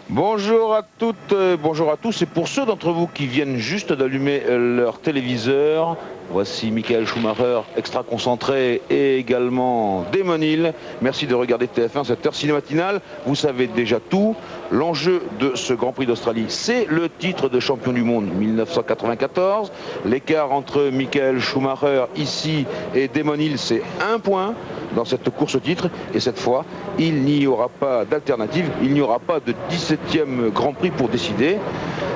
Bonjour à toutes, bonjour à tous, et pour ceux d'entre vous qui viennent juste d'allumer leur téléviseur, voici Michael Schumacher, extra concentré, et également Damon Hill. Merci de regarder TF1 cette heure cinématinale. Vous savez déjà tout. L'enjeu de ce Grand Prix d'Australie, c'est le titre de champion du monde 1994. L'écart entre Michael Schumacher ici et Damon Hill, c'est 1 point dans cette course au titre. Et cette fois, il n'y aura pas d'alternative, il n'y aura pas de 17e Grand Prix pour décider.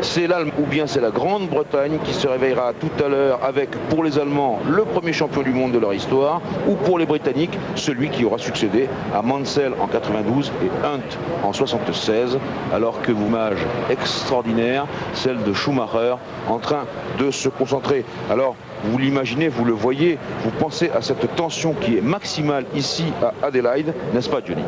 C'est l'Allemagne ou bien c'est la Grande-Bretagne qui se réveillera tout à l'heure avec, pour les Allemands, le premier champion du monde de leur histoire, ou pour les Britanniques, celui qui aura succédé à Mansell en 92 et Hunt en 76, alors que l'image extraordinaire, celle de Schumacher en train de se concentrer. Alors, vous l'imaginez, vous le voyez, vous pensez à cette tension qui est maximale ici à Adélaïde, n'est-ce pas, Johnny?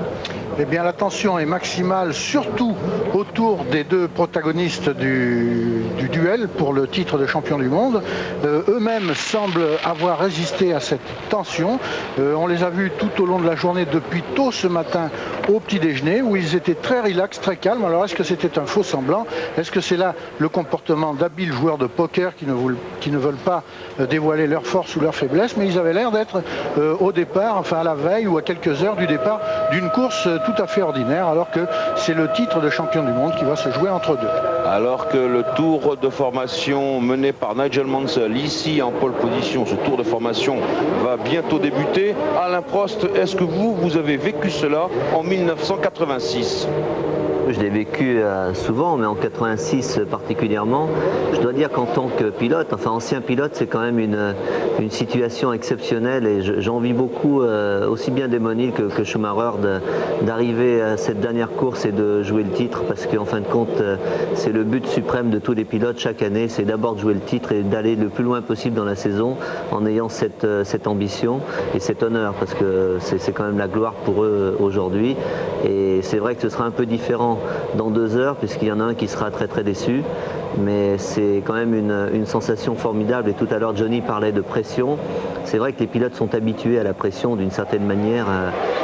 Eh bien, la tension est maximale, surtout autour des deux protagonistes du duel pour le titre de champion du monde. Eux-mêmes semblent avoir résisté à cette tension. On les a vus tout au long de la journée depuis tôt ce matin au petit déjeuner, où ils étaient très relax, très calmes. Alors, est-ce que c'était un faux semblant? Est-ce que c'est là le comportement d'habiles joueurs de poker qui ne veulent pas dévoiler leur force ou leur faiblesse? Mais ils avaient l'air d'être au départ, enfin à la veille ou à quelques heures du départ d'une course tout à fait ordinaire, alors que c'est le titre de champion du monde qui va se jouer entre deux. Alors que le tour de formation mené par Nigel Mansell, ici en pole position, ce tour de formation va bientôt débuter. Alain Prost, est-ce que vous avez vécu cela en 1986? Je l'ai vécu souvent, mais en 86 particulièrement. Je dois dire qu'en tant que pilote, enfin ancien pilote, c'est quand même une situation exceptionnelle, et j'envie beaucoup aussi bien Damon Hill que Schumacher d'arriver à cette dernière course et de jouer le titre, parce qu'en fin de compte, c'est le but suprême de tous les pilotes chaque année, c'est d'abord de jouer le titre et d'aller le plus loin possible dans la saison en ayant cette ambition et cet honneur, parce que c'est quand même la gloire pour eux aujourd'hui. Et c'est vrai que ce sera un peu différent dans 2 heures, puisqu'il y en a un qui sera très très déçu, mais c'est quand même une sensation formidable. Et tout à l'heure Johnny parlait de pression. C'est vrai que les pilotes sont habitués à la pression d'une certaine manière,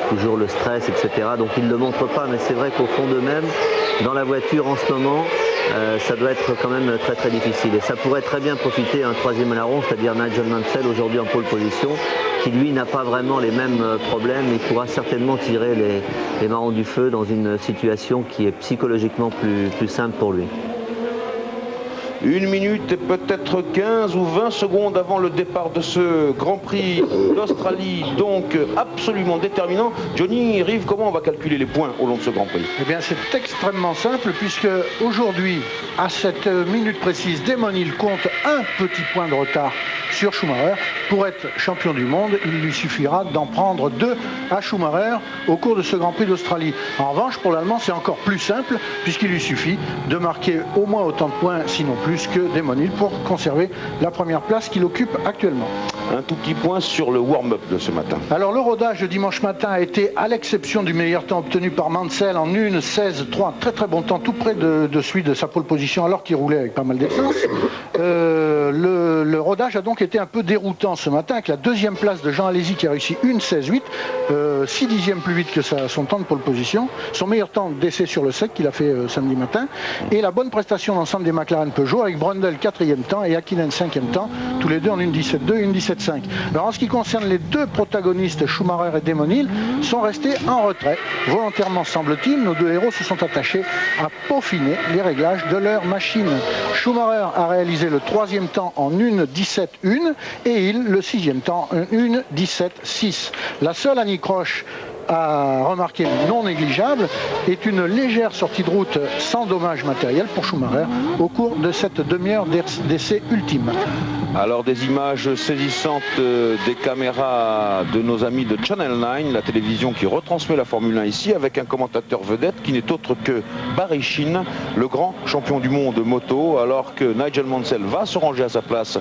toujours le stress, etc. Donc ils ne le montrent pas, mais c'est vrai qu'au fond d'eux-mêmes, dans la voiture en ce moment, ça doit être quand même très très difficile. Et ça pourrait très bien profiter à un troisième à la ronde, c'est-à-dire Nigel Mansell aujourd'hui en pole position, qui lui n'a pas vraiment les mêmes problèmes. Il pourra certainement tirer les marrons du feu dans une situation qui est psychologiquement plus simple pour lui. 1 minute et peut-être 15 ou 20 secondes avant le départ de ce Grand Prix d'Australie, donc absolument déterminant. Johnny Rive, comment on va calculer les points au long de ce Grand Prix? Eh bien, c'est extrêmement simple, puisque aujourd'hui, à cette minute précise, Damon Hill compte un petit point de retard sur Schumacher. Pour être champion du monde, il lui suffira d'en prendre 2 à Schumacher au cours de ce Grand Prix d'Australie. En revanche, pour l'Allemand, c'est encore plus simple, puisqu'il lui suffit de marquer au moins autant de points, sinon plus, que Damon Hill pour conserver la première place qu'il occupe actuellement. Un tout petit point sur le warm-up de ce matin. Alors le rodage de dimanche matin a été, à l'exception du meilleur temps obtenu par Mansell en 1:16.3, très très bon temps, tout près de celui de sa pole position, alors qu'il roulait avec pas mal d'essence. Le rodage a donc été un peu déroutant ce matin, avec la 2e place de Jean Alesi qui a réussi 1:16.8, 6 dixièmes plus vite que son temps de pole position, son meilleur temps d'essai sur le sec qu'il a fait samedi matin, et la bonne prestation d'ensemble des McLaren Peugeot, avec Brundle 4e temps et Hakkinen 5e temps, tous les deux en 1:17.2 et 1:17.5. Alors en ce qui concerne les deux protagonistes, Schumacher et Damon Hill, sont restés en retrait. Volontairement, semble-t-il, nos deux héros se sont attachés à peaufiner les réglages de leur machine. Schumacher a réalisé le 3e temps en 1:17.1 et Hill le 6e temps en 1:17.6. La seule anicroche à remarquer non négligeable est une légère sortie de route sans dommage matériel pour Schumacher au cours de cette demi-heure d'essai ultime. Alors des images saisissantes des caméras de nos amis de Channel 9, la télévision qui retransmet la Formule 1 ici, avec un commentateur vedette qui n'est autre que Barry Sheene, le grand champion du monde moto, alors que Nigel Mansell va se ranger à sa place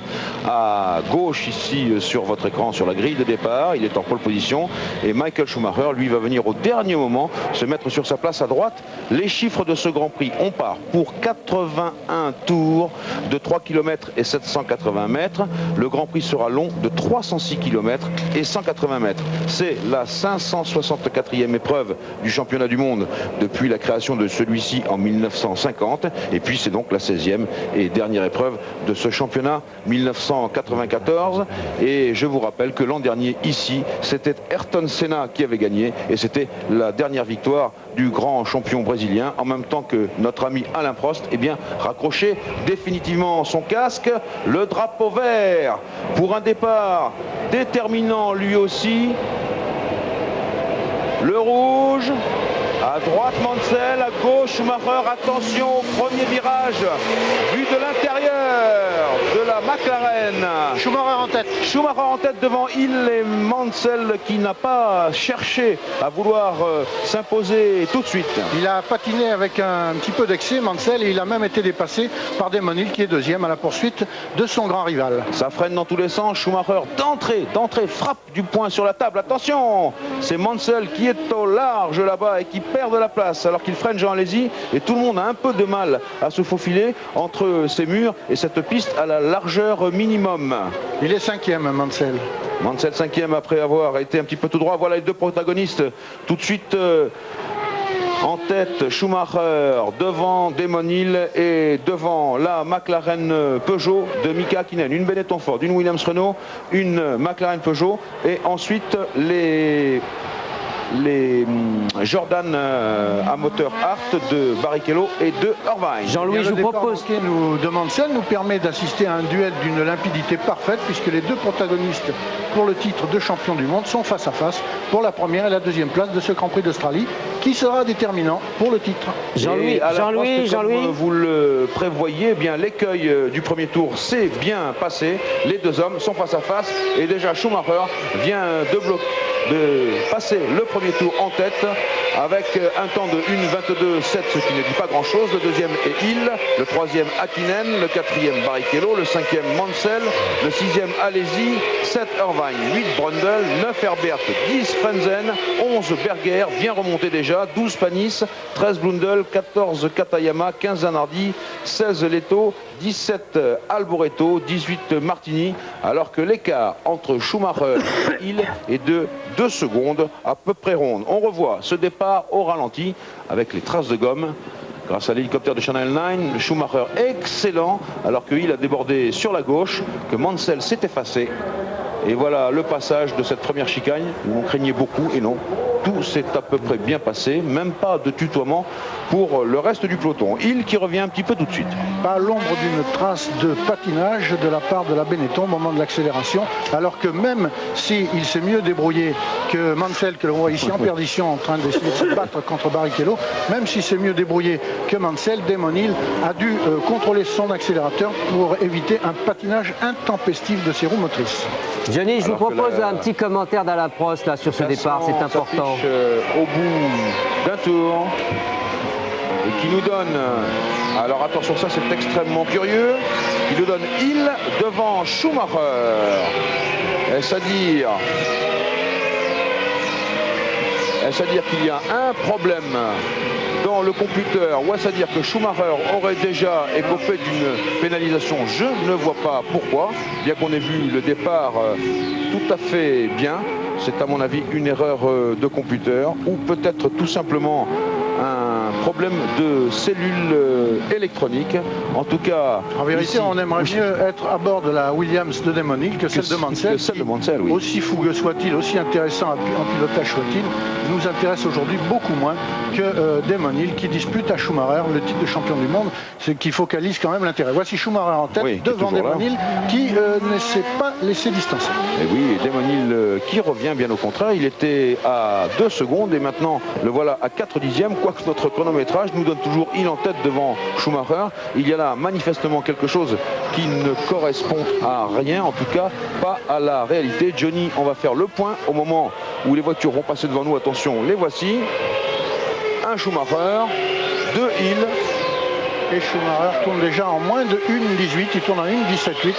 à gauche ici sur votre écran, sur la grille de départ. Il est en pole position, et Michael Schumacher, lui, va venir au dernier moment se mettre sur sa place à droite. Les chiffres de ce Grand Prix, on part pour 81 tours de 3 km et 780 mètres. mètres. Le Grand Prix sera long de 306 km et 180 mètres. C'est la 564e épreuve du championnat du monde depuis la création de celui-ci en 1950. Et puis c'est donc la 16e et dernière épreuve de ce championnat 1994. Et je vous rappelle que l'an dernier, ici, c'était Ayrton Senna qui avait gagné et c'était la dernière victoire du grand champion brésilien, en même temps que notre ami Alain Prost, eh bien, raccrochait définitivement son casque, le drapeau vert pour un départ déterminant lui aussi, le rouge, à droite Mansell, à gauche Schumacher, attention au premier virage, vu de l'intérieur de la McLaren. Schumacher en tête devant Hill et Mansell qui n'a pas cherché à vouloir s'imposer tout de suite. Il a patiné avec un petit peu d'excès, Mansell, et il a même été dépassé par Damon Hill qui est deuxième à la poursuite de son grand rival. Ça freine dans tous les sens, Schumacher d'entrée, frappe du poing sur la table, attention, c'est Mansell qui est au large là-bas et qui perd de la place alors qu'il freine Jean Alesi et tout le monde a un peu de mal à se faufiler entre ces murs et cette piste à la largeur minimum. Il est cinquième, Mansell. Mansell cinquième après avoir été un petit peu tout droit. Voilà les deux protagonistes tout de suite en tête, Schumacher devant Damon Hill et devant la McLaren Peugeot de Mika Hakkinen, une Benetton Ford, une Williams Renault, une McLaren Peugeot et ensuite les Jordan à moteur Hart de Barrichello et de Irvine. Jean-Louis, je vous propose de Mansell nous permet d'assister à un duel d'une limpidité parfaite puisque les deux protagonistes pour le titre de champion du monde sont face à face pour la première et la deuxième place de ce Grand Prix d'Australie qui sera déterminant pour le titre. Jean-Louis, comme vous le prévoyez, eh bien l'écueil du premier tour s'est bien passé. Les deux hommes sont face à face et déjà Schumacher vient de passer le premier tour en tête avec un temps de 1:22,7, ce qui ne dit pas grand chose. Le deuxième est Hill, le troisième Hakkinen, le quatrième Barrichello, le cinquième Mansell, le sixième Alesi, 7 Irvine, 8 Brundle, 9 Herbert, 10 Frenzen, 11 Berger, bien remonté déjà, 12 Panis, 13 Blundell, 14 Katayama, 15 Zanardi, 16 Leto, 17 Alboreto, 18 Martini, alors que l'écart entre Schumacher et Hill est de 2 secondes à peu près ronde. On revoit ce départ au ralenti avec les traces de gomme grâce à l'hélicoptère de Channel 9. Schumacher excellent alors que Hill a débordé sur la gauche, que Mansell s'est effacé. Et voilà le passage de cette première chicane où on craignait beaucoup et non. Tout s'est à peu près bien passé, même pas de tutoiement pour le reste du peloton. Hill qui revient un petit peu tout de suite. Pas l'ombre d'une trace de patinage de la part de la Benetton au moment de l'accélération, alors que même s'il s'est mieux débrouillé que Mansell, que l'on voit ici en perdition en train d'essayer de se battre contre Barrichello, même s'il s'est mieux débrouillé que Mansell, Damon Hill a dû contrôler son accélérateur pour éviter un patinage intempestif de ses roues motrices. Johnny, je vous propose un petit commentaire d'Alain Prost là, sur ce départ, c'est important. Au bout d'un tour et qui nous donne, alors attention, ça c'est extrêmement curieux, qui nous donne Hill devant Schumacher. Est-ce à dire qu'il y a un problème dans le computer, ou est-ce à dire que Schumacher aurait déjà écopé d'une pénalisation? Je ne vois pas pourquoi, bien qu'on ait vu le départ tout à fait bien. C'est à mon avis une erreur de computer ou peut-être tout simplement un problème de cellules électroniques. En tout cas, en vérité, on aimerait mieux être à bord de la Williams de Damon Hill que celle de Mansell. Oui. Aussi fougueux soit-il, aussi intéressant en pilotage soit-il, nous intéresse aujourd'hui beaucoup moins que Damon Hill qui dispute à Schumacher le titre de champion du monde, ce qui focalise quand même l'intérêt. Voici Schumacher en tête devant Damon Hill qui ne s'est pas laissé distancer. Et oui, Damon Hill qui revient bien au contraire. Il était à 2 secondes et maintenant le voilà à 4 dixièmes, quoique notre chronométrage nous donne toujours Hill en tête devant Schumacher. Il y a là manifestement quelque chose qui ne correspond à rien, en tout cas pas à la réalité. Johnny, on va faire le point au moment où les voitures vont passer devant nous. Attention, les voici. Un Schumacher, 2 Hill. Et Schumacher tourne déjà en moins de 1:18, il tourne en 1:17,8,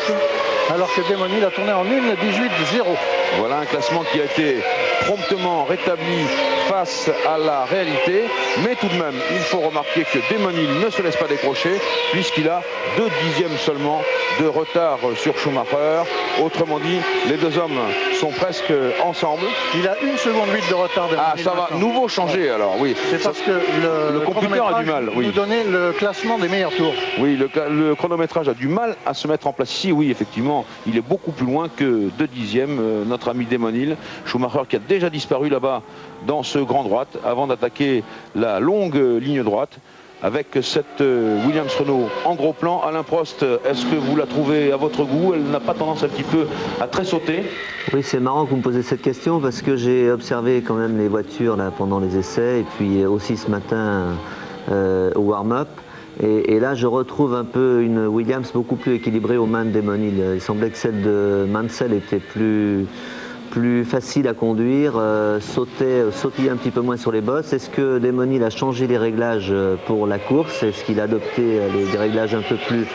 alors que Damon Hill a tourné en 1:18,0. Voilà un classement qui a été promptement rétabli face à la réalité. Mais tout de même, il faut remarquer que Damon Hill ne se laisse pas décrocher puisqu'il a 2 dixièmes seulement de retard sur Schumacher. Autrement dit, les deux hommes sont presque ensemble. Il a 1 seconde 8 de retard. Ah, ça va nouveau changer alors, oui. C'est parce que le computer a du mal, oui. Nous donner le classement des meilleurs tours. Oui, le chronométrage a du mal à se mettre en place ici. Oui, effectivement, il est beaucoup plus loin que 2 dixièmes, notre ami Damon Hill. Schumacher qui a déjà disparu là-bas dans ce grand droite avant d'attaquer la longue ligne droite. Avec cette Williams Renault en gros plan. Alain Prost, est-ce que vous la trouvez à votre goût? Elle n'a pas tendance un petit peu à tressauter? Oui, c'est marrant que vous me posez cette question parce que j'ai observé quand même les voitures là, pendant les essais et puis aussi ce matin au warm-up. Et là, je retrouve un peu une Williams beaucoup plus équilibrée aux mains de Damon Hill. Il semblait que celle de Mansell était plus facile à conduire, sautiller un petit peu moins sur les bosses. Est-ce que Damon Hill a changé les réglages pour la course? Est-ce qu'il a adopté des réglages un peu plus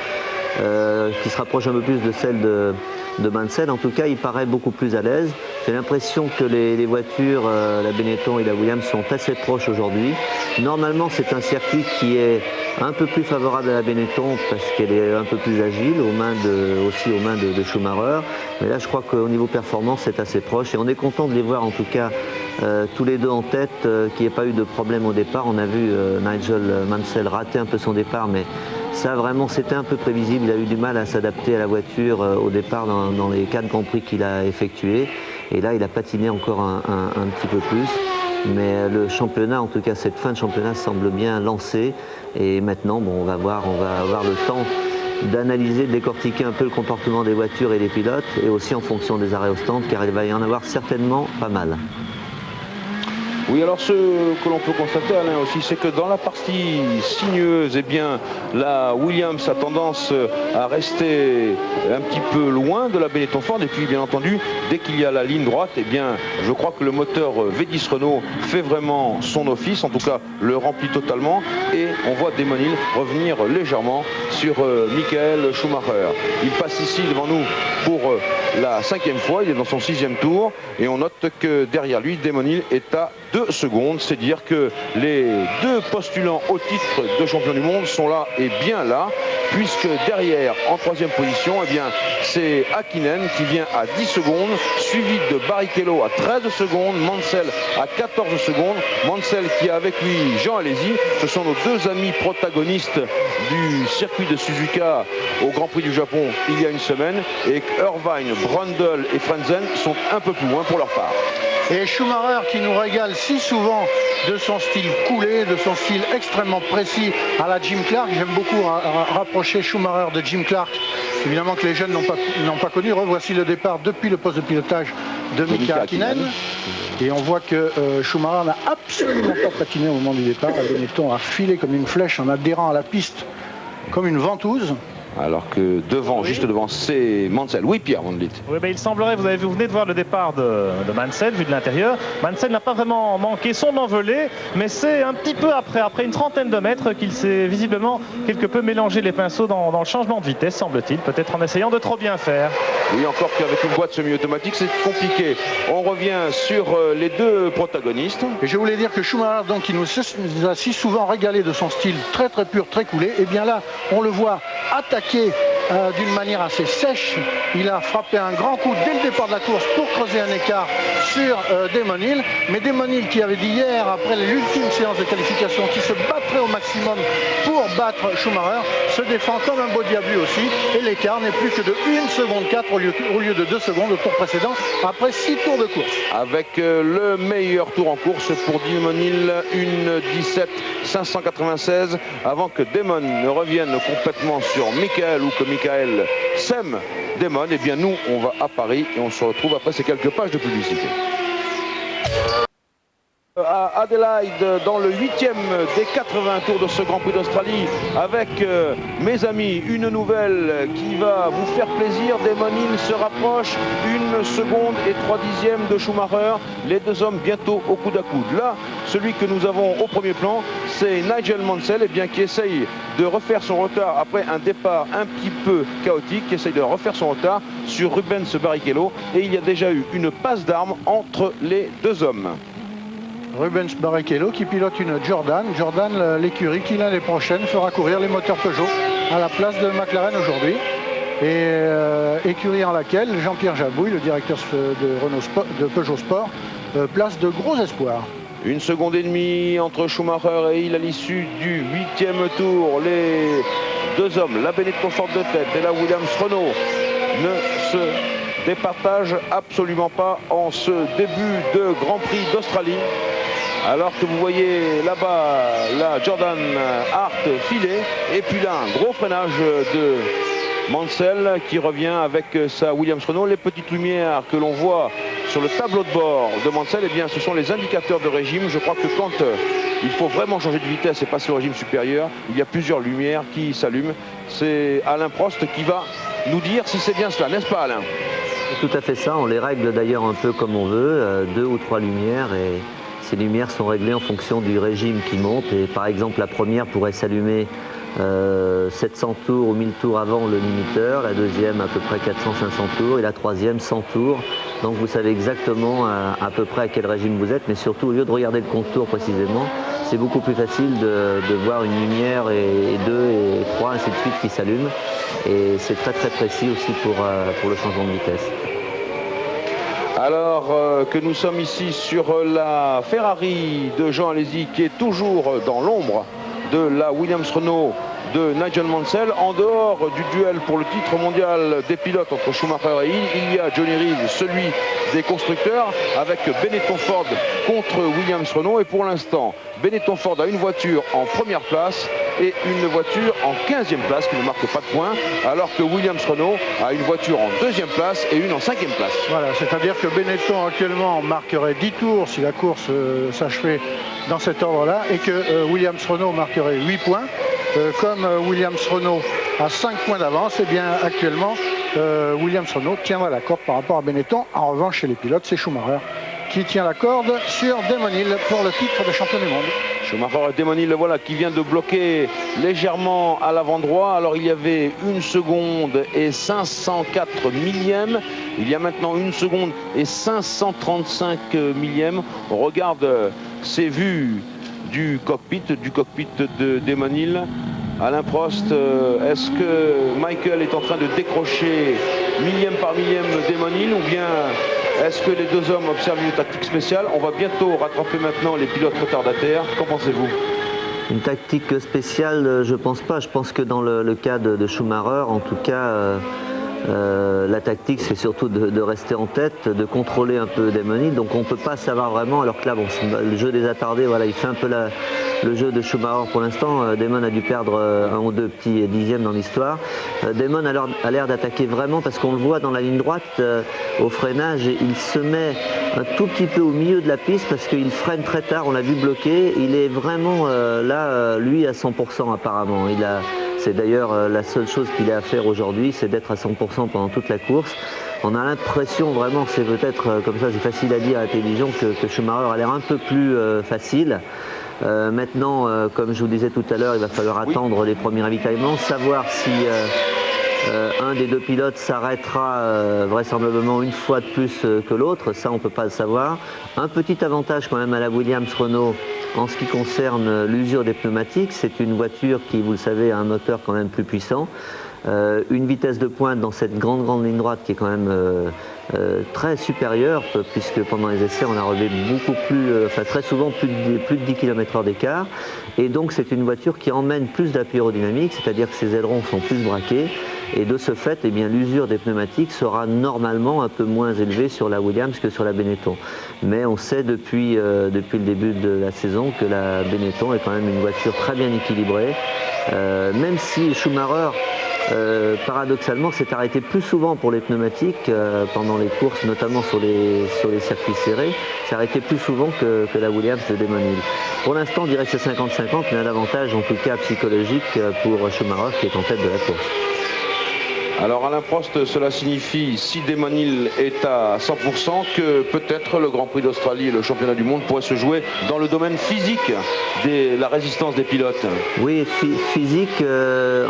qui se rapprochent un peu plus de celles de Mansell? En tout cas, il paraît beaucoup plus à l'aise. J'ai l'impression que les voitures, la Benetton et la Williams, sont assez proches aujourd'hui. Normalement, c'est un circuit qui est un peu plus favorable à la Benetton parce qu'elle est un peu plus agile, aussi aux mains de Schumacher. Mais là, je crois qu'au niveau performance, c'est assez proche. Et on est content de les voir, en tout cas, tous les deux en tête, qu'il n'y ait pas eu de problème au départ. On a vu Nigel Mansell rater un peu son départ, mais ça, vraiment, c'était un peu prévisible. Il a eu du mal à s'adapter à la voiture au départ dans les 4 Grands Prix qu'il a effectués. Et là, il a patiné encore un petit peu plus. Mais le championnat, en tout cas cette fin de championnat, semble bien lancé. Et maintenant, bon, on va avoir le temps d'analyser, de décortiquer un peu le comportement des voitures et des pilotes, et aussi en fonction des arrêts au stand, car il va y en avoir certainement pas mal. Oui, alors ce que l'on peut constater, Alain, aussi, c'est que dans la partie sinueuse, eh bien, la Williams a tendance à rester un petit peu loin de la Benetton Ford. Et puis, bien entendu, dès qu'il y a la ligne droite, eh bien, je crois que le moteur V10 Renault fait vraiment son office, en tout cas, le remplit totalement. Et on voit Damon Hill revenir légèrement sur Michael Schumacher. Il passe ici devant nous pour la 5e fois, il est dans son 6e tour. Et on note que derrière lui, Damon Hill est à 2 secondes, c'est dire que les 2 postulants au titre de champion du monde sont là et bien là, puisque derrière, en 3e position, eh bien, c'est Häkkinen qui vient à 10 secondes, suivi de Barrichello à 13 secondes, Mansell à 14 secondes, Mansell qui a avec lui Jean Alesi. Ce sont nos 2 amis protagonistes du circuit de Suzuka au Grand Prix du Japon il y a une semaine, et Irvine, Brundle et Frentzen sont un peu plus loin pour leur part. Et Schumacher qui nous régale si souvent de son style coulé, de son style extrêmement précis à la Jim Clark. J'aime beaucoup rapprocher Schumacher de Jim Clark, évidemment que les jeunes n'ont pas connu. Revoici le départ depuis le poste de pilotage de Mika Häkkinen. Et on voit que Schumacher n'a absolument pas patiné au moment du départ. La Benetton a filé comme une flèche en adhérant à la piste comme une ventouse. Alors que devant, juste devant, c'est Mansell. Oui, Pierre Van Vliet. Oui, il semblerait, vous venez de voir le départ de Mansell, vu de l'intérieur. Mansell n'a pas vraiment manqué son envolée, mais c'est un petit peu après une trentaine de mètres, qu'il s'est visiblement quelque peu mélangé les pinceaux dans le changement de vitesse, semble-t-il, peut-être en essayant de trop bien faire. Oui, encore qu'avec une boîte semi-automatique, c'est compliqué. On revient sur les 2 protagonistes. Et je voulais dire que Schumacher, donc, qui nous a si souvent régalé de son style très très pur, très coulé, et bien là, on le voit attaquer d'une manière assez sèche. Il a frappé un grand coup dès le départ de la course pour creuser un écart sur Damon Hill. Mais Damon Hill, qui avait dit hier, après l'ultime séance de qualification, qui se battrait au maximum pour battre Schumacher, se défend comme un beau diable lui aussi. Et l'écart n'est plus que de 1 seconde 4 au lieu de 2 secondes au tour précédent, après 6 tours de course. Avec le meilleur tour en course pour Damon Hill, une 17,596, avant que Damon ne revienne complètement sur Michael ou que Michael sème Damon. Et bien nous, on va à Paris et on se retrouve après ces quelques pages de publicité. À Adelaide, dans le 8e des 80 tours de ce Grand Prix d'Australie, avec mes amis, une nouvelle qui va vous faire plaisir. Damon Hill se rapproche, 1 seconde et 3 dixièmes de Schumacher, les 2 hommes bientôt au coude à coude. Là, celui que nous avons au premier plan, c'est Nigel Mansell, eh bien, qui essaye de refaire son retard après un départ un petit peu chaotique, qui essaye de refaire son retard sur Rubens Barrichello, et il y a déjà eu une passe d'armes entre les 2 hommes. Rubens Barrichello qui pilote une Jordan. Jordan, l'écurie qui l'année prochaine fera courir les moteurs Peugeot à la place de McLaren aujourd'hui. Et écurie en laquelle Jean-Pierre Jabouille, le directeur de Peugeot Sport, place de gros espoirs. 1 seconde et demie entre Schumacher et Hill à l'issue du 8e tour. Les deux hommes, la Benetton Ford de tête et la Williams Renault, ne se départagent absolument pas en ce début de Grand Prix d'Australie. Alors que vous voyez là-bas la Jordan Hart filer, et puis là un gros freinage de Mansell qui revient avec sa Williams Renault. Les petites lumières que l'on voit sur le tableau de bord de Mansell, eh bien, ce sont les indicateurs de régime. Je crois que quand il faut vraiment changer de vitesse et passer au régime supérieur, il y a plusieurs lumières qui s'allument. C'est Alain Prost qui va nous dire si c'est bien cela, n'est-ce pas Alain? Tout à fait ça, on les règle d'ailleurs un peu comme on veut, 2 ou 3 lumières, et ces lumières sont réglées en fonction du régime qui monte. Et par exemple, la première pourrait s'allumer 700 tours ou 1000 tours avant le limiteur, la deuxième à peu près 400-500 tours et la troisième 100 tours. Donc vous savez exactement à peu près à quel régime vous êtes, mais surtout au lieu de regarder le contour précisément, c'est beaucoup plus facile de voir une lumière et 2 et 3 ainsi de suite qui s'allument, et c'est très très précis aussi pour le changement de vitesse. Alors que nous sommes ici sur la Ferrari de Jean Alesi qui est toujours dans l'ombre de la Williams Renault de Nigel Mansell. En dehors du duel pour le titre mondial des pilotes entre Schumacher et Hill, il y a Johnny Reed, celui des constructeurs, avec Benetton Ford contre Williams Renault. Et pour l'instant, Benetton Ford a une voiture en première place et une voiture en 15e place qui ne marque pas de points, alors que Williams Renault a une voiture en 2e place et une en 5e place. Voilà, c'est-à-dire que Benetton actuellement marquerait 10 tours si la course s'achevait dans cet ordre-là, et que Williams Renault marquerait 8 points. Comme Williams Renault a 5 points d'avance, et bien actuellement Williams Renault tiendra la corde par rapport à Benetton. En revanche, chez les pilotes, c'est Schumacher qui tient la corde sur Damon Hill pour le titre de champion du monde. Schumacher et Damon Hill, voilà, qui vient de bloquer légèrement à l'avant droit. Alors il y avait 1 seconde et 504 millièmes. Il y a maintenant 1 seconde et 535 millièmes. On regarde ces vues du cockpit de Damon Hill. Alain Prost, est-ce que Michael est en train de décrocher millième par millième Damon Hill, ou bien est-ce que les deux hommes observent une tactique spéciale? On va bientôt rattraper maintenant les pilotes retardataires. Qu'en pensez-vous? Une tactique spéciale, je pense pas. Je pense que dans le cas de Schumacher, en tout cas, la tactique, c'est surtout de rester en tête, de contrôler un peu Damon Hill. Donc on ne peut pas savoir vraiment, alors que là, bon, le jeu des attardés, voilà, il fait un peu le jeu de Schumacher pour l'instant. Damon a dû perdre 1 ou 2 petits dixièmes dans l'histoire. Damon a l'air d'attaquer vraiment, parce qu'on le voit dans la ligne droite, au freinage, il se met un tout petit peu au milieu de la piste, parce qu'il freine très tard, on l'a vu bloquer. Il est vraiment là, lui, à 100% apparemment. C'est d'ailleurs la seule chose qu'il a à faire aujourd'hui, c'est d'être à 100% pendant toute la course. On a l'impression vraiment, c'est peut-être comme ça, c'est facile à dire à la télévision, que Schumacher a l'air un peu plus facile. Maintenant, comme je vous disais tout à l'heure, il va falloir attendre les premiers ravitaillements, savoir si un des deux pilotes s'arrêtera vraisemblablement une fois de plus que l'autre. Ça, on ne peut pas le savoir. Un petit avantage quand même à la Williams Renault en ce qui concerne l'usure des pneumatiques. C'est une voiture qui, vous le savez, a un moteur quand même plus puissant. Une vitesse de pointe dans cette grande ligne droite qui est quand même très supérieure, puisque pendant les essais on a relevé beaucoup plus, très souvent plus de 10 km/h d'écart, et donc c'est une voiture qui emmène plus d'appui aérodynamique, c'est-à-dire que ses ailerons sont plus braqués, et de ce fait, eh bien, l'usure des pneumatiques sera normalement un peu moins élevée sur la Williams que sur la Benetton. Mais on sait depuis le début de la saison que la Benetton est quand même une voiture très bien équilibrée, même si Schumacher paradoxalement s'est arrêté plus souvent pour les pneumatiques pendant les courses, notamment sur les circuits serrés, s'est arrêté plus souvent que la Williams de Damon Hill. Pour l'instant, on dirait que c'est 50-50, mais un avantage en tout cas psychologique pour Schumacher qui est en tête de la course. Alors Alain Prost, cela signifie, si Damon Hill est à 100%, que peut-être le Grand Prix d'Australie et le championnat du monde pourraient se jouer dans le domaine physique de la résistance des pilotes. Oui, physique,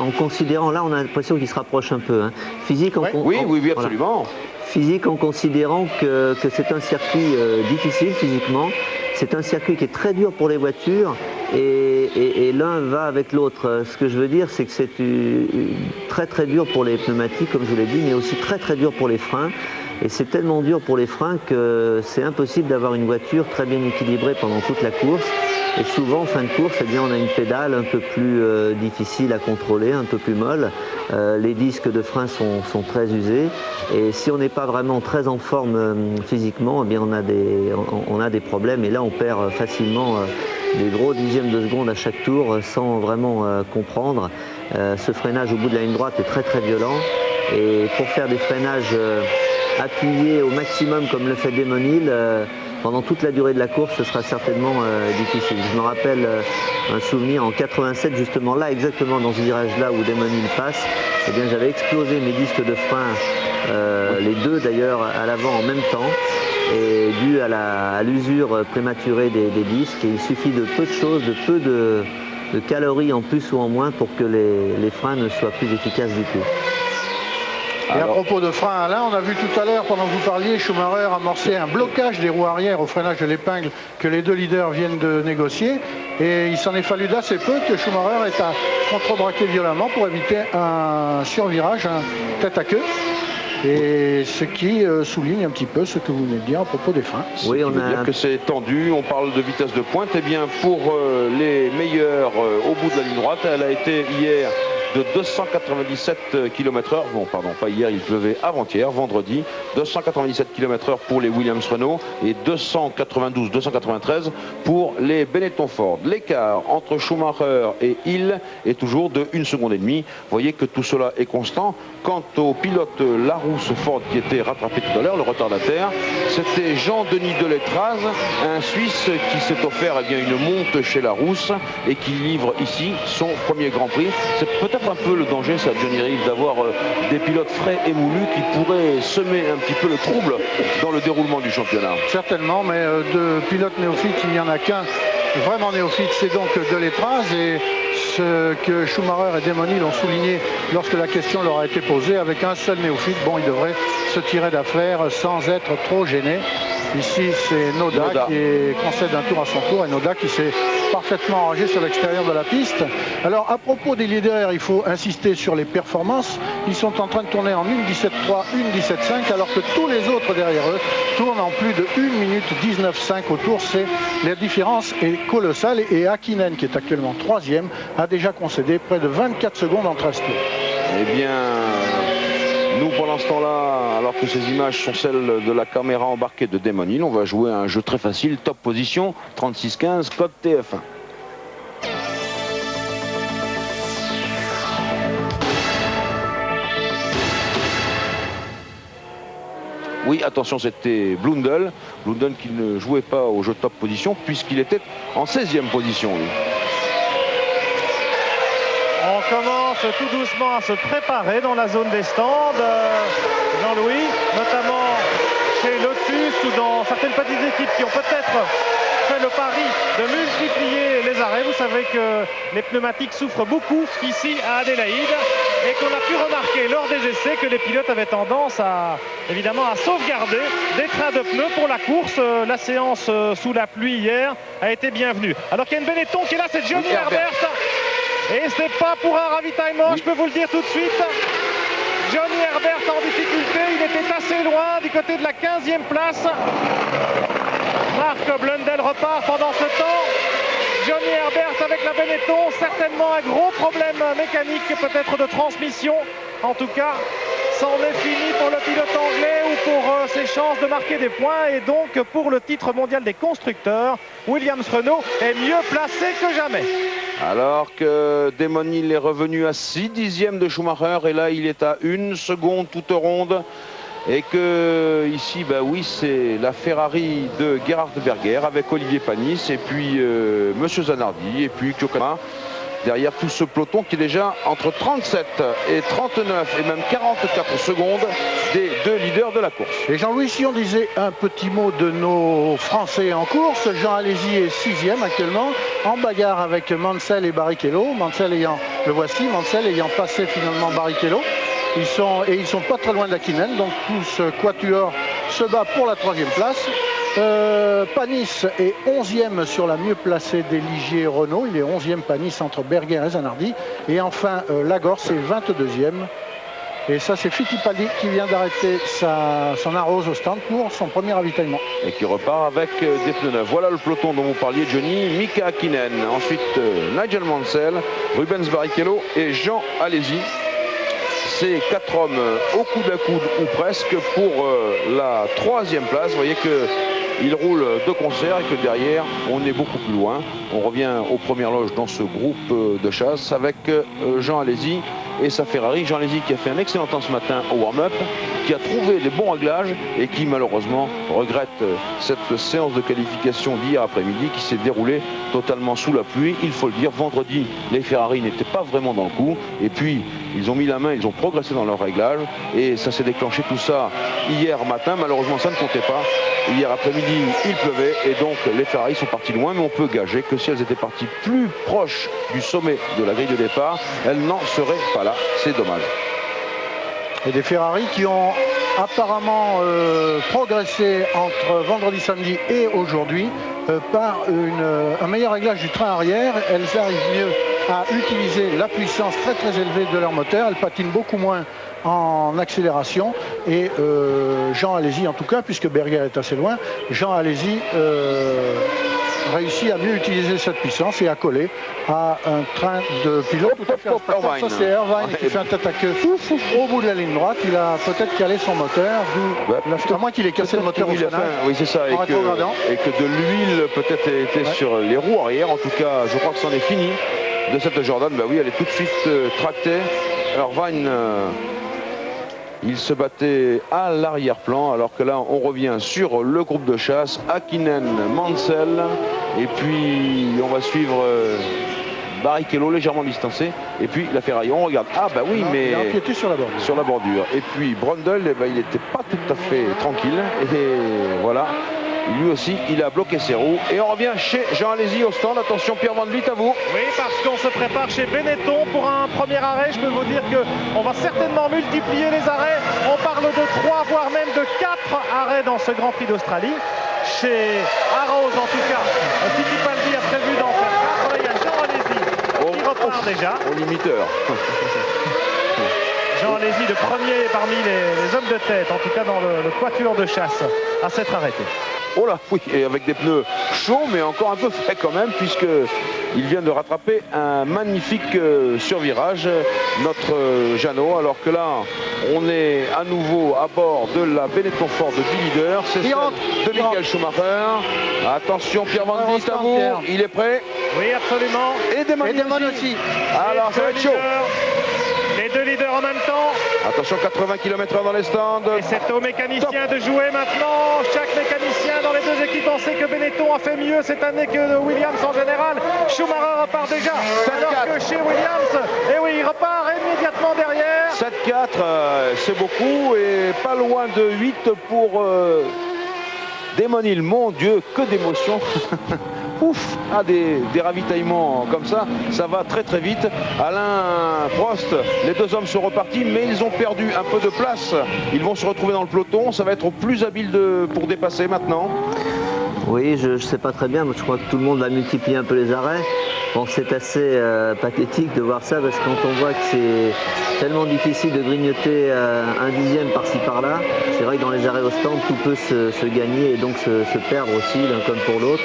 en considérant, là on a l'impression qu'il se rapproche un peu. Hein. Physique, oui, absolument. Voilà. Physique en considérant que c'est un circuit difficile physiquement. c'est un circuit qui est très dur pour les voitures et l'un va avec l'autre. Ce que je veux dire, c'est que c'est très très dur pour les pneumatiques, comme je vous l'ai dit, mais aussi très très dur pour les freins. Et c'est tellement dur pour les freins que c'est impossible d'avoir une voiture très bien équilibrée pendant toute la course. Et souvent, en fin de course, eh bien, on a une pédale un peu plus difficile à contrôler, un peu plus molle. Les disques de frein sont très usés. Et si on n'est pas vraiment très en forme physiquement, eh bien, on a des problèmes. Et là, on perd facilement des gros dixièmes de seconde à chaque tour sans vraiment comprendre. Ce freinage au bout de la ligne droite est très très violent. Et pour faire des freinages appuyés au maximum comme le fait Damon Hill, pendant toute la durée de la course, ce sera certainement difficile. Je me rappelle un souvenir en 87, justement là, exactement dans ce virage-là où Damon Hill passe, eh bien, j'avais explosé mes disques de frein, les deux d'ailleurs à l'avant en même temps, et dû à l'usure prématurée des disques. Et il suffit de peu de choses, de peu de calories en plus ou en moins pour que les freins ne soient plus efficaces du tout. Et à propos de frein, Alain, on a vu tout à l'heure, pendant que vous parliez, Schumacher amorcer un blocage des roues arrière au freinage de l'épingle que les deux leaders viennent de négocier. Et il s'en est fallu d'assez peu que Schumacher ait à contrebraquer violemment pour éviter un survirage, un tête à queue. Et ce qui souligne un petit peu ce que vous venez de dire à propos des freins. Oui, on a dire que c'est tendu, on parle de vitesse de pointe. Eh bien, pour les meilleurs au bout de la ligne droite, elle a été hier de 297 km/h. Bon, pardon, pas hier, il pleuvait avant-hier, vendredi. 297 km/h pour les Williams-Renault et 292-293 pour les Benetton-Ford. L'écart entre Schumacher et Hill est toujours de 1,5 seconde. Vous voyez que tout cela est constant. Quant au pilote Larousse Ford qui était rattrapé tout à l'heure, le retardataire, c'était Jean-Denis Deletraz, un Suisse qui s'est offert eh bien, une monte chez Larousse et qui livre ici son premier Grand Prix. C'est peut-être un peu le danger, ça, Johnny Reeves, d'avoir des pilotes frais et moulus qui pourraient semer un petit peu le trouble dans le déroulement du championnat. Certainement, mais de pilotes néophytes, il n'y en a qu'un vraiment néophyte, c'est donc Deletraz. Et ce que Schumacher et Damon Hill ont souligné lorsque la question leur a été posée, avec un seul néophyte, bon, il devrait se tirer d'affaire sans être trop gêné. Ici, c'est Noda qui concède un tour à son tour, et Noda qui s'est parfaitement rangé sur l'extérieur de la piste. Alors, à propos des leaders, il faut insister sur les performances. Ils sont en train de tourner en 1,17,3, 1,17,5, alors que tous les autres derrière eux tournent en plus de 1 minute 19,5 au tour. La différence est colossale, et Häkkinen, qui est actuellement 3e, a déjà concédé près de 24 secondes en 13 tours. Eh bien, nous, pendant ce temps-là, alors que ces images sont celles de la caméra embarquée de Damon Hill, on va jouer à un jeu très facile, top position, 36-15, code TF1. Oui, attention, c'était Blundell. Blundell qui ne jouait pas au jeu top position puisqu'il était en 16e position, lui. On commence tout doucement à se préparer dans la zone des stands, Jean-Louis, notamment chez Lotus ou dans certaines petites équipes qui ont peut-être fait le pari de multiplier les arrêts. Vous savez que les pneumatiques souffrent beaucoup ici à Adélaïde et qu'on a pu remarquer lors des essais que les pilotes avaient tendance évidemment à sauvegarder des trains de pneus pour la course. La séance sous la pluie hier a été bienvenue. Alors qu'il y a une Benetton qui est là, c'est Johnny Herbert. Et c'est pas pour un ravitaillement, je peux vous le dire tout de suite. Johnny Herbert en difficulté, il était assez loin du côté de la 15e place. Mark Blundell repart pendant ce temps. Johnny Herbert avec la Benetton, certainement un gros problème mécanique, peut-être de transmission. En tout cas, c'en est fini pour le pilote anglais ou pour ses chances de marquer des points. Et donc pour le titre mondial des constructeurs, Williams-Renault est mieux placé que jamais. Alors que Damon Hill est revenu à 6 dixièmes de Schumacher et là il est à 1 seconde toute ronde. Et que ici, bah oui, c'est la Ferrari de Gerhard Berger avec Olivier Panis et puis Monsieur Zanardi et puis Kyokama. Derrière tout ce peloton qui est déjà entre 37 et 39 et même 44 secondes des deux leaders de la course. Et Jean-Louis, si on disait un petit mot de nos Français en course, Jean Alesi est 6e actuellement, en bagarre avec Mansell et Barrichello. Mansell ayant, le voici, Mansell ayant passé finalement Barrichello. Ils sont pas très loin d'Hakkinen, donc tout ce quatuor se bat pour la 3e place. Panis est 11e sur la mieux placée des Ligier Renault. Il est 11e Panis entre Berger et Zanardi. Et enfin, Lagorce est 22e. Et ça, c'est Fittipaldi qui vient d'arrêter son arrose au stand pour son premier ravitaillement. Et qui repart avec des pneus neufs. Voilà le peloton dont vous parliez, Johnny. Mika Hakkinen, ensuite Nigel Mansell, Rubens Barrichello et Jean Alesi. Ces 4 hommes au coude à coude ou presque pour la 3e place. Vous voyez qu'ils roulent de concert et que derrière, on est beaucoup plus loin. On revient aux premières loges dans ce groupe de chasse avec Jean Alesi et sa Ferrari. Jean Alesi qui a fait un excellent temps ce matin au warm-up, qui a trouvé des bons réglages et qui malheureusement regrette cette séance de qualification d'hier après-midi qui s'est déroulée totalement sous la pluie. Il faut le dire, vendredi, les Ferrari n'étaient pas vraiment dans le coup. Et puis, ils ont mis la main, ils ont progressé dans leur réglage. Et ça s'est déclenché tout ça hier matin. Malheureusement, ça ne comptait pas. Hier après-midi, il pleuvait et donc les Ferrari sont partis loin. Mais on peut gager que si elles étaient parties plus proches du sommet de la grille de départ, elles n'en seraient pas là. C'est dommage. Et des Ferrari qui ont apparemment progressé entre vendredi, samedi et aujourd'hui par un meilleur réglage du train arrière. Elles arrivent mieux à utiliser la puissance très très élevée de leur moteur. Elles patinent beaucoup moins en accélération et Jean Alesi en tout cas, puisque Berger est assez loin, Jean Alesi réussit à mieux utiliser cette puissance et à coller à un train de pilote tout à fait respectable. Ça c'est Irvine qui fait un tête à queue au bout de la ligne droite. Il a peut-être calé son moteur, à moins qu'il ait cassé le moteur au freinage. Oui, c'est ça, et que de l'huile peut-être était sur les roues arrière. En tout cas, je crois que c'en est fini de cette Jordan. Bah oui, elle est tout de suite tractée. Irvine il se battait à l'arrière-plan, alors que là on revient sur le groupe de chasse, Hakkinen, Mansell, et puis on va suivre Barrichello légèrement distancé, et puis la Ferrari. On regarde, ah bah oui, mais il a empiété sur la bordure. Et puis Brundle, eh ben, il n'était pas tout à fait tranquille, et voilà. Lui aussi, il a bloqué ses roues. Et on revient chez Jean Alesi au stand. Attention, Pierre Van Vliet, à vous. Oui, parce qu'on se prépare chez Benetton pour un premier arrêt. Je peux vous dire qu'on va certainement multiplier les arrêts. On parle de 3, voire même de 4 arrêts dans ce Grand Prix d'Australie. Chez Arrows, en tout cas, Fittipaldi a prévu d'en faire 4. Il y a Jean Alesi qui repart déjà. Au limiteur. Jean Alesi, le premier parmi les hommes de tête, en tout cas dans le quatuor de chasse, à s'être arrêté. Oh là, oui, et avec des pneus chauds, mais encore un peu frais quand même, puisqu'il vient de rattraper un magnifique survirage, notre Jeannot, alors que là, on est à nouveau à bord de la Benetton Ford de B-Leader, c'est celle de Michael Schumacher. Attention, Pierre Van Vliet, à vous, il est prêt? Oui, absolument. Et Damon aussi. Alors, ça va être chaud. Les deux leaders en même temps. Attention, 80 km/h dans les stands. Et c'est aux mécaniciens de jouer maintenant. Chaque mécanicien dans les deux équipes, on sait que Benetton a fait mieux cette année que Williams en général. Schumacher repart déjà. Alors que chez Williams, et oui, il repart immédiatement derrière. 7-4, c'est beaucoup et pas loin de 8 pour Damon Hill. Mon Dieu, que d'émotion. Ouf, des ravitaillements comme ça va très très vite. Alain Prost, les deux hommes sont repartis, mais ils ont perdu un peu de place. Ils vont se retrouver dans le peloton, ça va être plus habile pour dépasser maintenant. Oui, je ne sais pas très bien, mais je crois que tout le monde va multiplier un peu les arrêts. Bon, c'est assez pathétique de voir ça, parce que quand on voit que c'est tellement difficile de grignoter un dixième par-ci par-là, c'est vrai que dans les arrêts au stand, tout peut se gagner et donc se perdre aussi, l'un comme pour l'autre.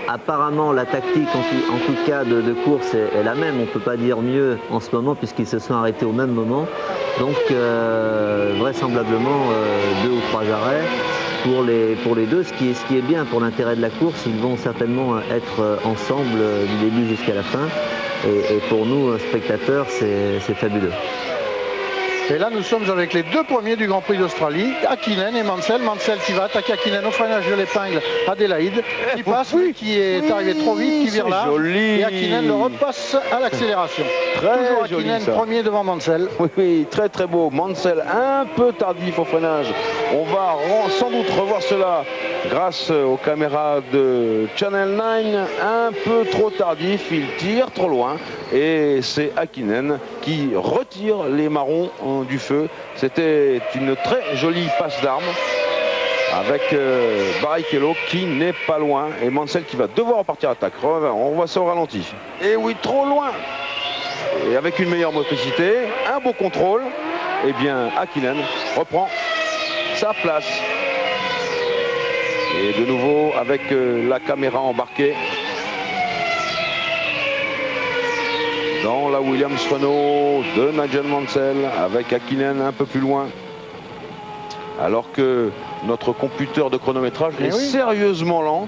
Apparemment la tactique en tout cas de course est la même, on ne peut pas dire mieux en ce moment puisqu'ils se sont arrêtés au même moment, donc vraisemblablement 2 ou 3 arrêts pour les deux, ce qui est bien pour l'intérêt de la course. Ils vont certainement être ensemble du début jusqu'à la fin et pour nous spectateurs c'est fabuleux. Et là, nous sommes avec les deux premiers du Grand Prix d'Australie, Hakkinen et Mansell. Mansell qui va attaquer Hakkinen au freinage de l'épingle, Adélaïde, qui passe, qui est arrivé trop vite, qui vire là. Joli. Et Hakkinen le repasse à l'accélération. Toujours Hakkinen premier devant Mansell. Oui, très très beau. Mansell un peu tardif au freinage. On va sans doute revoir cela grâce aux caméras de Channel 9. Un peu trop tardif, il tire trop loin. Et c'est Hakkinen qui retire les marrons du feu. C'était une très jolie passe d'armes. avec Barrichello qui n'est pas loin et Mansell qui va devoir repartir à l'attaque. On voit ça au ralenti. Et oui, trop loin. Et avec une meilleure motricité, un beau contrôle, eh bien Häkkinen reprend sa place. Et de nouveau avec la caméra embarquée dans la Williams-Renault de Nigel Mansell avec Häkkinen un peu plus loin. Alors que notre computer de chronométrage est sérieusement lent,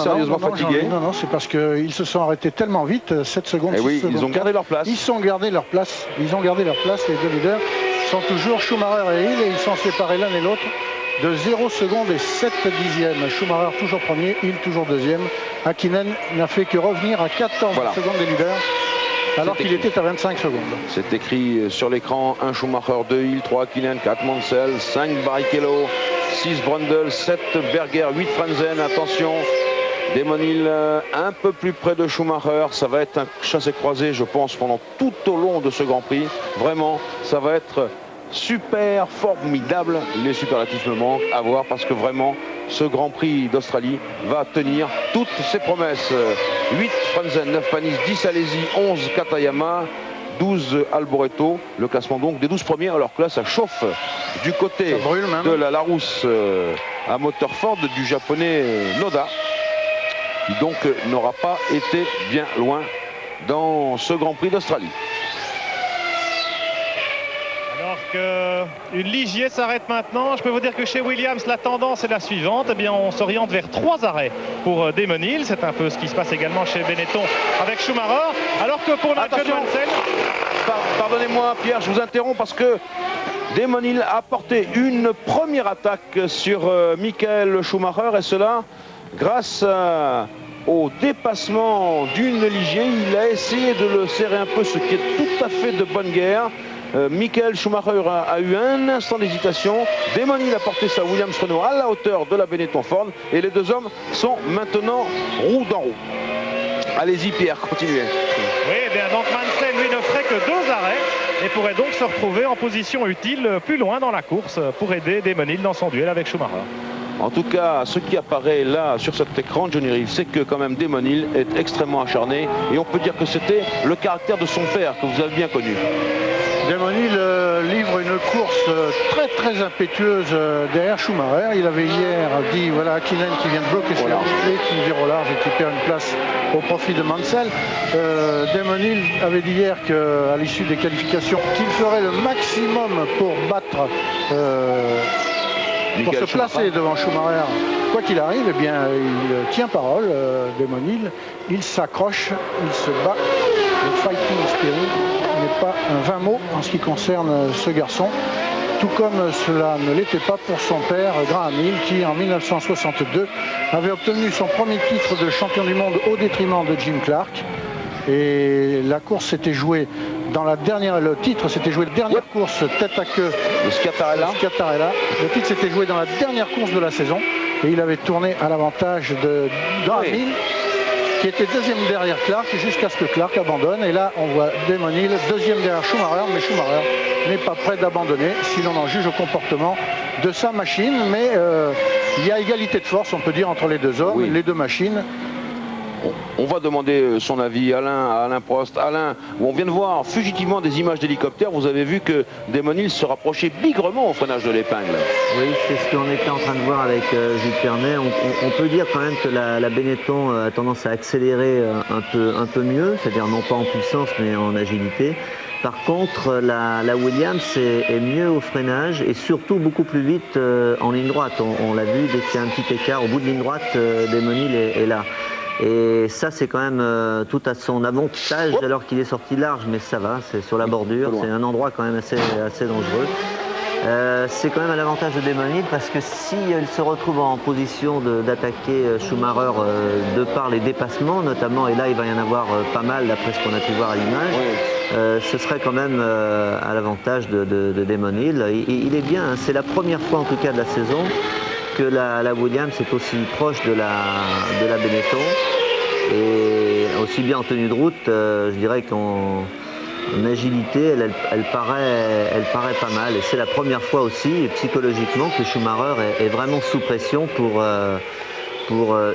sérieusement fatigué. Non, c'est parce qu'ils se sont arrêtés tellement vite, 7 secondes, 6 oui, secondes. Ils ont gardé leur place. Ils ont gardé leur place. Ils ont gardé leur place, les deux leaders sont toujours Schumacher et Hill, et ils sont séparés l'un et l'autre de 0 secondes et 7 dixièmes. Schumacher toujours premier, Hill toujours deuxième. Häkkinen n'a fait que revenir à 14 secondes des leaders, alors qu'il était à 25 secondes. C'est écrit sur l'écran, 1 Schumacher, 2 Hill, 3 Häkkinen, 4 Mansell, 5 Barrichello, 6 Brundle, 7 Berger, 8 Frentzen. Attention, Damon Hill un peu plus près de Schumacher. Ça va être un chassé-croisé, je pense, pendant tout au long de ce Grand Prix. Vraiment, ça va être super formidable. Les superlatifs me manquent à voir parce que vraiment, ce Grand Prix d'Australie va tenir toutes ses promesses. 8 Frentzen, 9 Panis, 10 Alesi, 11 Katayama, 12 Alboreto. Le classement donc des 12 premiers, alors que là ça chauffe du côté de la Larousse à moteur Ford du japonais Noda, qui donc n'aura pas été bien loin dans ce Grand Prix d'Australie. Une Ligier s'arrête maintenant. Je peux vous dire que chez Williams, la tendance est la suivante. Eh bien, on s'oriente vers 3 arrêts pour Damon Hill. C'est un peu ce qui se passe également chez Benetton avec Schumacher. Alors que pour Nigel Mansell... Pardonnez-moi Pierre, je vous interromps parce que Damon Hill a porté une première attaque sur Michael Schumacher, et cela grâce au dépassement d'une Ligier. Il a essayé de le serrer un peu, ce qui est tout à fait de bonne guerre. Michael Schumacher a eu un instant d'hésitation. Damon Hill a porté sa Williams-Renault à la hauteur de la Benetton Ford et les deux hommes sont maintenant roue dans roue. Allez-y Pierre, continuez. Oui, eh bien donc Mansell lui ne ferait que 2 arrêts et pourrait donc se retrouver en position utile plus loin dans la course pour aider Damon Hill dans son duel avec Schumacher. En tout cas, ce qui apparaît là sur cet écran, Johnny Reeves, c'est que quand même Damon Hill est extrêmement acharné et on peut dire que c'était le caractère de son père que vous avez bien connu. Damon Hill livre une course très impétueuse derrière Schumacher. Il avait hier dit, voilà, Häkkinen qui vient de bloquer sur la route, qui vire au large et qui perd une place au profit de Mansell. Damon Hill avait dit hier qu'à l'issue des qualifications, qu'il ferait le maximum pour battre, pour se placer devant Schumacher. Quoi qu'il arrive, eh bien, il tient parole, Damon Hill. Il s'accroche, il se bat. Le fighting spirit n'est pas un vain mot en ce qui concerne ce garçon, tout comme cela ne l'était pas pour son père Graham Hill, qui en 1962 avait obtenu son premier titre de champion du monde au détriment de Jim Clark. Et la course s'était jouée dans la dernière, le titre s'était joué la dernière course tête à queue de Schiattarella. Le titre s'était joué dans la dernière course de la saison et il avait tourné à l'avantage de Graham Hill, qui était deuxième derrière Clark jusqu'à ce que Clark abandonne. Et là, on voit Damon Hill deuxième derrière Schumacher, mais Schumacher n'est pas prêt d'abandonner si l'on en juge au comportement de sa machine. Mais il y a égalité de force, on peut dire, entre les deux hommes, les deux machines. On va demander son avis à Alain Prost. Alain, on vient de voir fugitivement des images d'hélicoptère. Vous avez vu que Damon Hill se rapprochait bigrement au freinage de l'épingle. Oui, c'est ce qu'on était en train de voir avec Jules Pernet. On peut dire quand même que la Benetton a tendance à accélérer un peu mieux, c'est-à-dire non pas en puissance mais en agilité. Par contre, la Williams est mieux au freinage et surtout beaucoup plus vite en ligne droite. On l'a vu, dès qu'il y a un petit écart au bout de ligne droite, Damon Hill est là. Et ça, c'est quand même tout à son avantage alors qu'il est sorti large, mais ça va, c'est sur la bordure, c'est un endroit quand même assez dangereux. C'est quand même à l'avantage de Damon Hill parce que s'il se retrouve en position d'attaquer Schumacher de par les dépassements notamment, et là il va y en avoir pas mal d'après ce qu'on a pu voir à l'image, ce serait quand même à l'avantage de Damon Hill. Il est bien, hein, c'est la première fois en tout cas de la saison que la Williams est aussi proche de la Benetton et aussi bien en tenue de route, je dirais qu'en agilité, elle paraît pas mal. Et c'est la première fois aussi, psychologiquement, que Schumacher est vraiment sous pression pour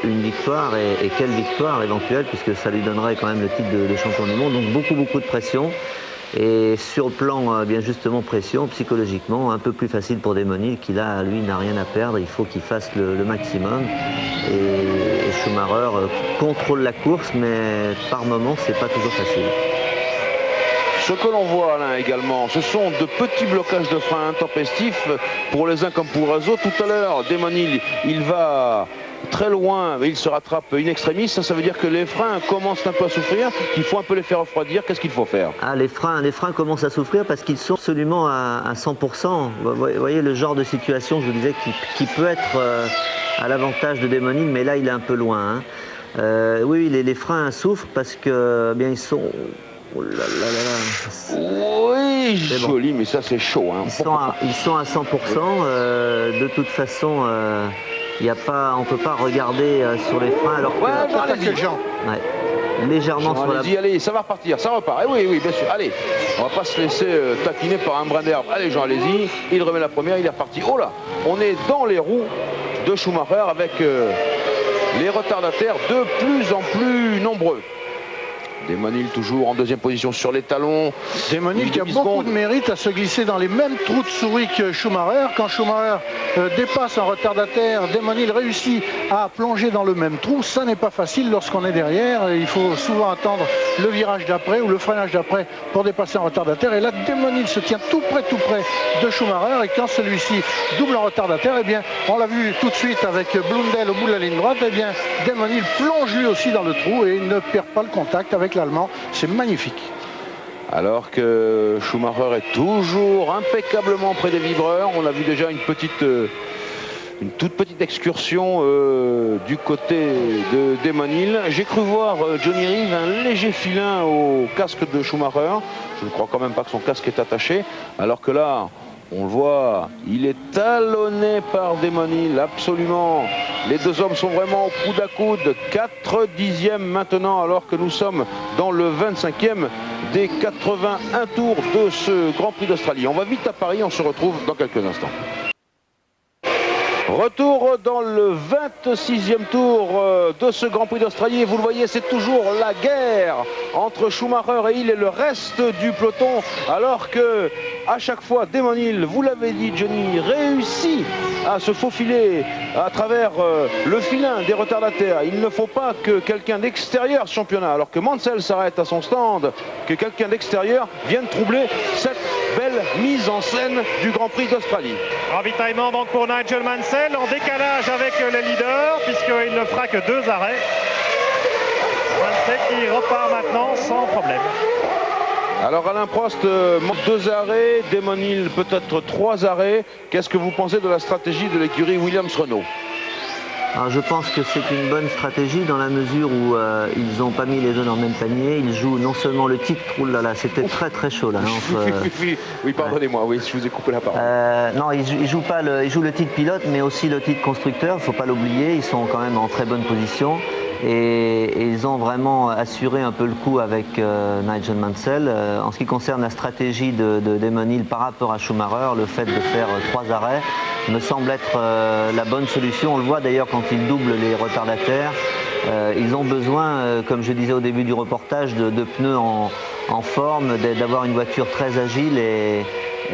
une victoire. Et quelle victoire éventuelle, puisque ça lui donnerait quand même le titre de champion du monde. Donc beaucoup de pression. Et sur le plan, bien justement, pression, psychologiquement, un peu plus facile pour Demon qui là, lui, n'a rien à perdre. Il faut qu'il fasse le maximum. Et Schumacher contrôle la course, mais par moments, c'est pas toujours facile. Ce que l'on voit, Alain, également, ce sont de petits blocages de frein intempestifs pour les uns comme pour les autres. Tout à l'heure, Demon Hill, il va très loin, mais il se rattrape in extremis. Ça veut dire que les freins commencent un peu à souffrir, qu'il faut un peu les faire refroidir. Qu'est-ce qu'il faut faire? Les freins commencent à souffrir parce qu'ils sont absolument à 100%. Vous voyez le genre de situation, je vous disais, qui peut être à l'avantage de Demon Hill, mais là, il est un peu loin. Hein. Oui, les freins souffrent parce que, bien, ils sont... Oh là là là là. Oui, joli, bon. Mais ça c'est chaud. Hein. Ils sont à 100%. De toute façon, on ne peut pas regarder sur les freins alors que... Ouais, légèrement sur la... Allez, ça va repartir, ça repart. Et oui, bien sûr. Allez, on va pas se laisser taquiner par un brin d'herbe. Allez, Jean, allez-y. Il remet la première, il est reparti. Oh là, on est dans les roues de Schumacher avec les retardataires de plus en plus nombreux. Demon Hill toujours en deuxième position sur les talons. Demon Hill qui a beaucoup de mérite à se glisser dans les mêmes trous de souris que Schumacher. Quand Schumacher dépasse un retardataire, Demon Hill réussit à plonger dans le même trou. Ça n'est pas facile lorsqu'on est derrière. Il faut souvent attendre le virage d'après ou le freinage d'après pour dépasser un retardataire. Et là, Demon Hill se tient tout près de Schumacher. Et quand celui-ci double un retardataire, eh bien, on l'a vu tout de suite avec Blundell au bout de la ligne droite, eh bien, Demon Hill plonge lui aussi dans le trou et il ne perd pas le contact avec l'Allemand. C'est magnifique. Alors que Schumacher est toujours impeccablement près des vibreurs. On a vu déjà une toute petite excursion du côté de Demon Hill. J'ai cru voir Johnny Reeve un léger filin au casque de Schumacher. Je ne crois quand même pas que son casque est attaché. Alors que là, on le voit, il est talonné par Demon Hill, absolument. Les deux hommes sont vraiment au coude à coude. 4 dixièmes maintenant, alors que nous sommes dans le 25e des 81 tours de ce Grand Prix d'Australie. On va vite à Paris, on se retrouve dans quelques instants. Retour dans le 26e tour de ce Grand Prix d'Australie. Et vous le voyez, c'est toujours la guerre entre Schumacher et Hill et le reste du peloton. Alors que, à chaque fois, Demon Hill, vous l'avez dit, Johnny, réussit à se faufiler à travers le filin des retardataires. Il ne faut pas que quelqu'un d'extérieur championnat, alors que Mansell s'arrête à son stand, que quelqu'un d'extérieur vienne troubler cette belle mise en scène du Grand Prix d'Australie. Ravitaillement donc pour Nigel Mansell en décalage avec les leaders puisqu'il ne fera que 2 arrêts. Mansell qui repart maintenant sans problème. Alors Alain Prost manque 2 arrêts, Demon Hill peut-être 3 arrêts. Qu'est-ce que vous pensez de la stratégie de l'écurie Williams-Renault? Alors je pense que c'est une bonne stratégie dans la mesure où ils n'ont pas mis les deux dans le même panier. Ils jouent non seulement le titre, oulala, c'était très chaud là. Oui, pardonnez-moi, oui, je vous ai coupé la parole. Non, ils jouent le titre pilote, mais aussi le titre constructeur. Il ne faut pas l'oublier. Ils sont quand même en très bonne position. Et ils ont vraiment assuré un peu le coup avec Nigel Mansell. En ce qui concerne la stratégie de Demon Hill par rapport à Schumacher, le fait de faire 3 arrêts me semble être la bonne solution. On le voit d'ailleurs quand ils doublent les retardataires. Ils ont besoin, comme je disais au début du reportage, de pneus en forme, d'avoir une voiture très agile et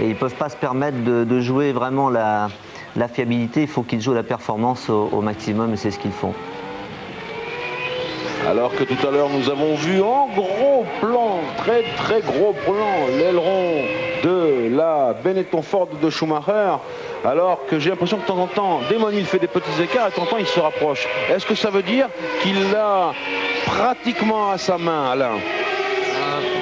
ils ne peuvent pas se permettre de jouer vraiment la fiabilité. Il faut qu'ils jouent la performance au maximum et c'est ce qu'ils font. Alors que tout à l'heure nous avons vu en gros plan, très gros plan, l'aileron de la Benetton Ford de Schumacher. Alors que j'ai l'impression que de temps en temps, Demon Hill fait des petits écarts et de temps en temps il se rapproche. Est-ce que ça veut dire qu'il l'a pratiquement à sa main, Alain?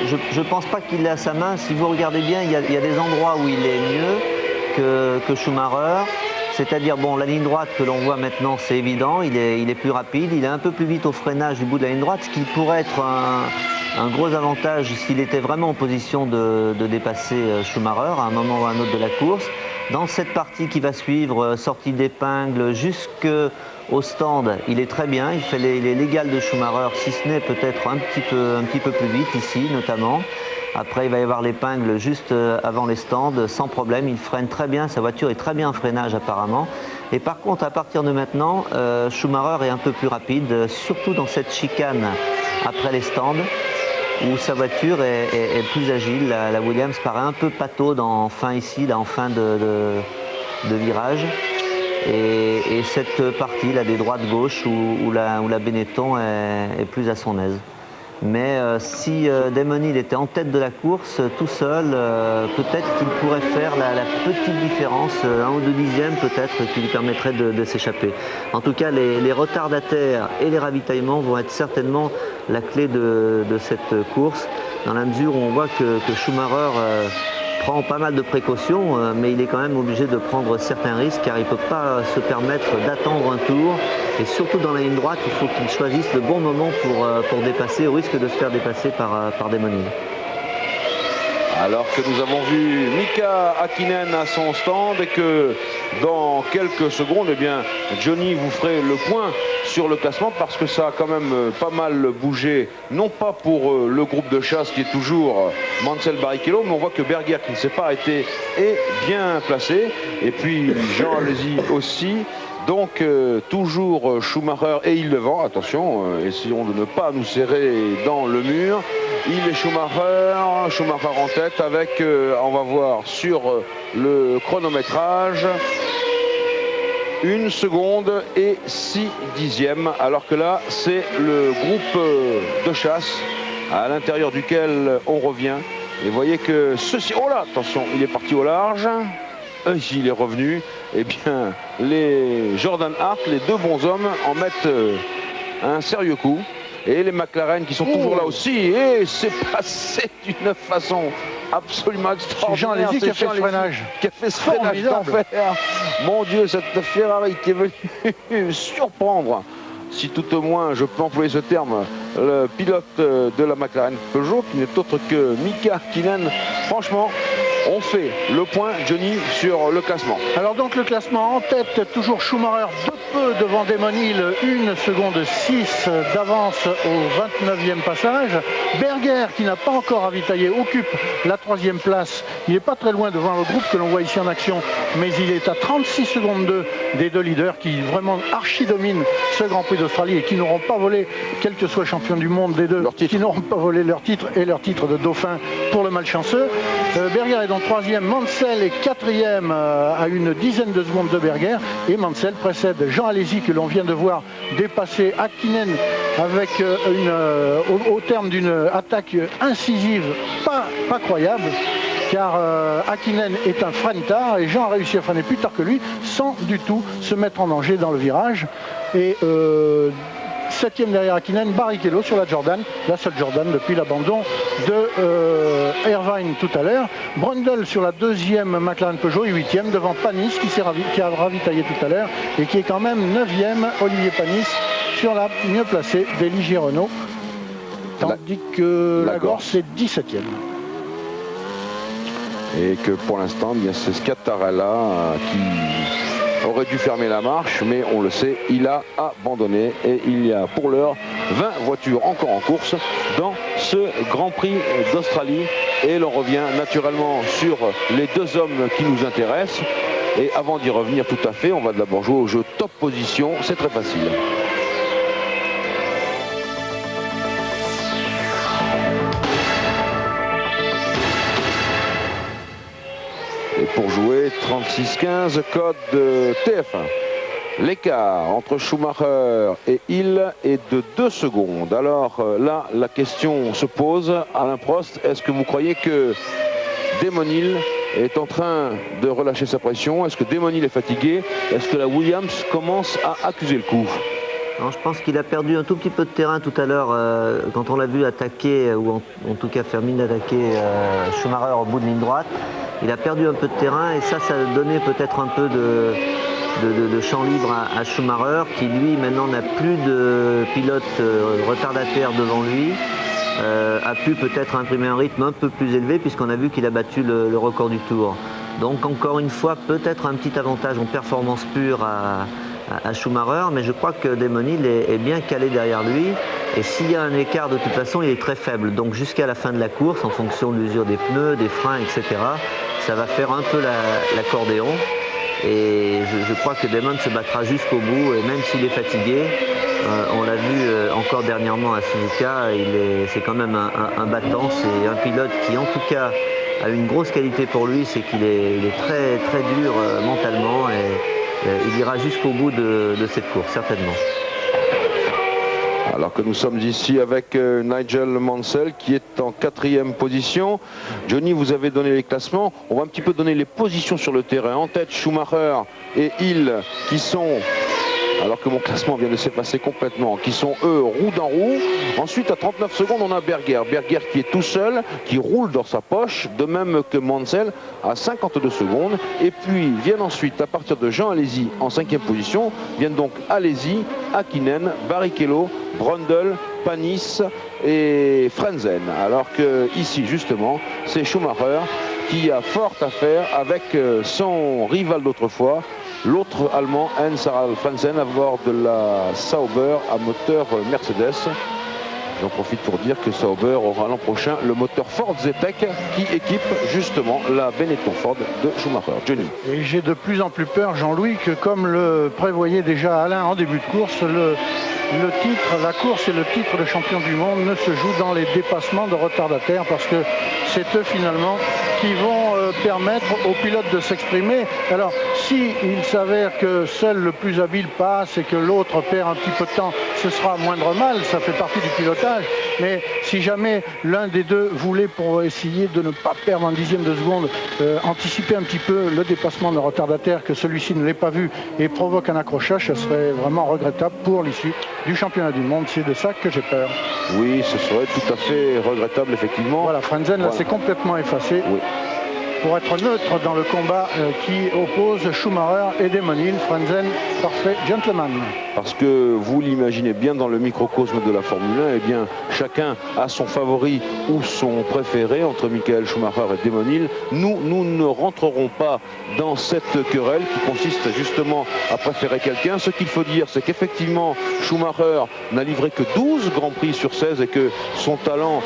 Je ne pense pas qu'il l'a à sa main. Si vous regardez bien, il y a des endroits où il est mieux que Schumacher. C'est-à-dire, bon, la ligne droite que l'on voit maintenant, c'est évident, il est plus rapide, il est un peu plus vite au freinage du bout de la ligne droite, ce qui pourrait être un gros avantage s'il était vraiment en position de dépasser Schumacher à un moment ou à un autre de la course. Dans cette partie qui va suivre, sortie d'épingle jusqu'au stand, il est très bien, il est l'égal de Schumacher, si ce n'est peut-être un petit peu plus vite ici notamment. Après, il va y avoir l'épingle juste avant les stands, sans problème. Il freine très bien, sa voiture est très bien en freinage apparemment. Et par contre, à partir de maintenant, Schumacher est un peu plus rapide, surtout dans cette chicane après les stands, où sa voiture est plus agile. La Williams paraît un peu pataude en fin ici, là, en fin de virage. Et cette partie là, des droites-gauche où la Benetton est plus à son aise. Mais si Damon Hill était en tête de la course, tout seul, peut-être qu'il pourrait faire la petite différence, 1 ou 2 dixièmes peut-être, qui lui permettrait de s'échapper. En tout cas, les retardataires et les ravitaillements vont être certainement la clé de cette course, dans la mesure où on voit que Schumacher prend pas mal de précautions, mais il est quand même obligé de prendre certains risques car il ne peut pas se permettre d'attendre un tour. Et surtout dans la ligne droite, il faut qu'il choisisse le bon moment pour dépasser, au risque de se faire dépasser par Damon Hill. Alors que nous avons vu Mika Häkkinen à son stand et que dans quelques secondes, eh bien, Johnny vous ferait le point sur le classement parce que ça a quand même pas mal bougé, non pas pour le groupe de chasse qui est toujours Mansell Barrichello, mais on voit que Berger, qui ne s'est pas arrêté, est bien placé. Et puis Jean Alesi aussi. Donc toujours Schumacher et Hill devant, attention, essayons de ne pas nous serrer dans le mur. Hill et Schumacher en tête avec, on va voir sur le chronométrage, 1 seconde et 6 dixièmes, alors que là c'est le groupe de chasse à l'intérieur duquel on revient. Et vous voyez que ceci, oh là, attention, il est parti au large. Il est revenu. Eh bien, les Jordan Hart, les deux bons hommes, en mettent un sérieux coup. Et les McLaren qui sont toujours là aussi. Et c'est passé d'une façon absolument extraordinaire. Jean Alesi qui a fait ce freinage. Qui a fait ce freinage d'enfer. Mon Dieu, cette Ferrari qui est venue surprendre, si tout au moins je peux employer ce terme, le pilote de la McLaren Peugeot, qui n'est autre que Mika Häkkinen. Franchement, on fait le point, Johnny, sur le classement. Alors donc le classement en tête, toujours Schumacher de peu devant Damon Hill, 1 seconde 6 d'avance au 29e passage. Berger, qui n'a pas encore ravitaillé, occupe la 3e place. Il n'est pas très loin devant le groupe que l'on voit ici en action, mais il est à 36 secondes 2 des deux leaders qui vraiment archi-dominent ce Grand Prix d'Australie et qui n'auront pas volé, quel que soit champion du monde des deux, qui n'auront pas volé leur titre et leur titre de dauphin pour le malchanceux. Berger est donc 3e, Mansell est 4e à une dizaine de secondes de Berger et Mansell précède Jean Alesi que l'on vient de voir dépasser Häkkinen avec au terme d'une attaque incisive pas croyable, car Häkkinen est un freine-tard et Jean a réussi à freiner plus tard que lui sans du tout se mettre en danger dans le virage. Et 7e derrière Häkkinen, Barrichello sur la Jordan, la seule Jordan depuis l'abandon de Irvine tout à l'heure. Brundle sur la 2e McLaren Peugeot et 8e devant Panis qui a ravitaillé tout à l'heure et qui est quand même 9e, Olivier Panis sur la mieux placée d'Elie Renault, tandis que Lagorce est 17e. Et que pour l'instant, bien c'est Scattarella qui aurait dû fermer la marche, mais on le sait, il a abandonné et il y a pour l'heure 20 voitures encore en course dans ce Grand Prix d'Australie. Et l'on revient naturellement sur les deux hommes qui nous intéressent. Et avant d'y revenir tout à fait, on va d'abord jouer au jeu top position, c'est très facile. Et pour jouer, 36-15, code de TF1. L'écart entre Schumacher et Hill est de 2 secondes. Alors là, la question se pose. Alain Prost, est-ce que vous croyez que Damon Hill est en train de relâcher sa pression? Est-ce que Damon Hill est fatigué? Est-ce que la Williams commence à accuser le coup? Non, je pense qu'il a perdu un tout petit peu de terrain tout à l'heure quand on l'a vu attaquer, ou en tout cas faire mine d'attaquer Schumacher au bout de ligne droite. Il a perdu un peu de terrain et ça a donné peut-être un peu de champ libre à Schumacher, qui lui maintenant n'a plus de pilote retardataire devant lui, a pu peut-être imprimer un rythme un peu plus élevé puisqu'on a vu qu'il a battu le record du tour. Donc encore une fois peut-être un petit avantage en performance pure à Schumacher, mais je crois que Damon Hill est bien calé derrière lui Et s'il y a un écart, de toute façon, il est très faible. Donc jusqu'à la fin de la course, en fonction de l'usure des pneus, des freins, etc., ça va faire un peu l'accordéon. Et je crois que Damon se battra jusqu'au bout, et même s'il est fatigué, on l'a vu encore dernièrement à Suzuka, c'est quand même un battant, c'est un pilote qui en tout cas a une grosse qualité pour lui, c'est qu'il est très, très dur mentalement, et il ira jusqu'au bout de cette course, certainement. Alors que nous sommes ici avec Nigel Mansell qui est en 4e position. Johnny, vous avez donné les classements. On va un petit peu donner les positions sur le terrain. En tête, Schumacher et Hill qui sont, alors que mon classement vient de s'effacer complètement, qui sont eux roue dans roue. Ensuite à 39 secondes on a Berger qui est tout seul, qui roule dans sa poche, de même que Mansell à 52 secondes. Et puis viennent ensuite à partir de Jean Alesi en 5e position, viennent donc Alesi, Hakkinen, Barrichello, Brundle, Panis et Frenzen. Alors que ici justement c'est Schumacher qui a fort à faire avec son rival d'autrefois, l'autre allemand, Heinz-Harald Frenzen, à bord de la Sauber à moteur Mercedes. J'en profite pour dire que Sauber aura l'an prochain le moteur Ford Zetec qui équipe justement la Benetton Ford de Schumacher. Johnny. Et j'ai de plus en plus peur, Jean-Louis, que comme le prévoyait déjà Alain en début de course, le titre, la course et le titre de champion du monde ne se jouent dans les dépassements de retardataires, parce que c'est eux finalement qui vont permettre aux pilotes de s'exprimer. Alors si il s'avère que seul le plus habile passe et que l'autre perd un petit peu de temps, ce sera moindre mal, ça fait partie du pilotage. Mais si jamais l'un des deux voulait, pour essayer de ne pas perdre un dixième de seconde, anticiper un petit peu le dépassement de retardataire, que celui-ci ne l'ait pas vu et provoque un accrochage, ce serait vraiment regrettable pour l'issue du championnat du monde. C'est de ça que j'ai peur. Oui, ce serait tout à fait regrettable, effectivement. Voilà, Frenzen là s'est complètement effacé. Oui. Pour être neutre dans le combat qui oppose Schumacher et Damon Hill. Frenzen, parfait gentleman. Parce que vous l'imaginez bien, dans le microcosme de la Formule 1, eh bien, chacun a son favori ou son préféré entre Michael Schumacher et Damon Hill. Nous ne rentrerons pas dans cette querelle qui consiste justement à préférer quelqu'un. Ce qu'il faut dire, c'est qu'effectivement, Schumacher n'a livré que 12 Grands Prix sur 16 et que son talent,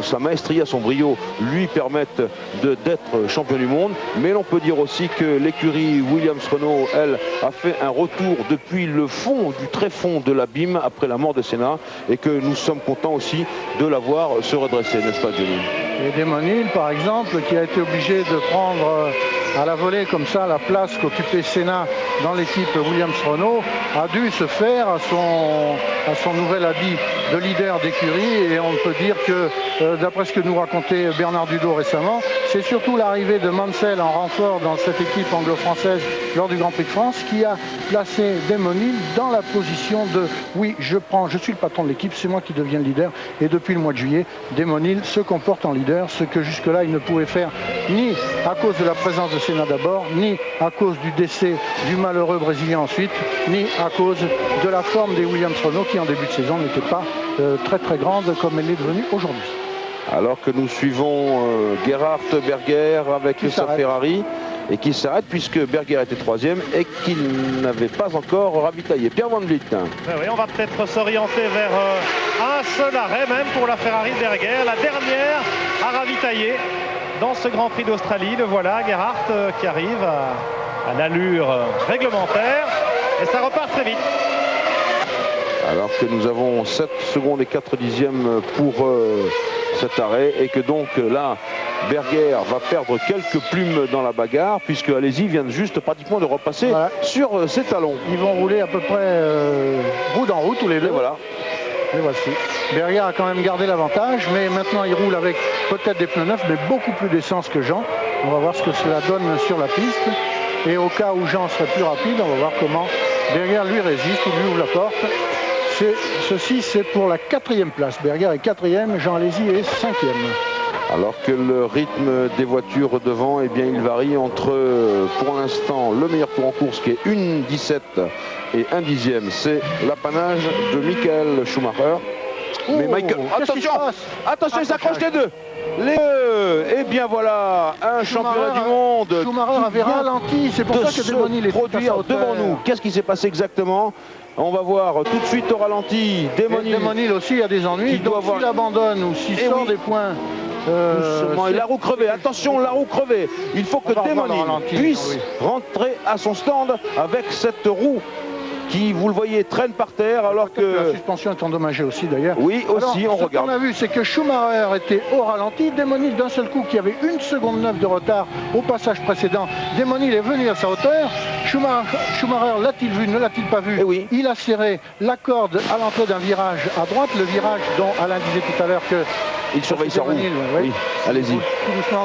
sa maestria, son brio lui permettent d'être champion du monde. Mais l'on peut dire aussi que l'écurie Williams-Renault, elle, a fait un retour depuis le fond, du très fond de l'abîme après la mort de Senna, et que nous sommes contents aussi de la voir se redresser, n'est-ce pas, Johnny? Et Damon Hill, par exemple, qui a été obligé de prendre à la volée comme ça la place qu'occupait Senna dans l'équipe Williams-Renault, a dû se faire à son nouvel habit de leader d'écurie. Et on peut dire que, d'après ce que nous racontait Bernard Dudot récemment, c'est surtout l'arrivée de Mansell en renfort dans cette équipe anglo-française lors du Grand Prix de France qui a placé Damon Hill dans la position de oui, je suis le patron de l'équipe, c'est moi qui deviens le leader. Et depuis le mois de juillet, Damon Hill se comporte en leader, ce que jusque-là il ne pouvait faire ni à cause de la présence de Senna d'abord, ni à cause du décès du malheureux Brésilien ensuite, ni à cause de la forme des Williams-Renault qui en début de saison n'était pas très très grande comme elle est devenue aujourd'hui. Alors que nous suivons Gerhard Berger avec sa Ferrari et qui s'arrête puisque Berger était 3e et qu'il n'avait pas encore ravitaillé. Pierre Van Vliet. Oui, on va peut-être s'orienter vers un seul arrêt même pour la Ferrari de Berger, la dernière à ravitailler dans ce Grand Prix d'Australie. Le voilà, Gerhard qui arrive à l'allure réglementaire et ça repart très vite. Alors que nous avons 7 secondes et 4 dixièmes pour cet arrêt et que donc là Berger va perdre quelques plumes dans la bagarre puisque Alesi vient juste pratiquement de repasser sur ses talons. Ils vont rouler à peu près roue dans roue tous les deux. Et voilà. Et voici. Berger a quand même gardé l'avantage, mais maintenant il roule avec peut-être des pneus neufs, mais beaucoup plus d'essence que Jean. On va voir ce que cela donne sur la piste. Et au cas où Jean serait plus rapide, on va voir comment Berger lui résiste ou lui ouvre la porte. Ceci, c'est pour la 4e place. Berger est 4e, Jean Alesi est 5e. Alors que le rythme des voitures devant, eh bien, il varie entre, pour l'instant, le meilleur tour en course qui est 1,17 et 1 dixième. C'est l'apanage de Michael Schumacher. Oh, mais Michael, attention, il s'accroche les deux. les deux. Et bien voilà, un championnat du monde. Schumacher avait ralenti, c'est pour ça que Demonil est produire devant nous. Qu'est-ce qui s'est passé exactement? On va voir tout de suite au ralenti. Demonil aussi a des ennuis, donc s'il abandonne ou s'il sort des points... et la roue crevée, attention, la roue crevée. Il faut que Demonil puisse rentrer à son stand avec cette roue qui, vous le voyez, traîne par terre alors que... La suspension est endommagée aussi d'ailleurs. Oui, aussi, on regarde. Ce qu'on a vu, c'est que Schumacher était au ralenti. Demonil, d'un seul coup, qui avait 1 seconde 9 de retard au passage précédent. Demonil est venu à sa hauteur. Schumacher l'a-t-il vu, ne l'a-t-il pas vu? Oui. Il a serré la corde à l'entrée d'un virage à droite, le virage dont Alain disait tout à l'heure que... Il surveille sa roue. Oui, allez-y.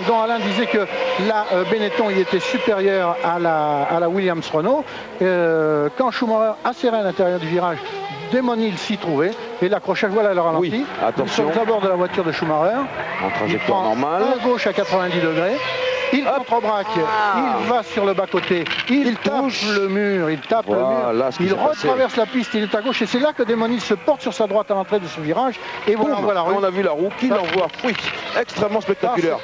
Dont Alain disait que la Benetton y était supérieure à la Williams Renault. Quand Schumacher a serré à l'intérieur du virage, Demonil s'y trouvait. Et l'accrochage, voilà le ralenti. Oui, attention. Nous sommes à bord de la voiture de Schumacher. En trajectoire normale. À gauche à 90 degrés. Il contre-braque, il va sur le bas-côté, il touche le mur, il tape le mur, il retraverse la piste, il est à gauche et c'est là que Demonil se porte sur sa droite à l'entrée de ce virage et voilà, on voit la roue. On a vu la roue qui l'envoie, extrêmement spectaculaire.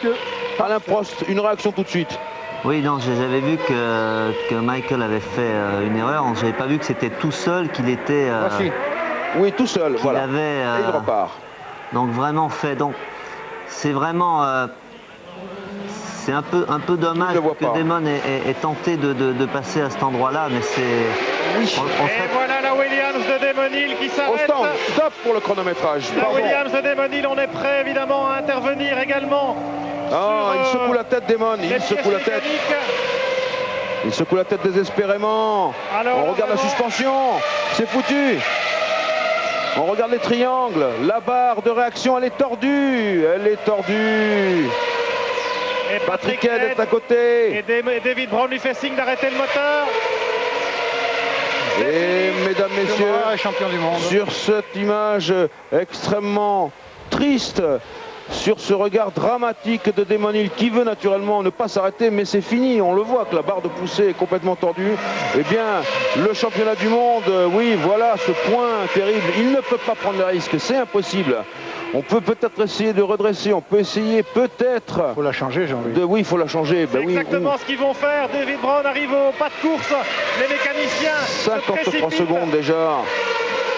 Alain Prost, une réaction tout de suite. Oui, non, j'avais vu que Michael avait fait une erreur, je n'avais pas vu que c'était tout seul qu'il était... oui, tout seul, voilà, et il repart. Donc vraiment fait, donc c'est vraiment... c'est un peu dommage que Damon ait tenté de passer à cet endroit-là, mais c'est... Et voilà la Williams de Demonil qui s'arrête. Stop pour le chronométrage. La Williams de Demonil, on est prêt évidemment à intervenir également. Il secoue la tête, Damon, il secoue la tête. Il secoue la tête désespérément. On regarde la suspension, c'est foutu. On regarde les triangles, la barre de réaction, elle est tordue. Et Patrick Head est à côté. Et David Brown lui fait signe d'arrêter le moteur. Et mesdames, messieurs, champion du monde. Sur cette image extrêmement triste, sur ce regard dramatique de Demonil qui veut naturellement ne pas s'arrêter, mais c'est fini, on le voit que la barre de poussée est complètement tordue. Eh bien, le championnat du monde, oui, voilà ce point terrible. Il ne peut pas prendre le risque, c'est impossible. On peut peut-être essayer de redresser, on peut essayer peut-être... Il faut la changer, Jean-Louis. Oui, il faut la changer. C'est exactement ce qu'ils vont faire. David Brown arrive au pas de course. Les mécaniciens 53 secondes déjà.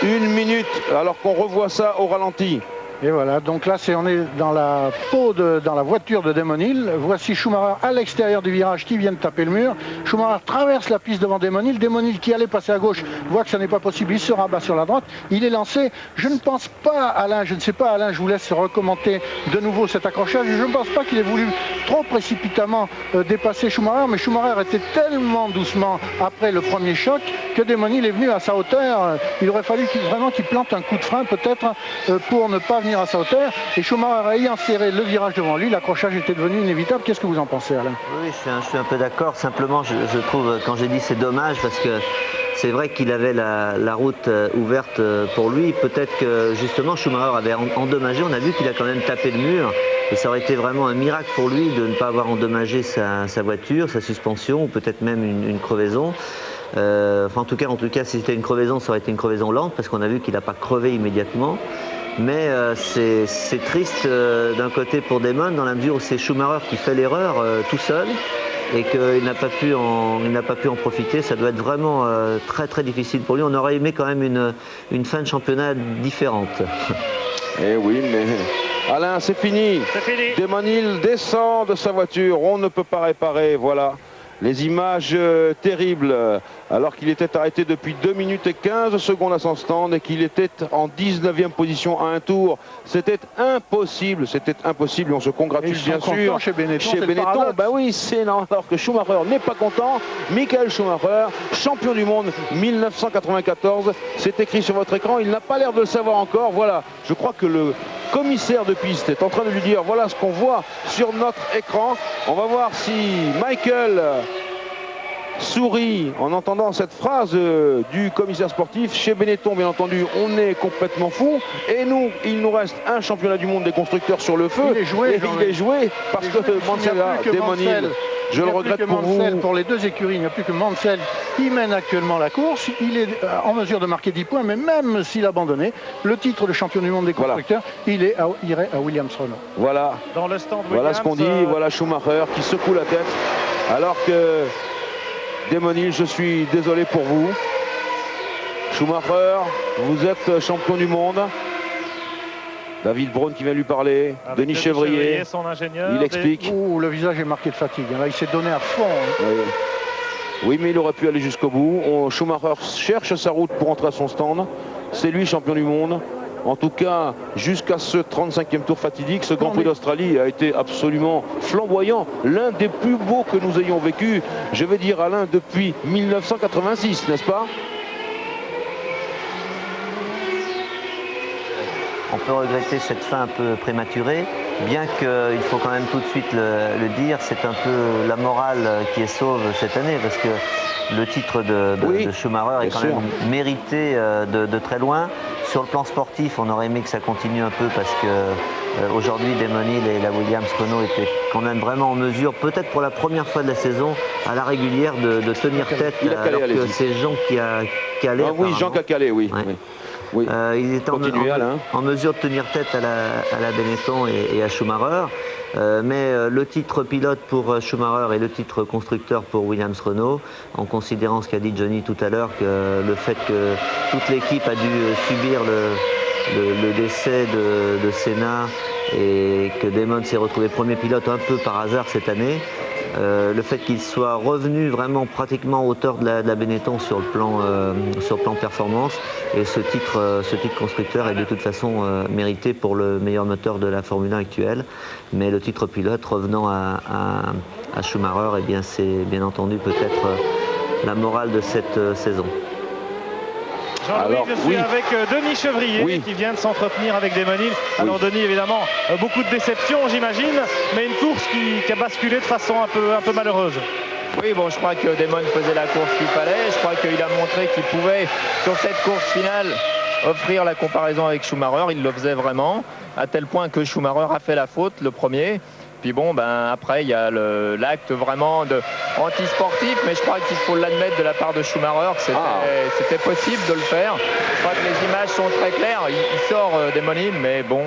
1 minute, alors qu'on revoit ça au ralenti. Et voilà, donc là on est dans la peau dans la voiture de Demonil. Voici Schumacher à l'extérieur du virage qui vient de taper le mur. Schumacher traverse la piste devant Demonil. Demonil qui allait passer à gauche voit que ça n'est pas possible. Il se rabat sur la droite. Il est lancé. Je ne pense pas, Alain, je ne sais pas, Alain, je vous laisse recommenter de nouveau cet accrochage. Je ne pense pas qu'il ait voulu trop précipitamment dépasser Schumacher, mais Schumacher était tellement doucement après le premier choc que Demonil est venu à sa hauteur. Il aurait fallu vraiment qu'il plante un coup de frein peut-être pour ne pas à sa hauteur, et Schumacher ayant serré le virage devant lui, l'accrochage était devenu inévitable. Qu'est-ce que vous en pensez, Alain? Oui, je suis un peu d'accord. Simplement, je trouve, quand j'ai dit c'est dommage, parce que c'est vrai qu'il avait la route ouverte pour lui. Peut-être que justement Schumacher avait endommagé. On a vu qu'il a quand même tapé le mur, et ça aurait été vraiment un miracle pour lui de ne pas avoir endommagé sa voiture, sa suspension, ou peut-être même une crevaison. Enfin, en tout cas, si c'était une crevaison, ça aurait été une crevaison lente, parce qu'on a vu qu'il n'a pas crevé immédiatement. Mais c'est triste d'un côté pour Damon, dans la mesure où c'est Schumacher qui fait l'erreur tout seul et qu'il n'a pas pu en profiter. Ça doit être vraiment très très difficile pour lui. On aurait aimé quand même une fin de championnat différente. Eh oui, mais Alain, c'est fini. Demonil descend de sa voiture, on ne peut pas réparer, voilà. Les images terribles, alors qu'il était arrêté depuis 2 minutes et 15 secondes à son stand et qu'il était en 19e position à un tour. C'était impossible, on se congratule bien sûr. Chez Benetton, ben oui, c'est alors que Schumacher n'est pas content. Michael Schumacher, champion du monde 1994, c'est écrit sur votre écran, il n'a pas l'air de le savoir encore. Voilà, je crois que le commissaire de piste est en train de lui dire voilà ce qu'on voit sur notre écran. On va voir si Michael sourit en entendant cette phrase du commissaire sportif. Chez Benetton, bien entendu, on est complètement fou. Et nous, il nous reste un championnat du monde des constructeurs sur le feu. Il est joué parce que Mansell, Je le regrette pour vous. Pour les deux écuries, il n'y a plus que Mansell qui mène actuellement la course. Il est en mesure de marquer 10 points, mais même s'il abandonnait, le titre de champion du monde des constructeurs, il irait à Williams Renault. Voilà. Dans le stand Voilà Williams, ce qu'on dit. Voilà Schumacher qui secoue la tête. Alors que Damon Hill, je suis désolé pour vous. Schumacher, vous êtes champion du monde. David Braun qui vient lui parler. avec Denis Chevrier, son ingénieur. il explique. Ouh, le visage est marqué de fatigue. Là, il s'est donné à fond. Oui, mais il aurait pu aller jusqu'au bout. Schumacher cherche sa route pour entrer à son stand. C'est lui champion du monde. En tout cas, jusqu'à ce 35e tour fatidique, ce Grand Prix d'Australie a été absolument flamboyant. L'un des plus beaux que nous ayons vécu, je vais dire Alain, depuis 1986, n'est-ce pas? On peut regretter cette fin un peu prématurée, bien qu'il faut quand même tout de suite le dire, c'est un peu la morale qui est sauve cette année, parce que le titre de Schumacher est quand même mérité de très loin. Sur le plan sportif, on aurait aimé que ça continue un peu, parce que aujourd'hui, Damon Hill et la Williams Renault étaient quand même vraiment en mesure, peut-être pour la première fois de la saison, à la régulière, de tenir tête, alors que c'est Jean qui a calé. Ah oui, Jean qui a calé, oui. Ouais. Oui. Oui. Il était en mesure de tenir tête à la Benetton et à Schumacher. Mais le titre pilote pour Schumacher et le titre constructeur pour Williams Renault, en considérant ce qu'a dit Johnny tout à l'heure, que le fait que toute l'équipe a dû subir le décès de Senna et que Damon s'est retrouvé premier pilote un peu par hasard cette année, le fait qu'il soit revenu vraiment pratiquement à hauteur de la Benetton sur le plan performance, et ce titre constructeur est de toute façon mérité pour le meilleur moteur de la Formule 1 actuelle, mais le titre pilote revenant à Schumacher, eh bien c'est bien entendu peut-être la morale de cette saison. Jean-Louis, je suis avec Denis Chevrier qui vient de s'entretenir avec Damon Hill. Alors Denis, évidemment, beaucoup de déception j'imagine, mais une course qui a basculé de façon un peu malheureuse. Oui, bon, je crois que Damon faisait la course qu'il fallait. Je crois qu'il a montré qu'il pouvait, sur cette course finale, offrir la comparaison avec Schumacher. Il le faisait vraiment, à tel point que Schumacher a fait la faute, le premier. Puis bon, ben, après, il y a l'acte vraiment anti-sportif, mais je crois qu'il faut l'admettre de la part de Schumacher que c'était possible de le faire. Je crois que les images sont très claires. Il sort Damon Hill, mais bon,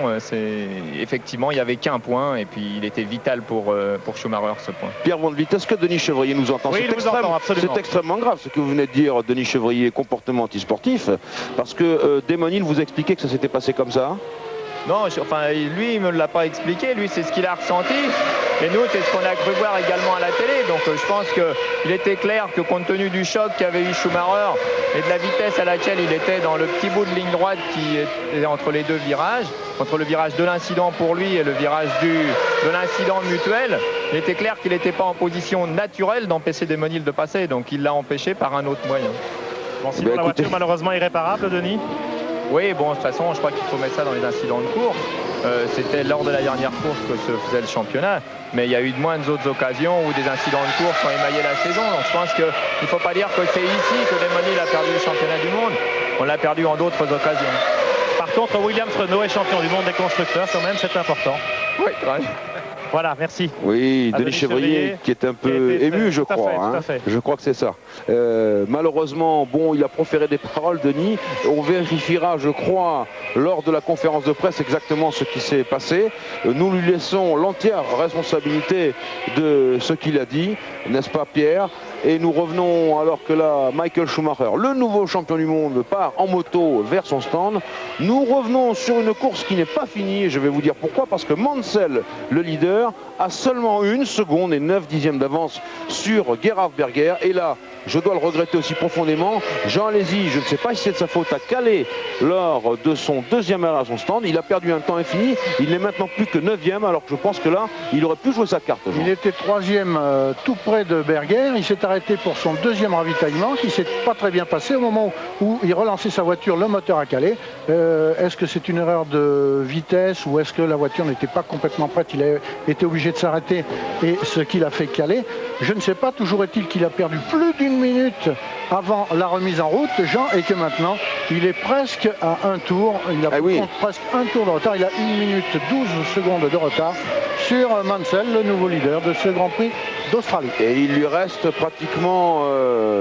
effectivement, il n'y avait qu'un point, et puis il était vital pour Schumacher, ce point. Pierre Van Vliet, est-ce que Denis Chevrier nous entend? Oui, c'est extrêmement grave ce que vous venez de dire, Denis Chevrier, comportement anti-sportif, parce que Damon Hill vous expliquait que ça s'était passé comme ça. Non, enfin, lui, il ne me l'a pas expliqué. Lui, c'est ce qu'il a ressenti. Et nous, c'est ce qu'on a cru voir également à la télé. Donc, je pense qu'il était clair que compte tenu du choc qu'avait eu Schumacher et de la vitesse à laquelle il était dans le petit bout de ligne droite qui est entre les deux virages, entre le virage de l'incident pour lui et le virage de l'incident mutuel, il était clair qu'il n'était pas en position naturelle d'empêcher Damon Hill de passer. Donc, il l'a empêché par un autre moyen. Bon, sinon, la voiture malheureusement irréparable, Denis. Oui, bon, de toute façon, je crois qu'il faut mettre ça dans les incidents de course. C'était lors de la dernière course que se faisait le championnat, mais il y a eu de moins d'autres occasions où des incidents de course ont émaillé la saison. Donc je pense qu'il ne faut pas dire que c'est ici que Damon Hill a perdu le championnat du monde. On l'a perdu en d'autres occasions. Par contre, Williams Renault est champion du monde des constructeurs, quand même, c'est important. Oui, ouais. Voilà, merci. Oui, Denis Chevrier qui est un peu ému, je crois. Je crois que c'est ça. Malheureusement, bon, il a proféré des paroles, Denis. On vérifiera, je crois, lors de la conférence de presse exactement ce qui s'est passé. Nous lui laissons l'entière responsabilité de ce qu'il a dit, n'est-ce pas, Pierre? Et nous revenons, alors que là, Michael Schumacher, le nouveau champion du monde, part en moto vers son stand. Nous revenons sur une course qui n'est pas finie, et je vais vous dire pourquoi. Parce que Mansell, le leader, a seulement 1 seconde et 9 dixièmes d'avance sur Gerhard Berger. Et là, je dois le regretter aussi profondément, Jean Alesi, je ne sais pas si c'est de sa faute, a calé lors de son deuxième arrêt à son stand. Il a perdu un temps infini, il n'est maintenant plus que 9e, alors que je pense que là, il aurait pu jouer sa carte. Jean. Il était 3e tout près de Berger, il s'est arrêté pour son deuxième ravitaillement, qui ne s'est pas très bien passé. Au moment où il relançait sa voiture, le moteur a calé. Est-ce que c'est une erreur de vitesse ou est-ce que la voiture n'était pas complètement prête? Il a été obligé de s'arrêter et ce qui l'a fait caler, je ne sais pas. Toujours est-il qu'il a perdu plus d'une minute avant la remise en route, Jean, et que maintenant il est presque à un tour. Il a presque un tour de retard. Il a 1 minute 12 secondes de retard sur Mansell, le nouveau leader de ce Grand Prix d'Australie. Et il lui reste pratiquement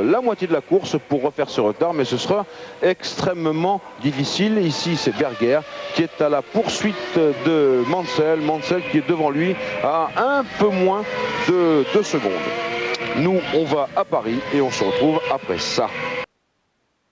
la moitié de la course pour refaire ce retard, mais ce sera extrêmement difficile. Ici, c'est Berger qui est à la poursuite de Mansell. Mansell qui est devant lui à un peu moins de 2 secondes. Nous, on va à Paris et on se retrouve après ça.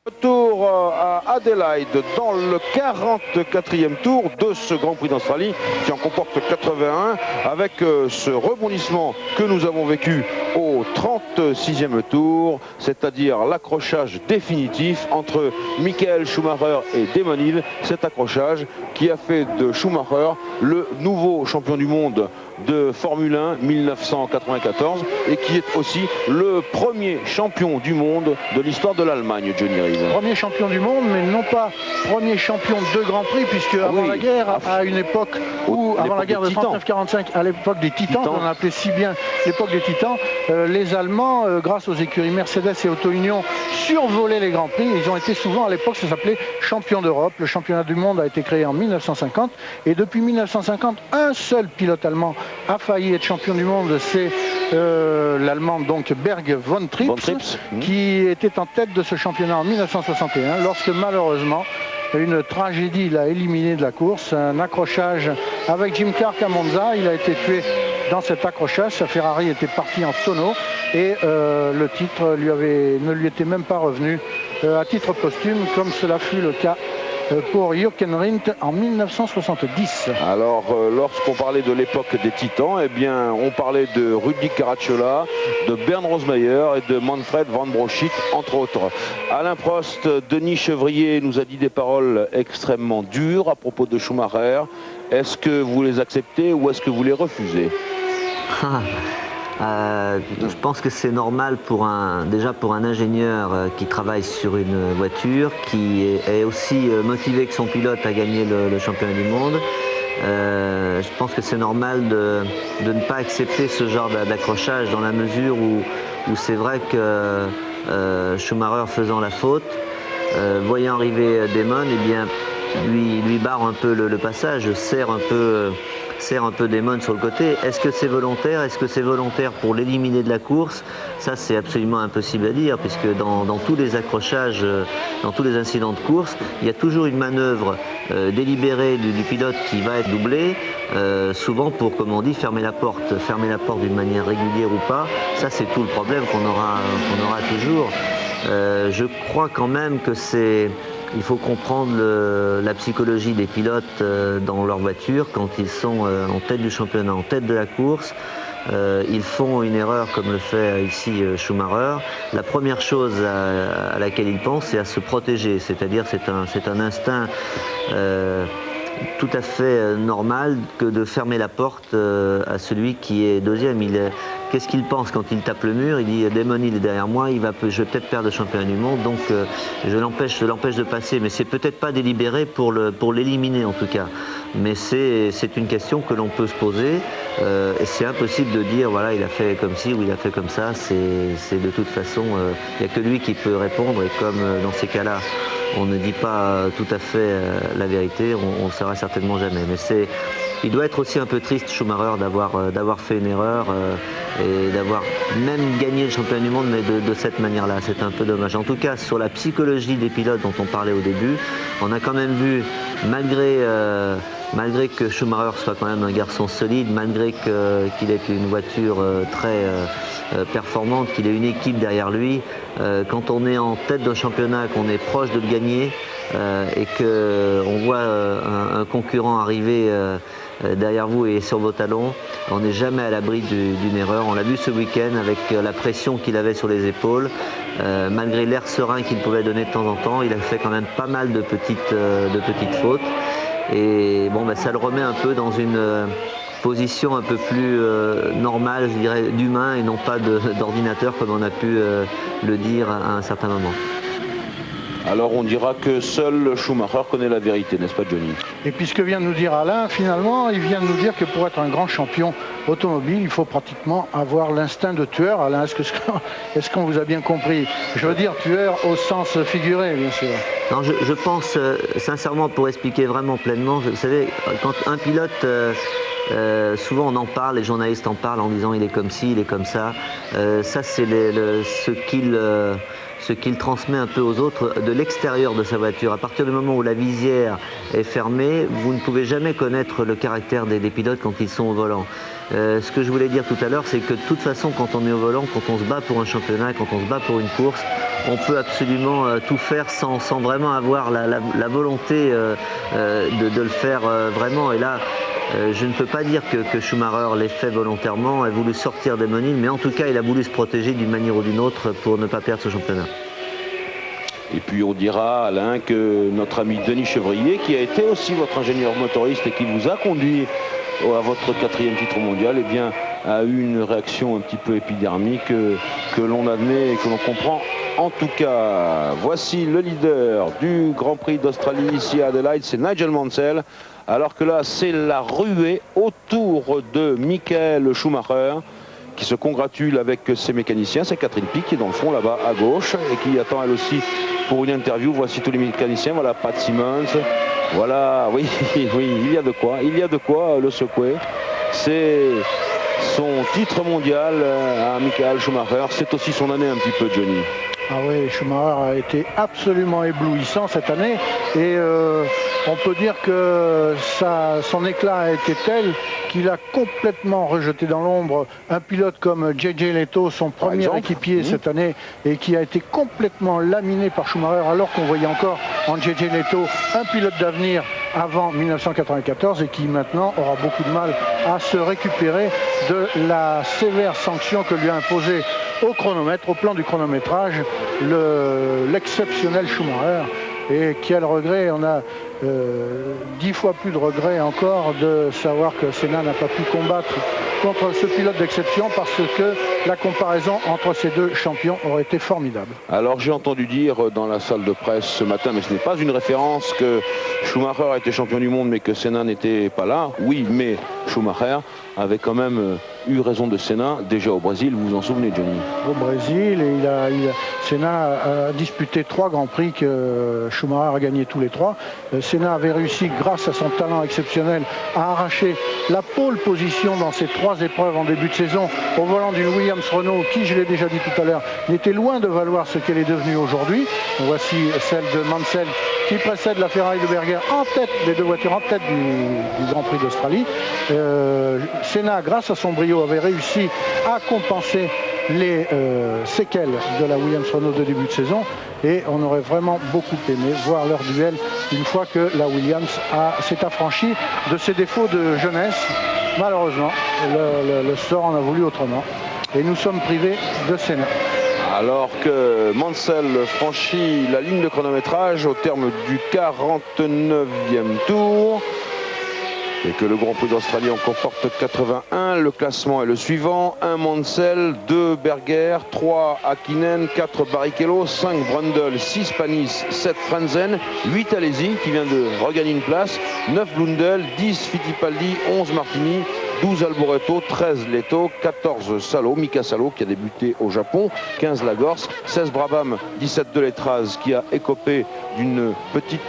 Retour à Adelaide dans le 44e tour de ce Grand Prix d'Australie qui en comporte 81 avec ce rebondissement que nous avons vécu au 36e tour, c'est-à-dire l'accrochage définitif entre Michael Schumacher et Damon Hill, cet accrochage qui a fait de Schumacher le nouveau champion du monde de Formule 1 1994 et qui est aussi le premier champion du monde de l'histoire de l'Allemagne, Johnny Reed. Premier champion du monde, mais non pas premier champion de Grand Prix, puisque avant la guerre, à une époque où, avant la guerre de 39-45, à l'époque des Titans, on appelait si bien l'époque des Titans, les Allemands, grâce aux écuries Mercedes et Auto Union, survolaient les Grands Prix. Ils ont été souvent, à l'époque, ça s'appelait champion d'Europe. Le championnat du monde a été créé en 1950 et depuis 1950, un seul pilote allemand a failli être champion du monde, c'est l'Allemand donc Berg von Trips, qui était en tête de ce championnat en 1961, lorsque malheureusement une tragédie l'a éliminé de la course, un accrochage avec Jim Clark à Monza. Il a été tué dans cet accrochage, sa Ferrari était partie en tonneau et le titre ne lui était même pas revenu à titre posthume, comme cela fut le cas pour Jochen Rindt en 1970. Alors, lorsqu'on parlait de l'époque des Titans, eh bien, on parlait de Rudi Caracciola, de Bernd Rosemeyer et de Manfred Van Brochit, entre autres. Alain Prost, Denis Chevrier nous a dit des paroles extrêmement dures à propos de Schumacher. Est-ce que vous les acceptez ou est-ce que vous les refusez? Je pense que c'est normal déjà pour un ingénieur qui travaille sur une voiture, qui est aussi motivé que son pilote à gagner le championnat du monde. Je pense que c'est normal de ne pas accepter ce genre d'accrochage dans la mesure où c'est vrai que Schumacher faisant la faute, voyant arriver Damon, eh bien, lui barre un peu le passage, serre un peu Damon sur le côté. Est-ce que c'est volontaire? Est-ce que c'est volontaire pour l'éliminer de la course? Ça, c'est absolument impossible à dire, puisque dans tous les accrochages, dans tous les incidents de course, il y a toujours une manœuvre délibérée du pilote qui va être doublée, souvent pour, comme on dit, fermer la porte d'une manière régulière ou pas. Ça, c'est tout le problème qu'on aura toujours. Je crois quand même que il faut comprendre la psychologie des pilotes dans leur voiture quand ils sont en tête du championnat, en tête de la course. Ils font une erreur comme le fait ici Schumacher. La première chose à laquelle ils pensent, c'est à se protéger, c'est-à-dire c'est un instinct tout à fait normal que de fermer la porte à celui qui est deuxième. Qu'est-ce qu'il pense quand il tape le mur? Il dit Damon Hill est derrière moi, je vais peut-être perdre le championnat du monde, donc je l'empêche de passer. Mais c'est peut-être pas délibéré pour l'éliminer en tout cas. Mais c'est une question que l'on peut se poser. Et c'est impossible de dire voilà, il a fait comme ci ou il a fait comme ça. C'est de toute façon, il n'y a que lui qui peut répondre. Et comme dans ces cas-là, on ne dit pas tout à fait la vérité, on ne le saura certainement jamais. Mais il doit être aussi un peu triste, Schumacher, d'avoir fait une erreur et d'avoir même gagné le championnat du monde, mais de cette manière-là. C'est un peu dommage. En tout cas, sur la psychologie des pilotes dont on parlait au début, on a quand même vu, malgré que Schumacher soit quand même un garçon solide, malgré qu'il ait une voiture très performante, qu'il ait une équipe derrière lui, quand on est en tête d'un championnat, qu'on est proche de le gagner et qu'on voit un concurrent arriver derrière vous et sur vos talons, on n'est jamais à l'abri d'une erreur. On l'a vu ce week-end avec la pression qu'il avait sur les épaules. Malgré l'air serein qu'il pouvait donner de temps en temps, il a fait quand même pas mal de petites fautes. Et bon, ça le remet un peu dans une position un peu plus normale, je dirais, d'humain et non pas d'ordinateur comme on a pu le dire à un certain moment. Alors on dira que seul Schumacher connaît la vérité, n'est-ce pas Johnny? Et puis ce que vient de nous dire Alain, finalement, il vient de nous dire que pour être un grand champion automobile, il faut pratiquement avoir l'instinct de tueur. Alain, est-ce qu'on vous a bien compris? Je veux dire tueur au sens figuré, bien sûr. Non, je pense sincèrement, pour expliquer vraiment pleinement, vous savez, quand un pilote Souvent on en parle, les journalistes en parlent en disant il est comme ci, il est comme ça. Ça c'est ce qu'il transmet un peu aux autres de l'extérieur de sa voiture. À partir du moment où la visière est fermée, vous ne pouvez jamais connaître le caractère des pilotes quand ils sont au volant. Ce que je voulais dire tout à l'heure, c'est que de toute façon, quand on est au volant, quand on se bat pour un championnat, quand on se bat pour une course, on peut absolument tout faire sans vraiment avoir la volonté de le faire vraiment. Et là, je ne peux pas dire que Schumacher l'ait fait volontairement, a voulu sortir des Monil, mais en tout cas, il a voulu se protéger d'une manière ou d'une autre pour ne pas perdre ce championnat. Et puis on dira, Alain, que notre ami Denis Chevrier, qui a été aussi votre ingénieur motoriste et qui vous a conduit à votre 4e titre mondial, eh bien, a eu une réaction un petit peu épidermique que l'on admet et que l'on comprend. En tout cas, voici le leader du Grand Prix d'Australie ici à Adelaide, c'est Nigel Mansell. Alors que là, c'est la ruée autour de Michael Schumacher qui se congratule avec ses mécaniciens. C'est Catherine Pic qui est dans le fond là-bas à gauche et qui attend elle aussi pour une interview. Voici tous les mécaniciens. Voilà Pat Simmons. Voilà, oui, oui, il y a de quoi le secouer. C'est son titre mondial à Michael Schumacher. C'est aussi son année un petit peu, Johnny. Ah oui, Schumacher a été absolument éblouissant cette année et on peut dire que son éclat a été tel qu'il a complètement rejeté dans l'ombre un pilote comme JJ Lehto, son premier équipier cette année, et qui a été complètement laminé par Schumacher, alors qu'on voyait encore en JJ Lehto un pilote d'avenir avant 1994 et qui maintenant aura beaucoup de mal à se récupérer de la sévère sanction que lui a imposée au chronomètre, au plan du chronométrage, l'exceptionnel Schumacher. Et quel regret, on a 10 fois plus de regret encore de savoir que Senna n'a pas pu combattre contre ce pilote d'exception parce que la comparaison entre ces deux champions aurait été formidable. Alors j'ai entendu dire dans la salle de presse ce matin, mais ce n'est pas une référence, que Schumacher a été champion du monde mais que Senna n'était pas là. Oui, mais Schumacher avait quand même eu raison de Senna déjà au Brésil, vous vous en souvenez, Johnny? Au Brésil, et Senna a disputé 3 Grands Prix que Schumacher a gagné tous les 3. Senna avait réussi, grâce à son talent exceptionnel, à arracher la pole position dans ces 3 épreuves en début de saison au volant d'une Williams Renault qui, je l'ai déjà dit tout à l'heure, n'était loin de valoir ce qu'elle est devenue aujourd'hui. Voici celle de Mansell qui précède la Ferrari de Berger en tête, les 2 voitures en tête du Grand Prix d'Australie. Senna, grâce à son brio, avait réussi à compenser les séquelles de la Williams Renault de début de saison, et on aurait vraiment beaucoup aimé voir leur duel une fois que la Williams s'est affranchie de ses défauts de jeunesse. Malheureusement, le sort en a voulu autrement et nous sommes privés de Senna. Alors que Mansell franchit la ligne de chronométrage au terme du 49e tour et que le Grand Prix d'Australie en comporte 81, le classement est le suivant: 1 Mansell, 2 Berger, 3 Hakkinen, 4 Barrichello, 5 Brundle, 6 Panis, 7 Frentzen, 8 Alesi qui vient de regagner une place, 9 Blundell, 10 Fittipaldi, 11 Martini, 12 Alboreto, 13 Lehto, 14 Salo, Mika Salo qui a débuté au Japon, 15 Lagorce, 16 Brabham, 17 Deletraz qui a écopé d'une petite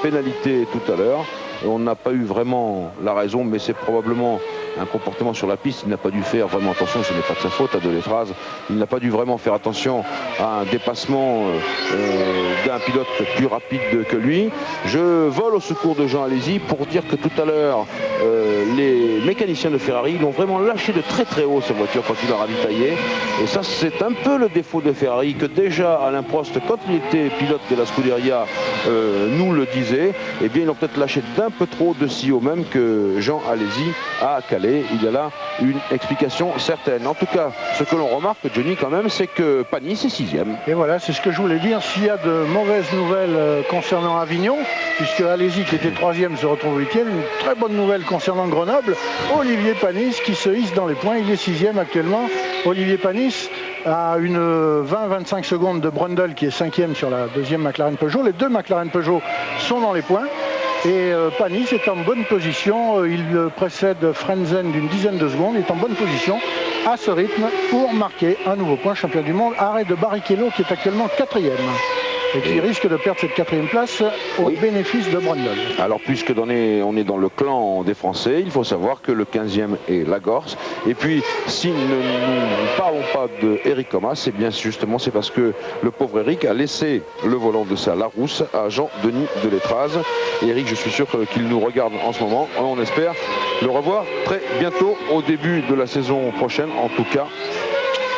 pénalité tout à l'heure. On n'a pas eu vraiment la raison, mais c'est probablement un comportement sur la piste. Il n'a pas dû faire vraiment attention, ce n'est pas de sa faute à Deletraz. Il n'a pas dû vraiment faire attention à un dépassement d'un pilote plus rapide que lui. Je vole au secours de Jean Alesi pour dire que tout à l'heure, les mécaniciens de Ferrari l'ont vraiment lâché de très très haut, cette voiture, quand il a ravitaillé. Et ça, c'est un peu le défaut de Ferrari, que déjà Alain Prost, quand il était pilote de la Scuderia, nous le disait. Eh bien, ils l'ont peut-être lâché d'un peu trop, de si haut même que Jean Alesi a calé. Il y a là une explication certaine. En tout cas, ce que l'on remarque, Johnny, quand même, c'est que Panis est 6e. Et voilà, c'est ce que je voulais dire. S'il y a de mauvaises nouvelles concernant Avignon, puisque Alesi, qui était 3e, se retrouve 8e, une très bonne nouvelle concernant Grenoble, Olivier Panis qui se hisse dans les points. Il est 6e actuellement. Olivier Panis à une 20-25 secondes de Brundle qui est 5e sur la 2e McLaren Peugeot. Les 2 McLaren Peugeot sont dans les points. Et Panis est en bonne position, il précède Frentzen d'une dizaine de secondes, il est en bonne position à ce rythme pour marquer un nouveau point champion du monde. Arrêt de Barrichello qui est actuellement 4e. et qui risque de perdre cette 4e place au bénéfice de Brundle. Alors puisque on est dans le clan des Français, il faut savoir que le 15e est Lagorce. Et puis si nous ne parlons pas de Eric Comas, c'est bien justement c'est parce que le pauvre Eric a laissé le volant de sa Larousse à Jean-Denis Delétraz. Et Eric, je suis sûr qu'il nous regarde en ce moment. On espère le revoir très bientôt au début de la saison prochaine, en tout cas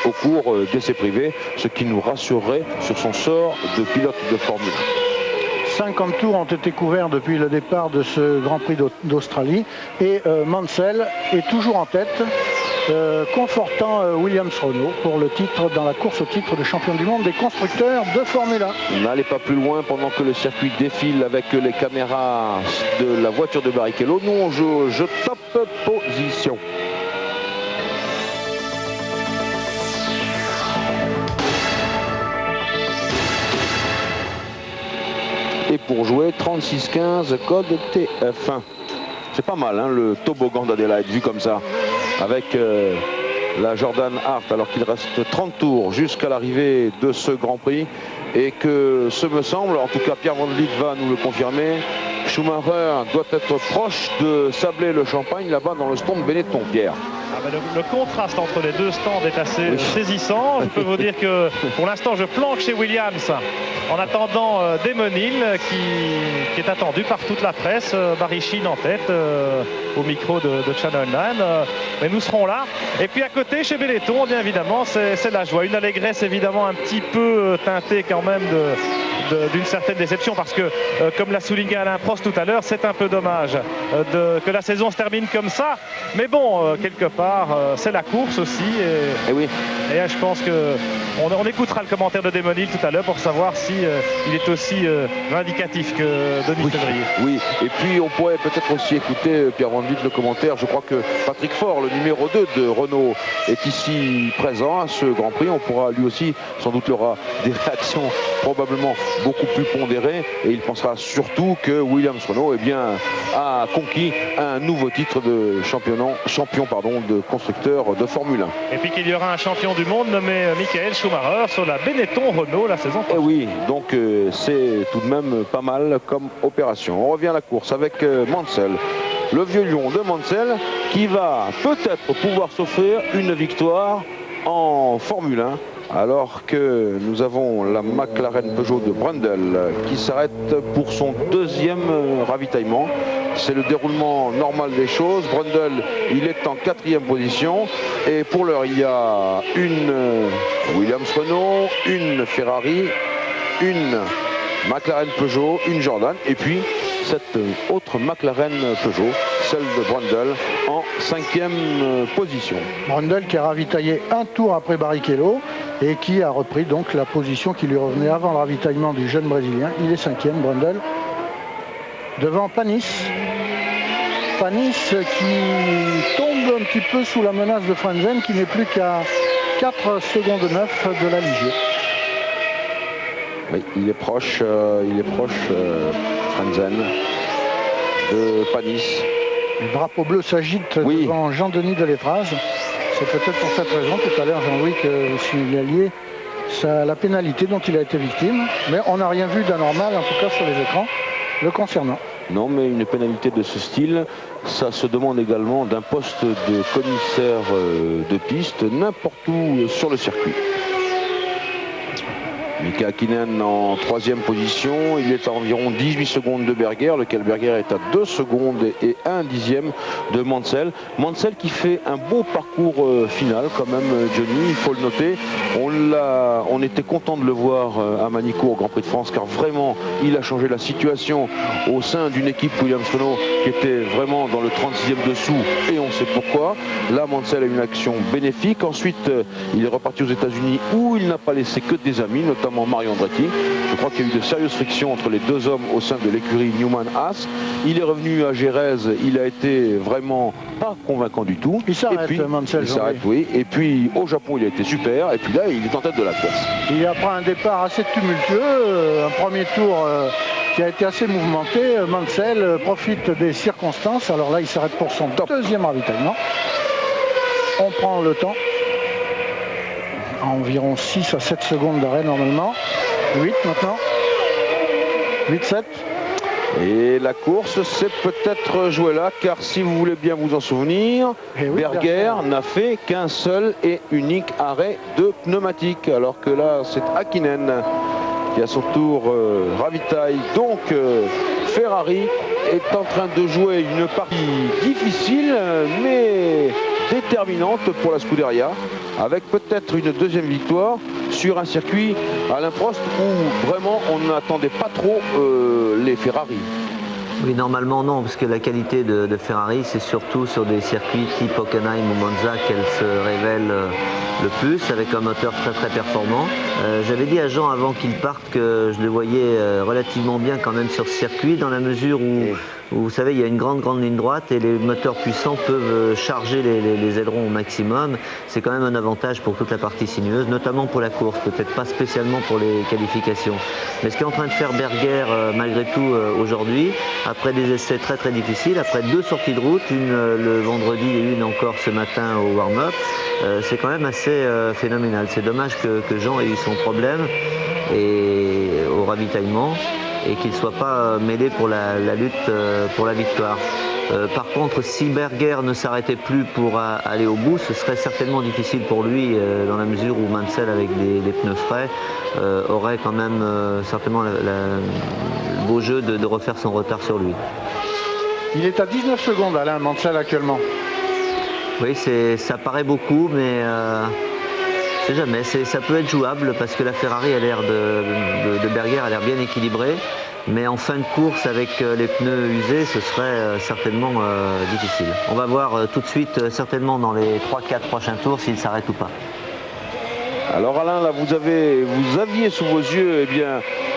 au cours d'essais privés, ce qui nous rassurerait sur son sort de pilote de Formule 1. 50 tours ont été couverts depuis le départ de ce Grand Prix d'Australie et Mansell est toujours en tête, confortant Williams-Renault pour le titre dans la course au titre de champion du monde des constructeurs de Formule 1. N'allez pas plus loin pendant que le circuit défile avec les caméras de la voiture de Barrichello. Nous on joue au jeu top position. Et pour jouer 36-15 code TF1. C'est pas mal hein, le toboggan d'Adélaïde vu comme ça avec la Jordan Hart alors qu'il reste 30 tours jusqu'à l'arrivée de ce Grand Prix et que ce me semble, en tout cas Pierre Van Vliet va nous le confirmer, Schumacher doit être proche de sabler le champagne là-bas dans le stand Benetton, Pierre. Le contraste entre les deux stands est assez saisissant. Je peux vous dire que pour l'instant je planque chez Williams en attendant Damon Hill qui est attendu par toute la presse. Barry Sheene en tête au micro de Channel 9. Mais nous serons là. Et puis à côté chez Benetton, bien évidemment, c'est la joie. Une allégresse évidemment un petit peu teintée quand même d'une certaine déception parce que comme l'a souligné Alain Prost tout à l'heure, c'est un peu dommage que la saison se termine comme ça. Mais bon, quelque part, c'est la course aussi. Et oui. Et je pense qu'on écoutera le commentaire de Damon Hill tout à l'heure pour savoir si il est aussi vindicatif que Denis Février. Oui, et puis on pourrait peut-être aussi écouter Pierre Van Vliet le commentaire. Je crois que Patrick Faure, le numéro 2 de Renault, est ici présent à ce Grand Prix. On pourra lui aussi, sans doute, il aura des réactions probablement beaucoup plus pondérées et il pensera surtout que Williams Renault a conquis un nouveau titre de champion de constructeur de Formule 1. Et puis qu'il y aura un champion du monde nommé Michael Schumacher sur la Benetton Renault la saison prochaine. Et oui, donc c'est tout de même pas mal comme opération. On revient à la course avec Mansell, le vieux lion de Mansell qui va peut-être pouvoir s'offrir une victoire en Formule 1. Alors que nous avons la McLaren Peugeot de Brundle qui s'arrête pour son 2e ravitaillement. C'est le déroulement normal des choses. Brundle, il est en 4e position. Et pour l'heure, il y a une Williams Renault, une Ferrari, une McLaren Peugeot, une Jordan. Et puis cette autre McLaren Peugeot, celle de Brundle, en 5e position. Brundle qui a ravitaillé un tour après Barrichello et qui a repris donc la position qui lui revenait avant le ravitaillement du jeune Brésilien. Il est 5e, Brundle, devant Panis. Panis qui tombe un petit peu sous la menace de Frentzen qui n'est plus qu'à 4 secondes 9 de la Ligier. Oui, il est proche Frentzen de Panis. Le drapeau bleu s'agite devant Jean-Denis Delétraz. C'est peut-être pour cette raison, tout à l'heure Jean-Louis, que vous signaliez la pénalité dont il a été victime. Mais on n'a rien vu d'anormal, en tout cas sur les écrans, le concernant. Non, mais une pénalité de ce style, ça se demande également d'un poste de commissaire de piste n'importe où sur le circuit. Mika Hakkinen en 3e position, il est à environ 18 secondes de Berger, lequel Berger est à 2 secondes et 1 dixième de Mansell. Mansell qui fait un beau parcours final quand même, Johnny, il faut le noter. On était content de le voir à Manicourt au Grand Prix de France car vraiment il a changé la situation au sein d'une équipe Williams Renault qui était vraiment dans le 36e dessous et on sait pourquoi. Là Mansell a une action bénéfique, ensuite il est reparti aux États-Unis où il n'a pas laissé que des amis, notamment Mario Andretti. Je crois qu'il y a eu de sérieuses frictions entre les deux hommes au sein de l'écurie Newman-Haas. Il est revenu à Jerez, il a été vraiment pas convaincant du tout. Il s'arrête, Mansell. Il s'arrête, oui. Et puis au Japon, il a été super. Et puis là, il est en tête de la course. Il après un départ assez tumultueux, un premier tour qui a été assez mouvementé. Mansell profite des circonstances. Alors là, il s'arrête pour son 2e ravitaillement. On prend le temps. Environ 6 à 7 secondes d'arrêt normalement. 8 maintenant. 8-7. Et la course s'est peut-être jouée là, car si vous voulez bien vous en souvenir, Eh oui, Berger n'a fait qu'un seul et unique arrêt de pneumatique, alors que là c'est Häkkinen qui à son tour ravitaille. Donc Ferrari est en train de jouer une partie difficile mais déterminante pour la Scuderia, avec peut-être une deuxième victoire sur un circuit Alain Prost où vraiment on n'attendait pas trop les Ferrari. Oui, normalement non, parce que la qualité de Ferrari, c'est surtout sur des circuits type Hockenheim ou Monza qu'elle se révèle le plus, avec un moteur très très performant. J'avais dit à Jean avant qu'il parte que je le voyais relativement bien quand même sur ce circuit, dans la mesure où vous savez, il y a une grande ligne droite et les moteurs puissants peuvent charger les ailerons au maximum. C'est quand même un avantage pour toute la partie sinueuse, notamment pour la course, peut-être pas spécialement pour les qualifications. Mais ce qu'est en train de faire Berger malgré tout aujourd'hui, après des essais très très difficiles, après 2 sorties de route, une le vendredi et une encore ce matin au warm-up, c'est quand même assez phénoménal. C'est dommage que Jean ait eu son problème et au ravitaillement, et qu'il ne soit pas mêlé pour la lutte pour la victoire. Par contre, si Berger ne s'arrêtait plus pour aller au bout, ce serait certainement difficile pour lui, dans la mesure où Mansell, avec des pneus frais, aurait quand même certainement le beau jeu de refaire son retard sur lui. Il est à 19 secondes, Alain Mansell, actuellement. Oui, ça paraît beaucoup, mais je sais jamais. Ça peut être jouable parce que la Ferrari a l'air de Berger a l'air bien équilibrée. Mais en fin de course, avec les pneus usés, ce serait certainement difficile. On va voir tout de suite, certainement dans les 3-4 prochains tours, s'il s'arrête ou pas. Alors Alain, là vous aviez sous vos yeux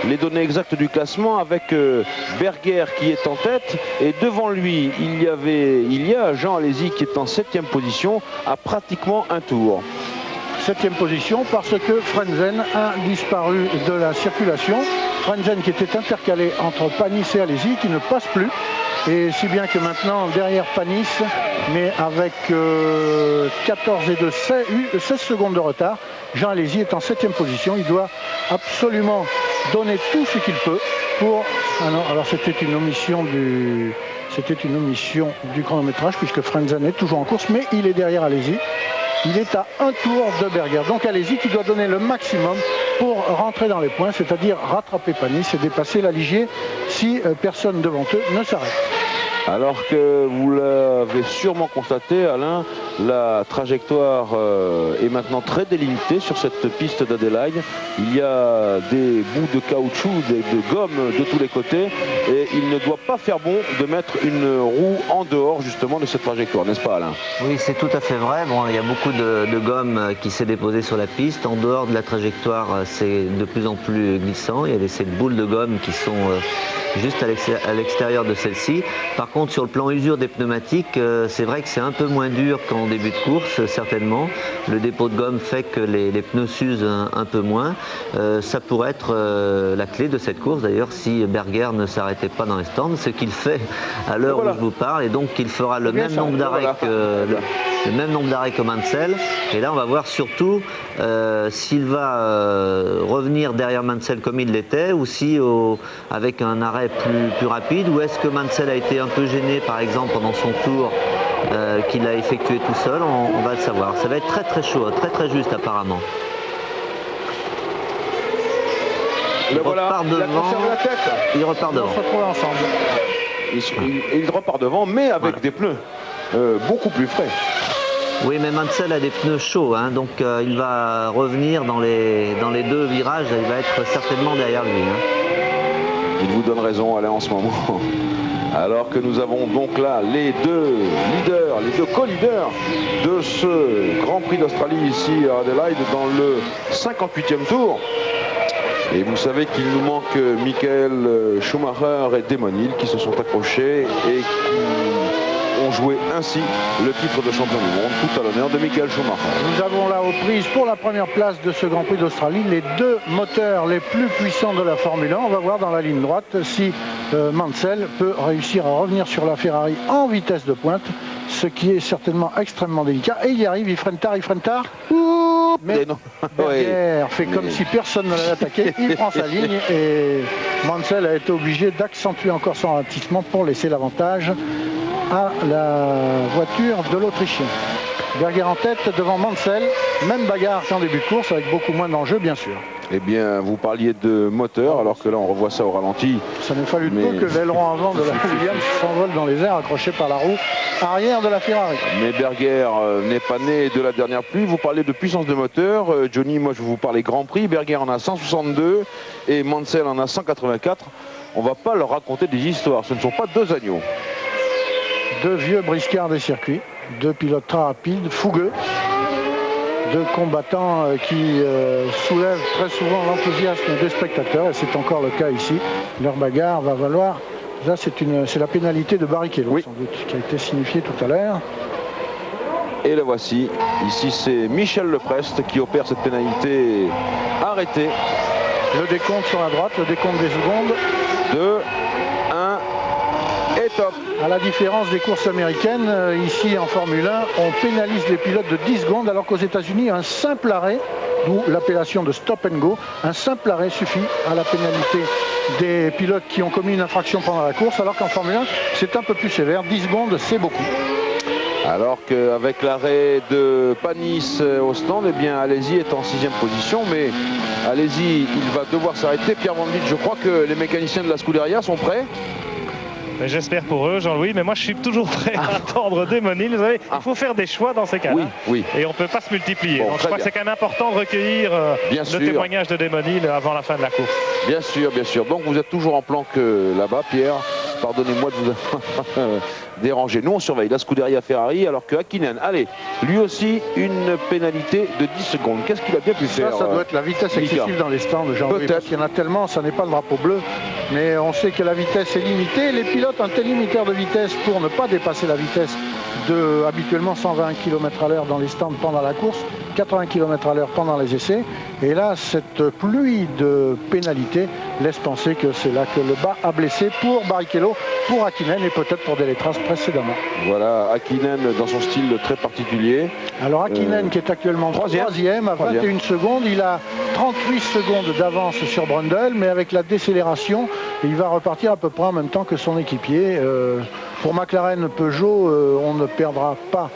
les données exactes du classement, avec Berger qui est en tête, et devant lui il y a Jean Alesi qui est en 7e position à pratiquement un tour. 7e position parce que Frentzen a disparu de la circulation. Frentzen qui était intercalé entre Panis et Alesi, qui ne passe plus. Et si bien que maintenant, derrière Panis, mais avec 14 et 2, 16 secondes de retard, Jean Alesi est en 7e position. Il doit absolument donner tout ce qu'il peut pour... Ah non, alors c'était une omission du chronométrage, puisque Frentzen est toujours en course, mais il est derrière Alesi. Il est à un tour de Berger. Donc Alesi qui doit donner le maximum pour rentrer dans les points, c'est-à-dire rattraper Panis et dépasser la Ligier si personne devant eux ne s'arrête. Alors que vous l'avez sûrement constaté, Alain, la trajectoire est maintenant très délimitée sur cette piste d'Adélaïde. Il y a des bouts de caoutchouc, de gomme de tous les côtés, et il ne doit pas faire bon de mettre une roue en dehors justement de cette trajectoire, n'est-ce pas Alain? Oui, c'est tout à fait vrai. Bon, il y a beaucoup de gomme qui s'est déposée sur la piste. En dehors de la trajectoire, c'est de plus en plus glissant. Il y a ces boules de gomme qui sont juste à l'extérieur de celle-ci. Par contre, sur le plan usure des pneumatiques, c'est vrai que c'est un peu moins dur qu'en début de course, certainement. Le dépôt de gomme fait que les pneus s'usent un peu moins. Ça pourrait être la clé de cette course, d'ailleurs, si Berger ne s'arrêtait pas dans les stands, ce qu'il fait à l'heure où je vous parle, et donc il fera le même nombre d'arrêts le même nombre d'arrêts que Mansell. Et là, on va voir surtout s'il va revenir derrière Mansell comme il l'était, ou si avec un arrêt plus rapide, ou est-ce que Mansell a été un peu gêné, par exemple, pendant son tour qu'il a effectué tout seul. On va le savoir. Ça va être très très chaud, très très juste apparemment. Il repart devant. Il repart devant. On se retrouve ensemble. Il repart devant, mais avec des pneus beaucoup plus frais. Oui, mais Mansell a des pneus chauds, hein, donc il va revenir dans les 2 virages. Il va être certainement derrière lui. Hein. Il vous donne raison, Alain, en ce moment. Alors que nous avons donc là les 2 leaders, les 2 co-leaders de ce Grand Prix d'Australie ici à Adélaïde dans le 58e tour. Et vous savez qu'il nous manque Michael Schumacher et Damon Hill qui se sont accrochés et qui ont joué ainsi le titre de champion du monde, tout à l'honneur de Michael Schumacher. Nous avons là aux prises pour la première place de ce Grand Prix d'Australie les 2 moteurs les plus puissants de la Formule 1. On va voir dans la ligne droite si Mansell peut réussir à revenir sur la Ferrari en vitesse de pointe, ce qui est certainement extrêmement délicat. Et il y arrive, il freine tard. Mais non. Berger fait comme si personne ne l'avait attaqué. Il prend sa ligne et Mansell a été obligé d'accentuer encore son ralentissement pour laisser l'avantage à la voiture de l'Autrichien. Berger en tête devant Mansell. Même bagarre qu'en début de course avec beaucoup moins d'enjeux bien sûr. Eh bien, vous parliez de moteur, alors que là, on revoit ça au ralenti. Ça n'est fallu de peu que l'aileron avant de la Williams s'envole dans les airs, accroché par la roue arrière de la Ferrari. Mais Berger n'est pas né de la dernière pluie. Vous parlez de puissance de moteur. Johnny, moi, je vais vous parler Grand Prix. Berger en a 162 et Mansell en a 184. On ne va pas leur raconter des histoires. Ce ne sont pas deux agneaux. Deux vieux briscards des circuits, deux pilotes très rapides, fougueux. Deux combattants qui soulèvent très souvent l'enthousiasme des spectateurs et c'est encore le cas ici. Leur bagarre va valoir, là c'est la pénalité de Barrichello sans doute qui a été signifiée tout à l'heure. Et la voici, ici c'est Michel Leprest qui opère cette pénalité arrêtée. Le décompte sur la droite, le décompte des secondes. 2, 1 et top. À la différence des courses américaines, ici en Formule 1, on pénalise les pilotes de 10 secondes alors qu'aux États-Unis, un simple arrêt, d'où l'appellation de stop and go, un simple arrêt suffit à la pénalité des pilotes qui ont commis une infraction pendant la course, alors qu'en Formule 1, c'est un peu plus sévère. 10 secondes, c'est beaucoup. Alors qu'avec l'arrêt de Panis au stand, eh bien Alesi est en 6e position, mais Alesi, il va devoir s'arrêter. Pierre Van Vliet, je crois que les mécaniciens de la Scuderia sont prêts. J'espère pour eux, Jean-Louis, mais moi je suis toujours prêt à attendre Démonil. Vous savez, il faut faire des choix dans ces cas-là. Oui, oui. Et on ne peut pas se multiplier. Bon, donc je crois que c'est quand même important de recueillir le témoignage de Démonil avant la fin de la course. Bien sûr, bien sûr. Donc vous êtes toujours en planque là-bas, Pierre. Pardonnez-moi de vous déranger. Nous, on surveille la Scuderia Ferrari, alors que Hakkinen, allez, lui aussi, une pénalité de 10 secondes. Qu'est-ce qu'il a bien pu faire? Ça doit être la vitesse excessive dans les stands, Jean-Louis, parce qu'il y en a tellement, ça n'est pas le drapeau bleu. Mais on sait que la vitesse est limitée. Les pilotes ont un tel limiteur de vitesse pour ne pas dépasser la vitesse de habituellement 120 km à l'heure dans les stands pendant la course, 80 km à l'heure pendant les essais. Et là, cette pluie de pénalités laisse penser que c'est là que le bas a blessé pour Barrichello, pour Hakkinen et peut-être pour Deletras précédemment. Voilà, Hakkinen dans son style très particulier. Alors Hakkinen qui est actuellement troisième à 21 secondes, il a 38 secondes d'avance sur Brundle, mais avec la décélération, il va repartir à peu près en même temps que son équipier. Pour McLaren, Peugeot, on ne perdra pas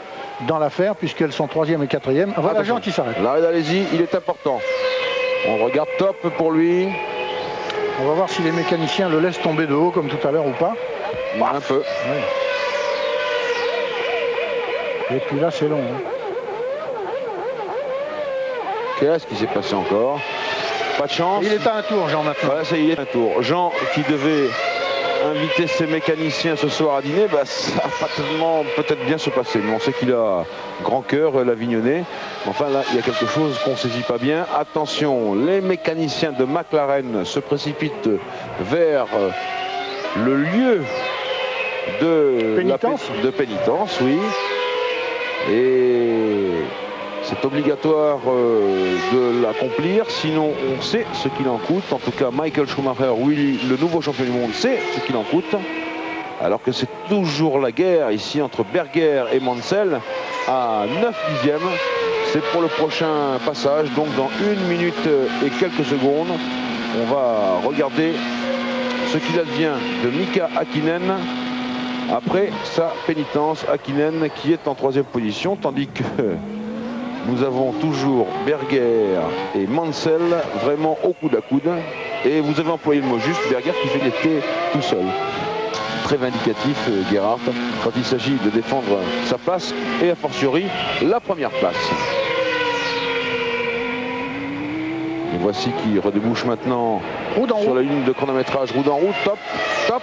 dans l'affaire puisqu'elles sont 3e et 4e. Voilà Jean qui s'arrête. L'arrêt d'Alesi, il est important. On regarde top pour lui. On va voir si les mécaniciens le laissent tomber de haut comme tout à l'heure ou pas. Un peu. Ouais. Et puis là c'est long. Qu'est-ce qui s'est passé encore? Pas de chance. Il est à un tour, Jean, maintenant. Voilà, ça y est, un tour. Jean qui devait inviter ses mécaniciens ce soir à dîner, ça va pas tellement peut-être bien se passer. Mais on sait qu'il a grand cœur, l'Avignonnais. Enfin là, il y a quelque chose qu'on ne saisit pas bien. Attention, les mécaniciens de McLaren se précipitent vers le lieu de pénitence, oui. Et c'est obligatoire de l'accomplir, sinon on sait ce qu'il en coûte. En tout cas, Michael Schumacher, oui, le nouveau champion du monde, sait ce qu'il en coûte. Alors que c'est toujours la guerre ici entre Berger et Mansell à 9 dixièmes. C'est pour le prochain passage, donc dans 1 minute et quelques secondes. On va regarder ce qu'il advient de Mika Hakkinen après sa pénitence. Hakkinen qui est en 3e position, tandis que nous avons toujours Berger et Mansell vraiment au coude à coude. Et vous avez employé le mot juste, Berger qui fait l'été tout seul. Très vindicatif, Gerhard, quand il s'agit de défendre sa place et a fortiori la première place. Et voici qui redébouche maintenant sur la ligne de chronométrage. Roue en route, top, top.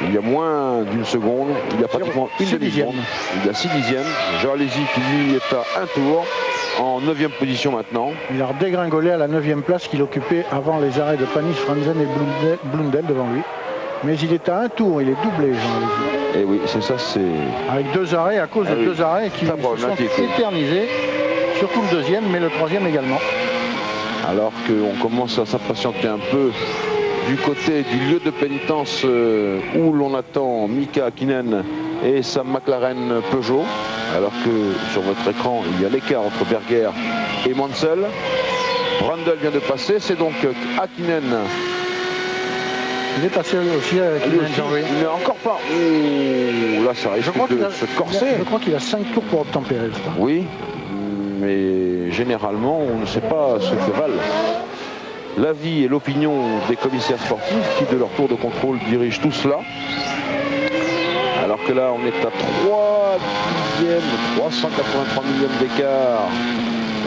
Il y a moins d'une seconde, il y a pratiquement une demi-seconde. Il y a 6 dixièmes. Jean Alesi qui lui est à un tour, en 9e position maintenant. Il a redégringolé à la 9e place qu'il occupait avant les arrêts de Panis, Frentzen et Blundell devant lui. Mais il est à un tour, il est doublé, Jean Alesi. Et oui, c'est ça, c'est... Avec 2 arrêts, à cause de 2 arrêts qui se sont éternisés. Surtout le 2e, mais le 3e également. Alors qu'on commence à s'impatienter un peu du côté du lieu de pénitence où l'on attend Mika Hakkinen et sa McLaren Peugeot. alors que sur votre écran, il y a l'écart entre Berger et Mansell. Brundle vient de passer, c'est donc Häkkinen. Il est passé aussi avec Jean-Louis. Il n'est encore pas. Ouh, là, ça risque de se corser. Je crois qu'il a 5 tours pour obtempérer. Oui, mais généralement, on ne sait pas ce que valent l'avis et l'opinion des commissaires sportifs qui, de leur tour de contrôle, dirigent tout cela. Alors que là, on est à 3 dixièmes, 383 millièmes d'écart.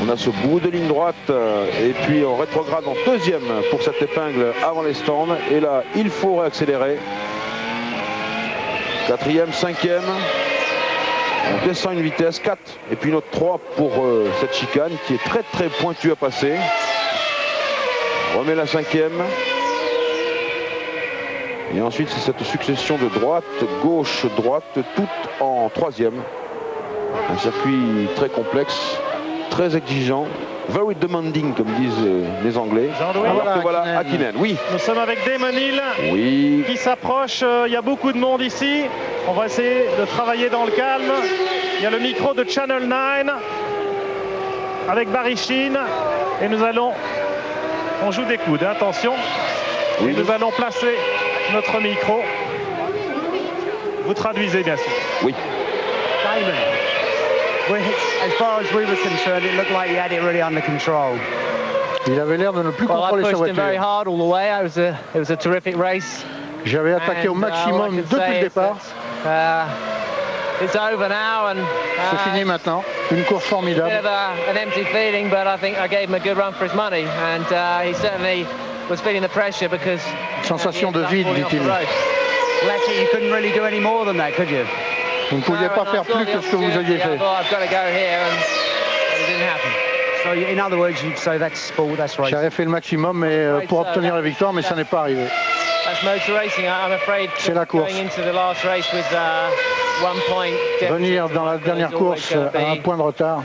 On a ce bout de ligne droite et puis on rétrograde en deuxième pour cette épingle avant les stands. Et là, il faut réaccélérer. Quatrième, cinquième. On descend une vitesse, 4 et puis une autre 3 pour cette chicane qui est très très pointue à passer. On remet la cinquième. Et ensuite, c'est cette succession de droite, gauche, droite, toutes en troisième. Un circuit très complexe, très exigeant, very demanding, comme disent les Anglais. Jean-Louis, voilà, Häkkinen, oui. Nous sommes avec Damon Hill Oui. qui s'approche. Il y a beaucoup de monde ici. On va essayer de travailler dans le calme. Il y a le micro de Channel 9 avec Barry Sheene. Et on joue des coudes, attention. Oui. Et nous allons placer notre micro. Vous traduisez bien sûr. Oui. Damon, as far as we were concerned, it looked like he had it really under control. Il avait l'air de ne plus contrôler sa voiture. hard all the way. It was a terrific race. J'avais attaqué au maximum depuis le départ. It's over now and C'est fini maintenant. Une course formidable. an empty feeling, but I think I gave him a good run for his money, and he certainly was feeling the pressure because Sensation de vide, dit-il. Well, actually, you couldn't really do any more than that, could you? Vous ne pouviez pas faire plus que ce que vous aviez fait. So, in other words, you'd say that's sport, that's racing. J'avais fait le maximum mais, pour obtenir la victoire, mais ça n'est pas arrivé. C'est la course. Venir dans la dernière course à un point de retard,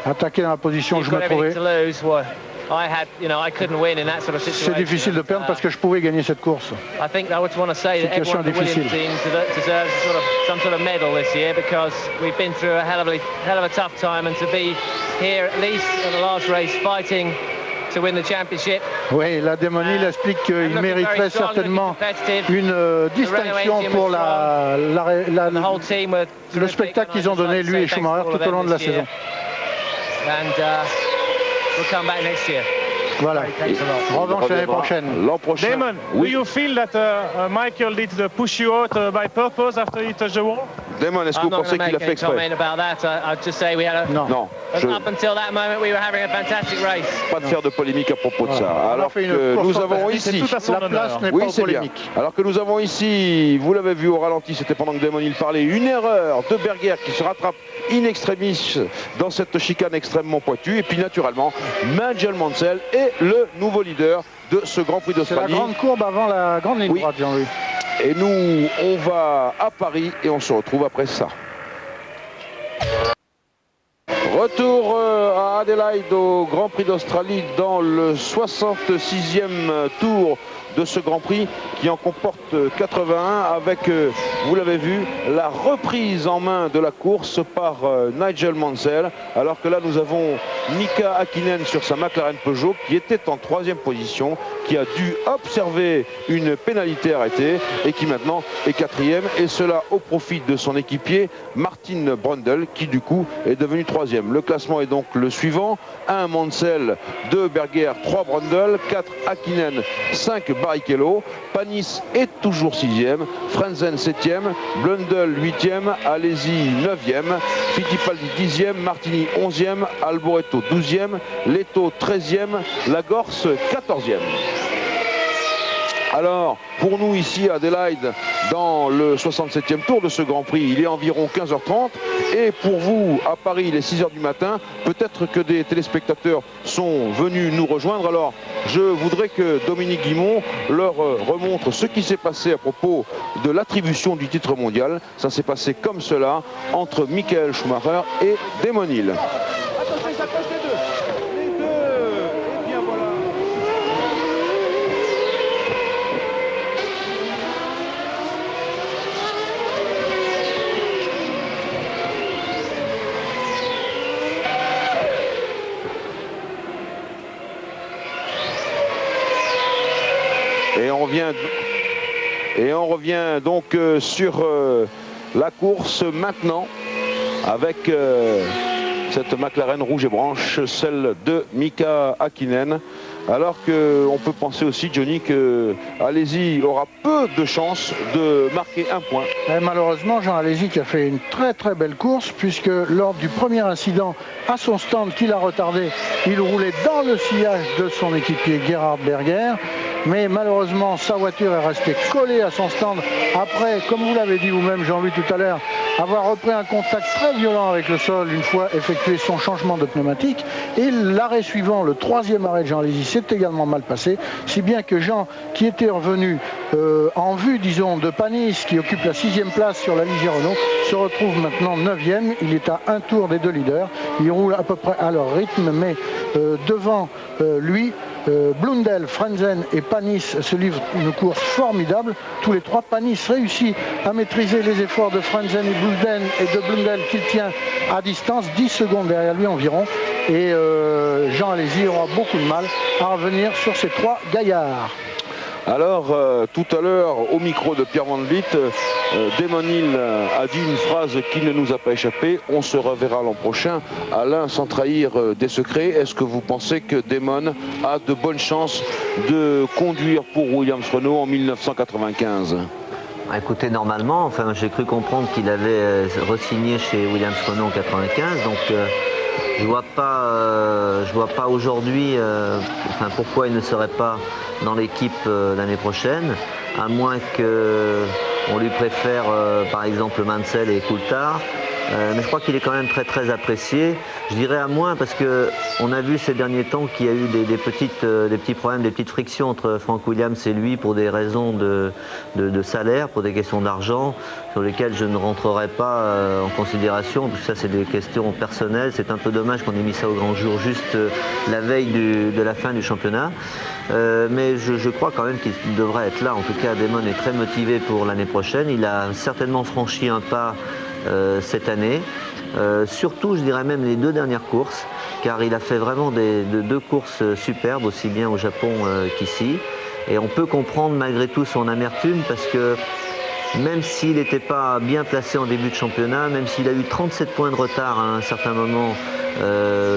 attaquer dans la position où je me trouvais, c'est difficile de perdre parce que je pouvais gagner cette course. Situation difficile. Some sort of medal this year because we've been through a hell of a tough time, and to be here at least in the last race fighting to win the championship. Oui, la Damon Hill explique qu'il mériterait certainement une distinction pour le spectacle qu'ils ont donné, lui et Schumacher, tout au long de la saison. And we'll come back next year. Voilà. Revanche l'année prochaine. L'an prochain. Damon, Oui. do you feel that Michael did push you out by purpose after he touched the wall? Damon, est-ce que vous pensez qu'il a fait exprès? Non. Up until that moment, we were having a fantastic race. Pas de faire de polémique à propos de ça. Alors que nous avons ici, la place n'est oui, pas c'est bien. polémique. Alors que nous avons ici, vous l'avez vu au ralenti, c'était pendant que Damon Hill parlait, une erreur de Berger qui se rattrape in extremis dans cette chicane extrêmement pointue. Et puis naturellement, Nigel Mansell est le nouveau leader de ce Grand Prix C'est la d'Australie. grande courbe avant la grande ligne droite, Jean-Louis. Et nous, on va à Paris et on se retrouve après ça. Retour à Adélaïde au Grand Prix d'Australie dans le 66e tour de ce Grand Prix qui en comporte 81 avec, vous l'avez vu, la reprise en main de la course par Nigel Mansell, alors que là nous avons Mika Häkkinen sur sa McLaren Peugeot qui était en 3e position, qui a dû observer une pénalité arrêtée et qui maintenant est 4e, et cela au profit de son équipier Martin Brundle qui du coup est devenu 3e. Le classement est donc le suivant: 1 Mansell, 2 Berger, 3 Brundle, 4 Häkkinen, 5 Barrichello, Panis est toujours 6e, Frentzen 7e, Blundell 8e, Alesi 9e, Fittipaldi 10e, Martini 11e, Alboreto 12e, Leto 13e, Lagorce 14e. Alors, pour nous ici à Adélaïde, dans le 67e tour de ce Grand Prix, il est environ 15h30. Et pour vous, à Paris, il est 6h du matin. Peut-être que des téléspectateurs sont venus nous rejoindre. Alors, je voudrais que Dominique Guimond leur remontre ce qui s'est passé à propos de l'attribution du titre mondial. Ça s'est passé comme cela entre Michael Schumacher et Damon Hill. Attention, il s'approche les deux. Les deux. Et bien voilà. on revient donc sur la course maintenant avec cette McLaren rouge et blanche, celle de Mika Häkkinen. Alors qu'on peut penser aussi, Johnny, que Alesi aura peu de chances de marquer un point. Et malheureusement, Jean Alesi qui a fait une très très belle course, puisque lors du premier incident à son stand qu'il a retardé, il roulait dans le sillage de son équipier Gerhard Berger. Mais malheureusement, sa voiture est restée collée à son stand après, comme vous l'avez dit vous-même, Jean-Louis, tout à l'heure, avoir repris un contact très violent avec le sol une fois effectué son changement de pneumatique. Et l'arrêt suivant, le troisième arrêt de Jean Alesi, s'est également mal passé, si bien que Jean, qui était revenu en vue, disons, de Panis, qui occupe la 6e place sur la Ligier Renault, se retrouve maintenant 9e. Il est à un tour des deux leaders. Il roule à peu près à leur rythme, mais devant lui, Blundell, Frentzen et Panis se livrent une course formidable. Tous les trois, Panis réussit à maîtriser les efforts de Frentzen et de Blundell qu'il tient à distance, 10 secondes derrière lui environ. Et Jean Alesi aura beaucoup de mal à revenir sur ces trois gaillards. Alors, tout à l'heure, au micro de Pierre Van Vliet, Damon Hill a dit une phrase qui ne nous a pas échappé. On se reverra l'an prochain. Alain, sans trahir des secrets, est-ce que vous pensez que Damon a de bonnes chances de conduire pour Williams Renault en 1995 ? Écoutez, normalement, enfin, j'ai cru comprendre qu'il avait re-signé chez Williams Renault en 95, donc je vois pas aujourd'hui pourquoi il ne serait pas dans l'équipe l'année prochaine, à moins qu'on lui préfère par exemple Mansell et Coulthard. Mais je crois qu'il est quand même très très apprécié. Je dirais à moins parce qu'on a vu ces derniers temps qu'il y a eu des petits problèmes, des petites frictions entre Frank Williams et lui pour des raisons de salaire, pour des questions d'argent, sur lesquelles je ne rentrerai pas en considération, parce que ça c'est des questions personnelles. C'est un peu dommage qu'on ait mis ça au grand jour juste la veille de la fin du championnat. Mais je crois quand même qu'il devrait être là. En tout cas, Damon est très motivé pour l'année prochaine. Il a certainement franchi un pas cette année. Surtout, je dirais même les deux dernières courses, car il a fait vraiment deux courses superbes, aussi bien au Japon qu'ici. Et on peut comprendre malgré tout son amertume, parce que même s'il n'était pas bien placé en début de championnat, même s'il a eu 37 points de retard à un certain moment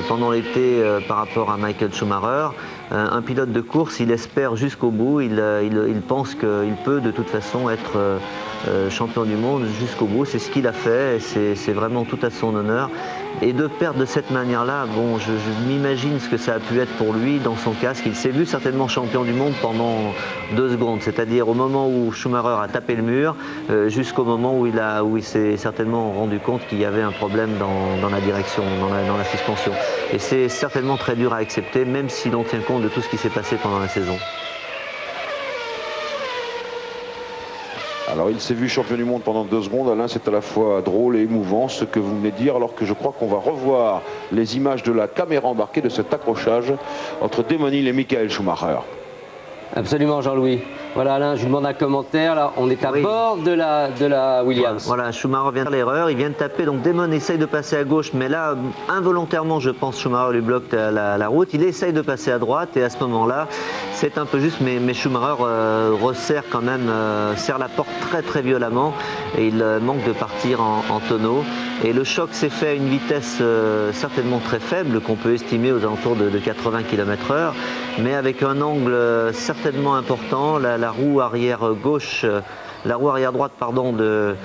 pendant l'été par rapport à Michael Schumacher, un pilote de course, il espère jusqu'au bout, il pense qu'il peut de toute façon être champion du monde jusqu'au bout. C'est ce qu'il a fait et c'est vraiment tout à son honneur. Et de perdre de cette manière-là, bon, je m'imagine ce que ça a pu être pour lui dans son casque. Il s'est vu certainement champion du monde pendant 2 secondes, c'est-à-dire au moment où Schumacher a tapé le mur, jusqu'au moment où il s'est certainement rendu compte qu'il y avait un problème dans la direction, dans la suspension. Et c'est certainement très dur à accepter, même si l'on tient compte de tout ce qui s'est passé pendant la saison. Alors il s'est vu champion du monde pendant 2 secondes. Alain, c'est à la fois drôle et émouvant ce que vous venez de dire, alors que je crois qu'on va revoir les images de la caméra embarquée de cet accrochage entre Damon Hill et Michael Schumacher. Absolument, Jean-Louis. Voilà, Alain, je vous demande un commentaire. Là, on est à bord de la Williams. Voilà, Schumacher vient de faire l'erreur, il vient de taper, donc Damon essaye de passer à gauche, mais là, involontairement, je pense, Schumacher lui bloque la route. Il essaye de passer à droite, et à ce moment-là, c'est un peu juste, mais Schumacher resserre quand même, serre la porte très très violemment, et il manque de partir en tonneau. Et le choc s'est fait à une vitesse certainement très faible, qu'on peut estimer aux alentours de 80 km/h, mais avec un angle certainement important. La roue arrière gauche, la roue arrière droite pardon, de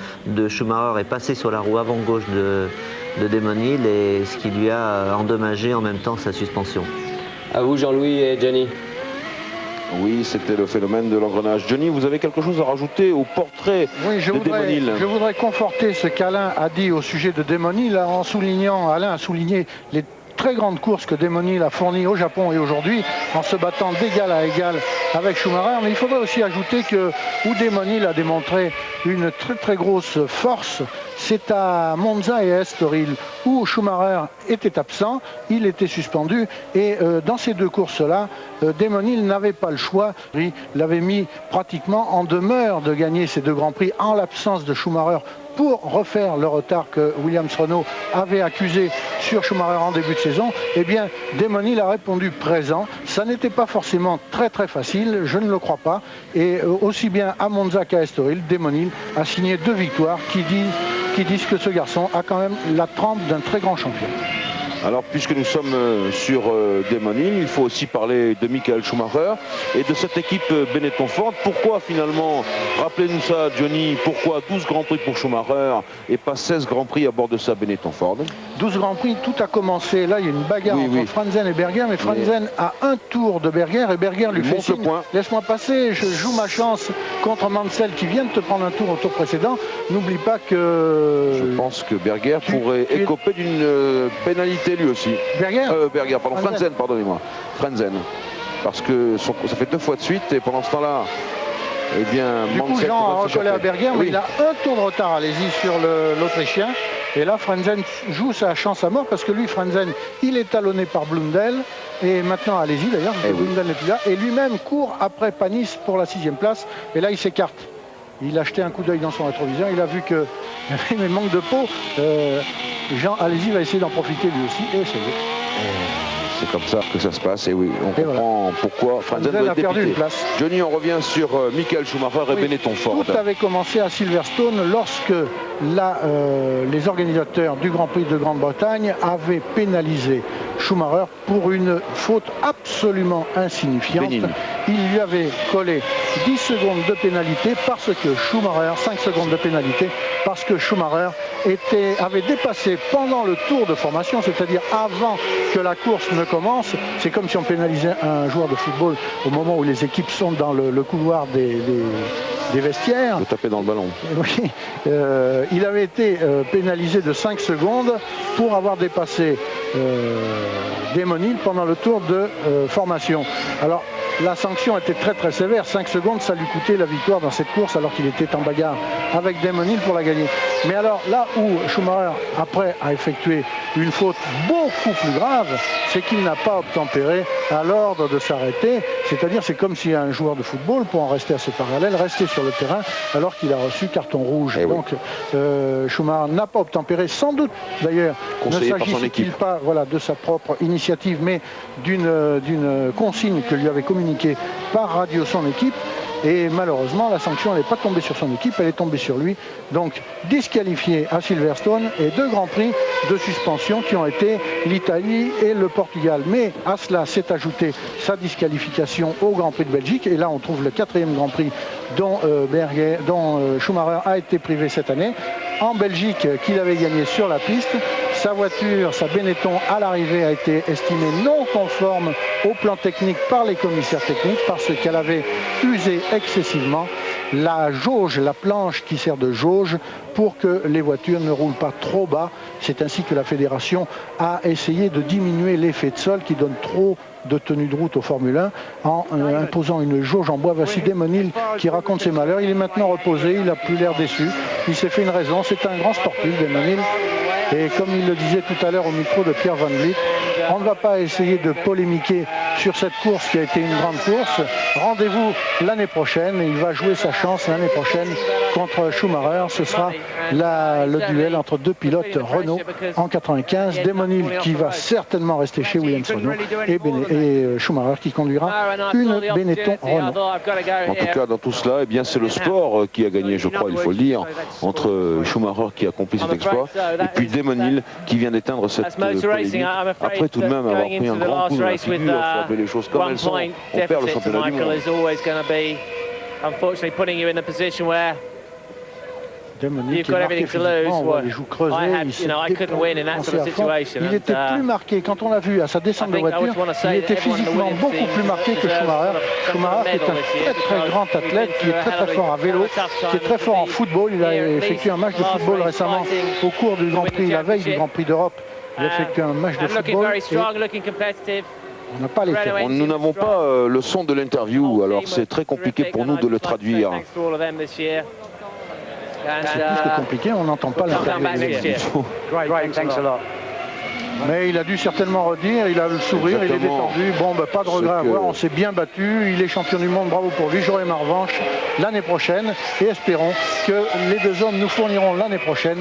Schumacher est passée sur la roue avant gauche de Damon Hill, et ce qui lui a endommagé en même temps sa suspension. À vous, Jean-Louis et Johnny. Oui, C'était le phénomène de l'engrenage. Johnny, vous avez quelque chose à rajouter au portrait de Damon Hill? Je voudrais conforter ce qu'Alain a dit au sujet de Damon Hill en soulignant, Alain a souligné les très grandes courses que Damon Hill a fournies au Japon et aujourd'hui, en se battant d'égal à égal avec Schumacher. Mais il faudrait aussi ajouter que où Damon Hill a démontré une très très grosse force, c'est à Monza et à Estoril, où Schumacher était absent, il était suspendu, et dans ces 2 courses-là, Damon Hill n'avait pas le choix. Il l'avait mis pratiquement en demeure de gagner ces 2 Grands Prix en l'absence de Schumacher pour refaire le retard que Williams-Renault avait accusé sur Schumacher en début de saison. Eh bien, Damon Hill a répondu présent. Ça n'était pas forcément très facile, je ne le crois pas. Et aussi bien à Monza qu'à Estoril, Damon Hill a signé 2 victoires qui disent que ce garçon a quand même la trempe d'un très grand champion. Alors, puisque nous sommes sur Damon Hill, il faut aussi parler de Michael Schumacher et de cette équipe Benetton Ford. Pourquoi finalement, rappelez-nous ça Johnny, pourquoi 12 Grands Prix pour Schumacher et pas 16 Grands Prix à bord de sa Benetton Ford? 12 Grands Prix, tout a commencé. Là, il y a une bagarre entre Frentzen et Berger, mais Frentzen a un tour de Berger et Berger lui fait signe. Laisse-moi passer, je joue ma chance contre Mansell qui vient de te prendre un tour au tour précédent. N'oublie pas que... Je pense que Berger pourrait écoper d'une pénalité lui aussi. Frentzen, pardonnez-moi. Frentzen. Parce que ça fait 2 fois de suite et pendant ce temps-là, eh bien, du coup, Jean a recollé à Berger, mais il a un tour de retard, allez-y, sur l'Autrichien. Et là, Frentzen joue sa chance à mort parce que lui, Frentzen, il est talonné par Blundell. Et maintenant, allez-y d'ailleurs, Blundell n'est plus là. Et lui-même court après Panis pour la 6e place. Et là, il s'écarte. Il a jeté un coup d'œil dans son rétroviseur. Il a vu qu'il y avait un manque de peau. Jean, allez-y, va essayer d'en profiter lui aussi. Et c'est C'est comme ça que ça se passe, et oui, on comprend pourquoi Frentzen a perdu une place. Johnny, on revient sur Michael Schumacher et Benetton Ford. Tout avait commencé à Silverstone lorsque les organisateurs du Grand Prix de Grande-Bretagne avaient pénalisé Schumacher pour une faute absolument insignifiante. Il lui avait collé 10 secondes de pénalité parce que Schumacher, 5 secondes de pénalité, parce que Schumacher avait dépassé pendant le tour de formation, c'est-à-dire avant que la course ne commence. C'est comme si on pénalisait un joueur de football au moment où les équipes sont dans le couloir des vestiaires. De taper dans le ballon. Oui, il avait été pénalisé de 5 secondes pour avoir dépassé Damon Hill pendant le tour de formation. Alors, la sanction était très sévère. 5 secondes, ça lui coûtait la victoire dans cette course alors qu'il était en bagarre avec Damon Hill pour la gagner. Mais alors, là où Schumacher, après, a effectué une faute beaucoup plus grave, c'est qu'il n'a pas obtempéré à l'ordre de s'arrêter. C'est-à-dire, c'est comme si un joueur de football, pour en rester à ses parallèles, restait sur le terrain alors qu'il a reçu carton rouge. Donc, Schumacher n'a pas obtempéré, sans doute d'ailleurs. Ne s'agit-il pas de sa propre initiative, mais d'une consigne que lui avait communiquée par radio son équipe. Et malheureusement, la sanction n'est pas tombée sur son équipe, elle est tombée sur lui. Donc, disqualifié à Silverstone et 2 Grands Prix de suspension qui ont été l'Italie et le Portugal. Mais à cela s'est ajouté sa disqualification au Grand Prix de Belgique. Et là, on trouve le 4e Grand Prix dont Schumacher a été privé cette année. En Belgique, qu'il avait gagné sur la piste. Sa voiture, sa Benetton, à l'arrivée, a été estimée non conforme au plan technique par les commissaires techniques parce qu'elle avait usé excessivement la jauge, la planche qui sert de jauge pour que les voitures ne roulent pas trop bas. C'est ainsi que la fédération a essayé de diminuer l'effet de sol qui donne trop de tenue de route au Formule 1 en imposant une jauge en bois. Voici Damon Hill qui raconte ses malheurs. Il est maintenant reposé, il n'a plus l'air déçu. Il s'est fait une raison, c'est un grand sportif, Damon Hill. Et comme il le disait tout à l'heure au micro de Pierre Van Vliet, on ne va pas essayer de polémiquer sur cette course qui a été une grande course. Rendez-vous l'année prochaine. Il va jouer sa chance l'année prochaine contre Schumacher. Ce sera le duel entre 2 pilotes Renault en 95. Damon Hill qui va certainement rester chez Williams Renault et Schumacher qui conduira une Benetton Renault. En tout cas, dans tout cela, eh bien, c'est le sport qui a gagné, je crois, il faut le dire, entre Schumacher qui accomplit cet exploit et puis Damon Hill qui vient d'éteindre cette polémique. Après tout de même avoir pris un grand coup dans la figure, il faut appeler les choses comme elles sont. On perd le championnat du monde. You've got everything to lose. Les joues creusées, il était plus marqué, quand on l'a vu à sa descente de voiture, il était physiquement beaucoup plus marqué que Schumacher. Schumacher qui est un très grand athlète, qui est très fort à vélo, qui est très fort en football. Il a effectué un match de football récemment au cours du Grand Prix, la veille du Grand Prix d'Europe. Il a effectué un match de football. On n'a pas les termes. Nous n'avons pas le son de l'interview, alors c'est très compliqué pour nous de le traduire. C'est plus que compliqué, on n'entend pas l'interview. Mais il a dû certainement redire, il a le sourire, Exactement. il est détendu. Bon, ben, pas de regret à que- avoir, on s'est bien battu, il est champion du monde, bravo pour lui. J'aurai ma revanche l'année prochaine et espérons que les deux hommes nous fourniront l'année prochaine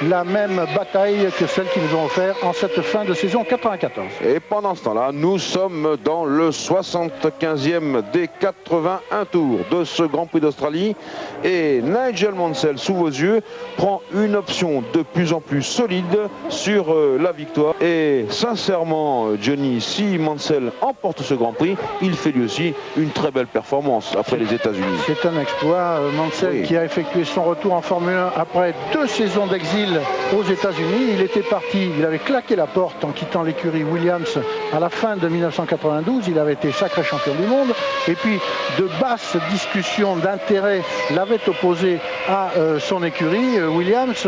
la même bataille que celle qu'ils nous ont offert en cette fin de saison 94. Et pendant ce temps-là, nous sommes dans le 75e des 81 tours de ce Grand Prix d'Australie. Et Nigel Mansell, sous vos yeux, prend une option de plus en plus solide sur la victoire. Et sincèrement, Johnny, si Mansell emporte ce Grand Prix, il fait lui aussi une très belle performance après les États-Unis. C'est un exploit. Mansell Oui. qui a effectué son retour en Formule 1 après 2 saisons d'exil aux États-Unis. Il était parti, il avait claqué la porte en quittant l'écurie Williams à la fin de 1992. Il avait été sacré champion du monde. Et puis, de basses discussions d'intérêt l'avaient opposé à son écurie Williams.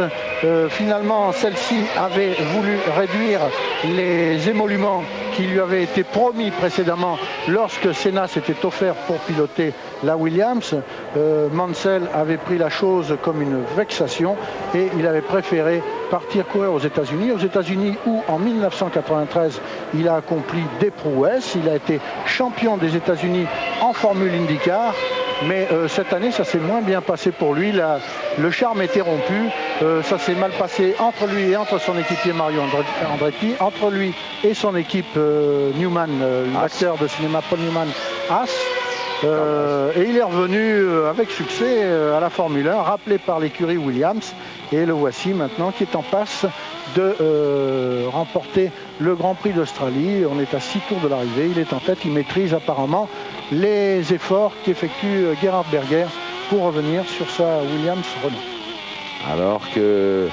Finalement, celle-ci avait voulu réduire les émoluments qui lui avaient été promis précédemment lorsque Senna s'était offert pour piloter la Williams. Mansell avait pris la chose comme une vexation et il avait préféré partir courir aux États-Unis. Aux États-Unis où en 1993 il a accompli des prouesses. Il a été champion des États-Unis en Formule IndyCar. Mais cette année, ça s'est moins bien passé pour lui. Le charme était rompu. Ça s'est mal passé entre lui et entre son équipier Mario Andretti, entre lui et son équipe Newman, l'acteur de cinéma Paul Newman, et il est revenu avec succès à la Formule 1, rappelé par l'écurie Williams. Et le voici maintenant qui est en passe de remporter le Grand Prix d'Australie. On est à 6 tours de l'arrivée. Il est en tête. Il maîtrise apparemment les efforts qu'effectue Gerhard Berger pour revenir sur sa Williams Renault. Alors que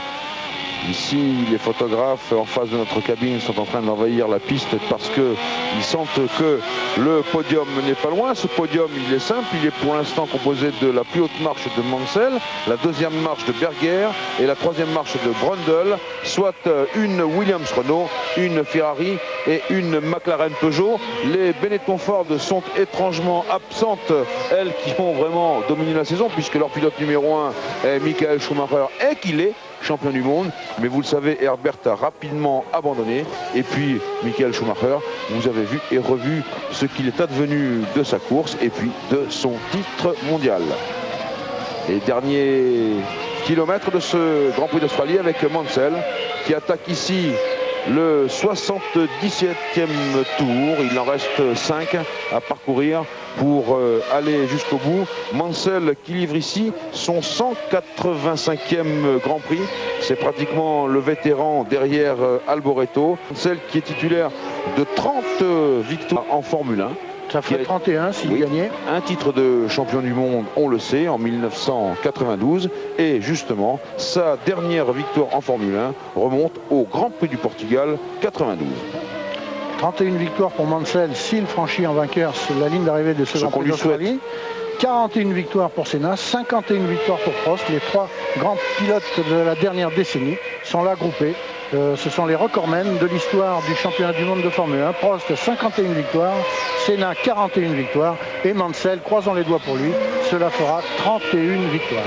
ici, les photographes en face de notre cabine sont en train d'envahir la piste parce qu'ils sentent que le podium n'est pas loin. Ce podium, il est simple. Il est pour l'instant composé de la plus haute marche de Mansell, la deuxième marche de Berger et la troisième marche de Brundle, soit une Williams Renault, une Ferrari et une McLaren Peugeot. Les Benetton Ford sont étrangement absentes, elles qui ont vraiment dominé la saison, puisque leur pilote numéro 1 est Michael Schumacher et qu'il est champion du monde. Mais vous le savez, Herbert a rapidement abandonné. Et puis, Michael Schumacher, vous avez vu et revu ce qu'il est advenu de sa course et puis de son titre mondial. Les derniers kilomètres de ce Grand Prix d'Australie avec Mansell qui attaque ici le 77e tour. Il en reste 5 à parcourir pour aller jusqu'au bout. Mansell qui livre ici son 185e Grand Prix. C'est pratiquement le vétéran derrière Alboreto. Mansell qui est titulaire de 30 victoires en Formule 1. Ça ferait 31 s'il gagnait. Un titre de champion du monde, on le sait, en 1992. Et justement, sa dernière victoire en Formule 1 remonte au Grand Prix du Portugal 92. 31 victoires pour Mansell s'il franchit en vainqueur la ligne d'arrivée de ce Grand Prix d'Australie. 41 victoires pour Senna, 51 victoires pour Prost. Les 3 grands pilotes de la dernière décennie sont là groupés. Ce sont les recordmen de l'histoire du championnat du monde de Formule 1. Prost, 51 victoires, Senna, 41 victoires et Mansell, croisons les doigts pour lui, cela fera 31 victoires.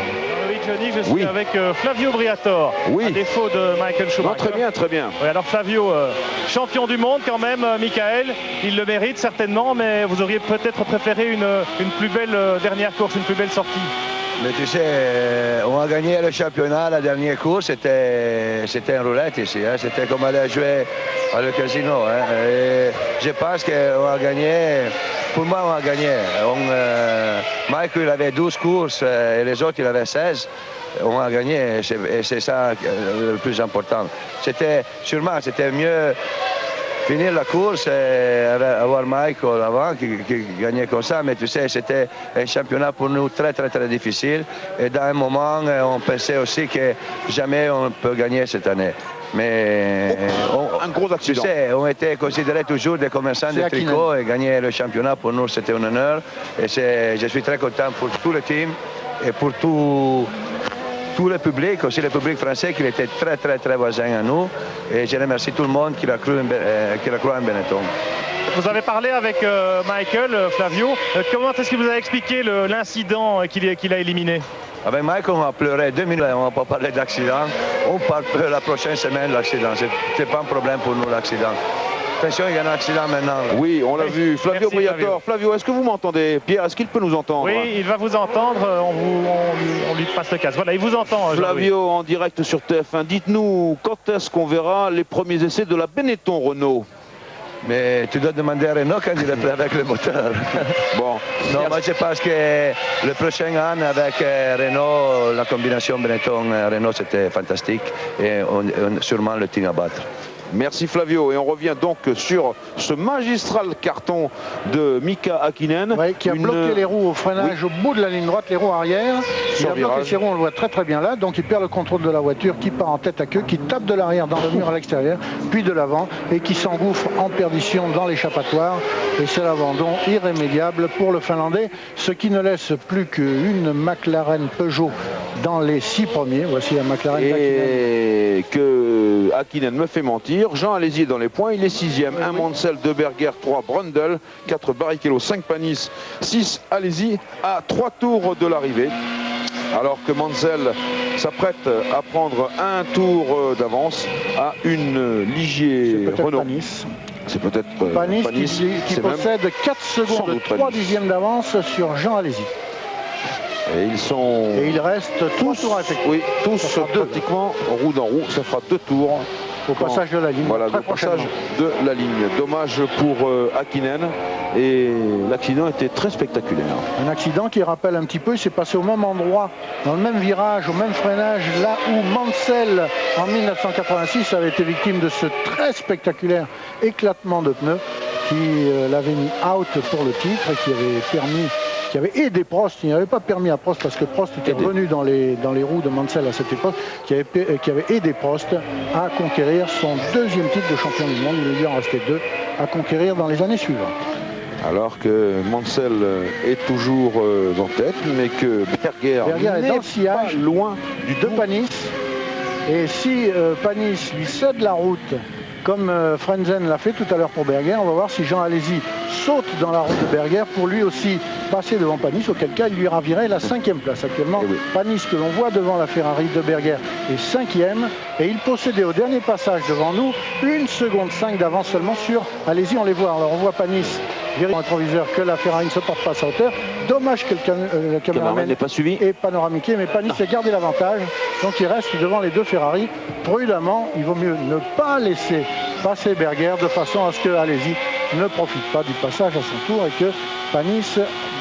Oui, Johnny, je suis avec Flavio Briatore, à défaut de Michael Schumacher. Non, très bien, très bien. Oui, alors Flavio, champion du monde quand même, Michael, il le mérite certainement, mais vous auriez peut-être préféré une plus belle dernière course, une plus belle sortie. Mais tu sais, on a gagné le championnat, la dernière course, c'était une roulette ici. Hein. C'était comme aller jouer à le casino. Hein. Et je pense qu'on a gagné. Pour moi, on a gagné. Michael il avait 12 courses et les autres, il avait 16. On a gagné et c'est ça le plus important. Sûrement, c'était mieux finir la course et avoir Michael avant qui gagnait comme ça, mais tu sais, c'était un championnat pour nous très très très difficile et dans un moment on pensait aussi que jamais on peut gagner cette année. Mais un gros accident. Tu sais, on était considérés toujours des commerçants de tricot et gagner le championnat pour nous c'était un honneur et je suis très content pour tout le team et pour tout le public, aussi le public français qui était très très très voisin à nous et je remercie tout le monde qui l'a cru en Benetton. Vous avez parlé avec Michael, Flavio, comment est-ce qu'il vous a expliqué l'incident qu'il a éliminé? Avec Michael on a pleuré 2 minutes, on n'a pas parlé d'accident. on parle la prochaine semaine de l'accident. C'est pas un problème pour nous l'accident. Attention, il y a un accident maintenant. Là. Oui, on l'a vu. Flavio Merci, Briatore. Flavio, est-ce que vous m'entendez? Pierre, est-ce qu'il peut nous entendre? Oui, il va vous entendre. On lui passe le casque. Voilà, il vous entend. Flavio, en direct sur TF1. Dites-nous, quand est-ce qu'on verra les premiers essais de la Benetton Renault? Mais tu dois demander à Renault quand il est prêt avec le moteur. Bon. Non, moi je pense que le prochain an avec Renault, la combinaison Benetton-Renault c'était fantastique et on sûrement le team à battre. Merci Flavio, et on revient donc sur ce magistral carton de Mika Häkkinen. Oui, qui a bloqué les roues au freinage au bout de la ligne droite, les roues arrière. Il a bloqué ses roues, on le voit très bien là. Donc il perd le contrôle de la voiture, qui part en tête à queue, qui tape de l'arrière dans le mur à l'extérieur, puis de l'avant, et qui s'engouffre en perdition dans l'échappatoire. Et c'est l'abandon irrémédiable pour le Finlandais, ce qui ne laisse plus qu'une McLaren Peugeot dans les 6 premiers. Voici la McLaren Häkkinen. Et que Häkkinen me fait mentir. Jean Alesi dans les points, il est 6e. 1 Mansell, 2 Berger, 3 Brundle, 4 Barrichello, 5 Panis, 6 Alesi à 3 tours de l'arrivée. Alors que Mansell s'apprête à prendre un tour d'avance à une Ligier Renault. C'est peut-être Panis qui possède 4 secondes, 3 dixièmes d'avance sur Jean Alesi. Et ils sont... Et il reste tous tours à effectuer. Oui, tous pratiquement roue dans roue. Ça fera 2 tours. Au passage de la ligne. Voilà, le passage de la ligne. Dommage pour Häkkinen. Et l'accident était très spectaculaire. Un accident qui rappelle un petit peu, il s'est passé au même endroit, dans le même virage, au même freinage, là où Mansell, en 1986, avait été victime de ce très spectaculaire éclatement de pneus qui l'avait mis out pour le titre et qui avait permis... qui avait aidé Prost, il n'avait pas permis à Prost parce que Prost était revenu dans les roues de Mansell à cette époque, qui avait aidé Prost à conquérir son 2e titre de champion du monde. Il lui en restait 2 à conquérir dans les années suivantes. Alors que Mansell est toujours en tête, mais que Berger est dans le sillage loin de Panis. Et si Panis lui cède la route, comme Frentzen l'a fait tout à l'heure pour Berger, on va voir si Jean Alesi saute dans la route de Berger pour lui aussi passer devant Panis, auquel cas il lui ravirait la 5e place. Actuellement, Panis, que l'on voit devant la Ferrari de Berger, est 5e et il possédait au dernier passage devant nous 1 seconde 5 d'avance seulement sur Alesi. On les voit, alors on voit Panis vérifier dans le rétroviseur que la Ferrari ne se porte pas à sa hauteur. Dommage que le caméraman n'ait pas suivi et panoramiqué, mais Panis a gardé l'avantage, donc il reste devant les 2 Ferrari. Prudemment, il vaut mieux ne pas laisser passer Berger de façon à ce que Alesi ne profite pas du passage à son tour et que Panis